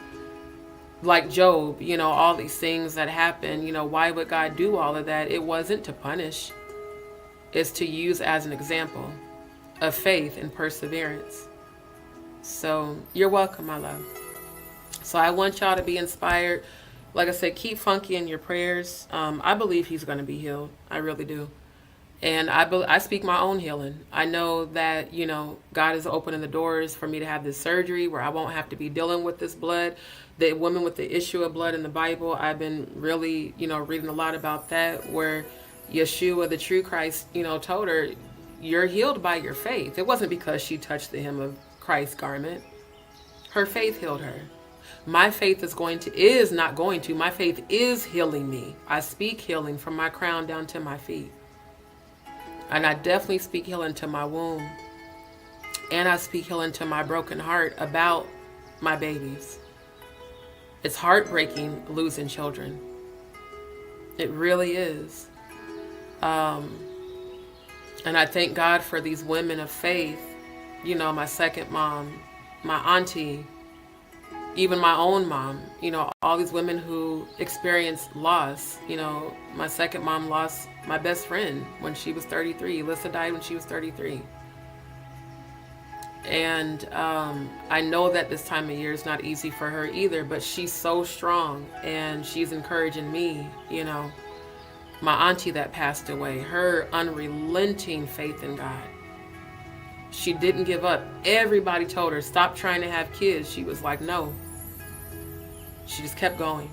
[SPEAKER 3] Job, all these things that happen, why would God do all of that? It wasn't to punish. It's to use as an example of faith and perseverance. So you're welcome, my love. So I want y'all to be inspired. Like I said, keep Funky in your prayers. I believe he's going to be healed. I really do. And I speak my own healing. I know that, God is opening the doors for me to have this surgery where I won't have to be dealing with this blood. The woman with the issue of blood in the Bible, I've been really, reading a lot about that, where Yeshua, the true Christ, told her, you're healed by your faith. It wasn't because she touched the hem of Christ's garment. Her faith healed her. My faith my faith is healing me. I speak healing from my crown down to my feet. And I definitely speak healing to my womb. And I speak healing to my broken heart about my babies. It's heartbreaking losing children. It really is. And And I thank God for these women of faith, you know, my second mom, my auntie, even my own mom, you know, all these women who experienced loss. You know, my second mom lost my best friend when she was 33. Alyssa died when she was 33. And I know that this time of year is not easy for her either, but she's so strong and she's encouraging me, you know. My auntie that passed away, her unrelenting faith in God. She didn't give up. Everybody told her, stop trying to have kids. She was like, no. She just kept going.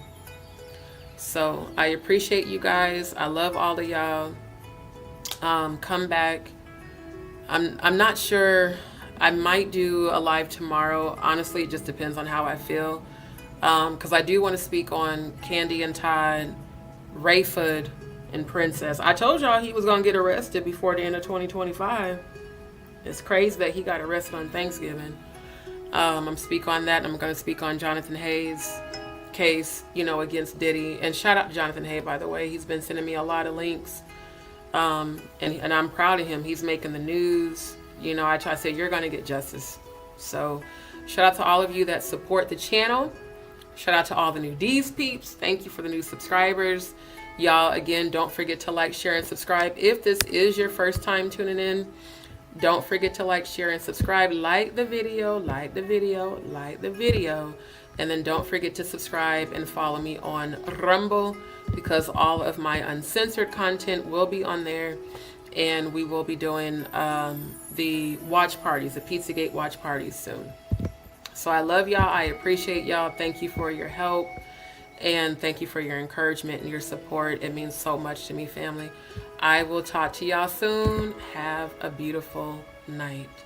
[SPEAKER 3] So I appreciate you guys. I love all of y'all. Come back. I'm not sure. I might do a live tomorrow. Honestly, it just depends on how I feel. Because I do want to speak on Candy and Todd, Rayford, and Princess. I told y'all he was going to get arrested before the end of 2025. It's crazy that he got arrested on Thanksgiving. I'm going to speak on that. I'm going to speak on Jonathan Hayes' case, you know, against Diddy. And shout out to Jonathan Hayes, by the way. He's been sending me a lot of links. And I'm proud of him. He's making the news. You know, I try to say, you're going to get justice. So shout out to all of you that support the channel. Shout out to all the new D's peeps. Thank you for the new subscribers. Y'all, again, don't forget to like, share, and subscribe. If this is your first time tuning in, don't forget to like, share, and subscribe. Like the video, like the video, like the video. And then don't forget to subscribe and follow me on Rumble, because all of my uncensored content will be on there. And we will be doing the watch parties, the Pizzagate watch parties soon. So I love y'all. I appreciate y'all. Thank you for your help. And thank you for your encouragement and your support. It means so much to me, family. I will talk to y'all soon. Have a beautiful night.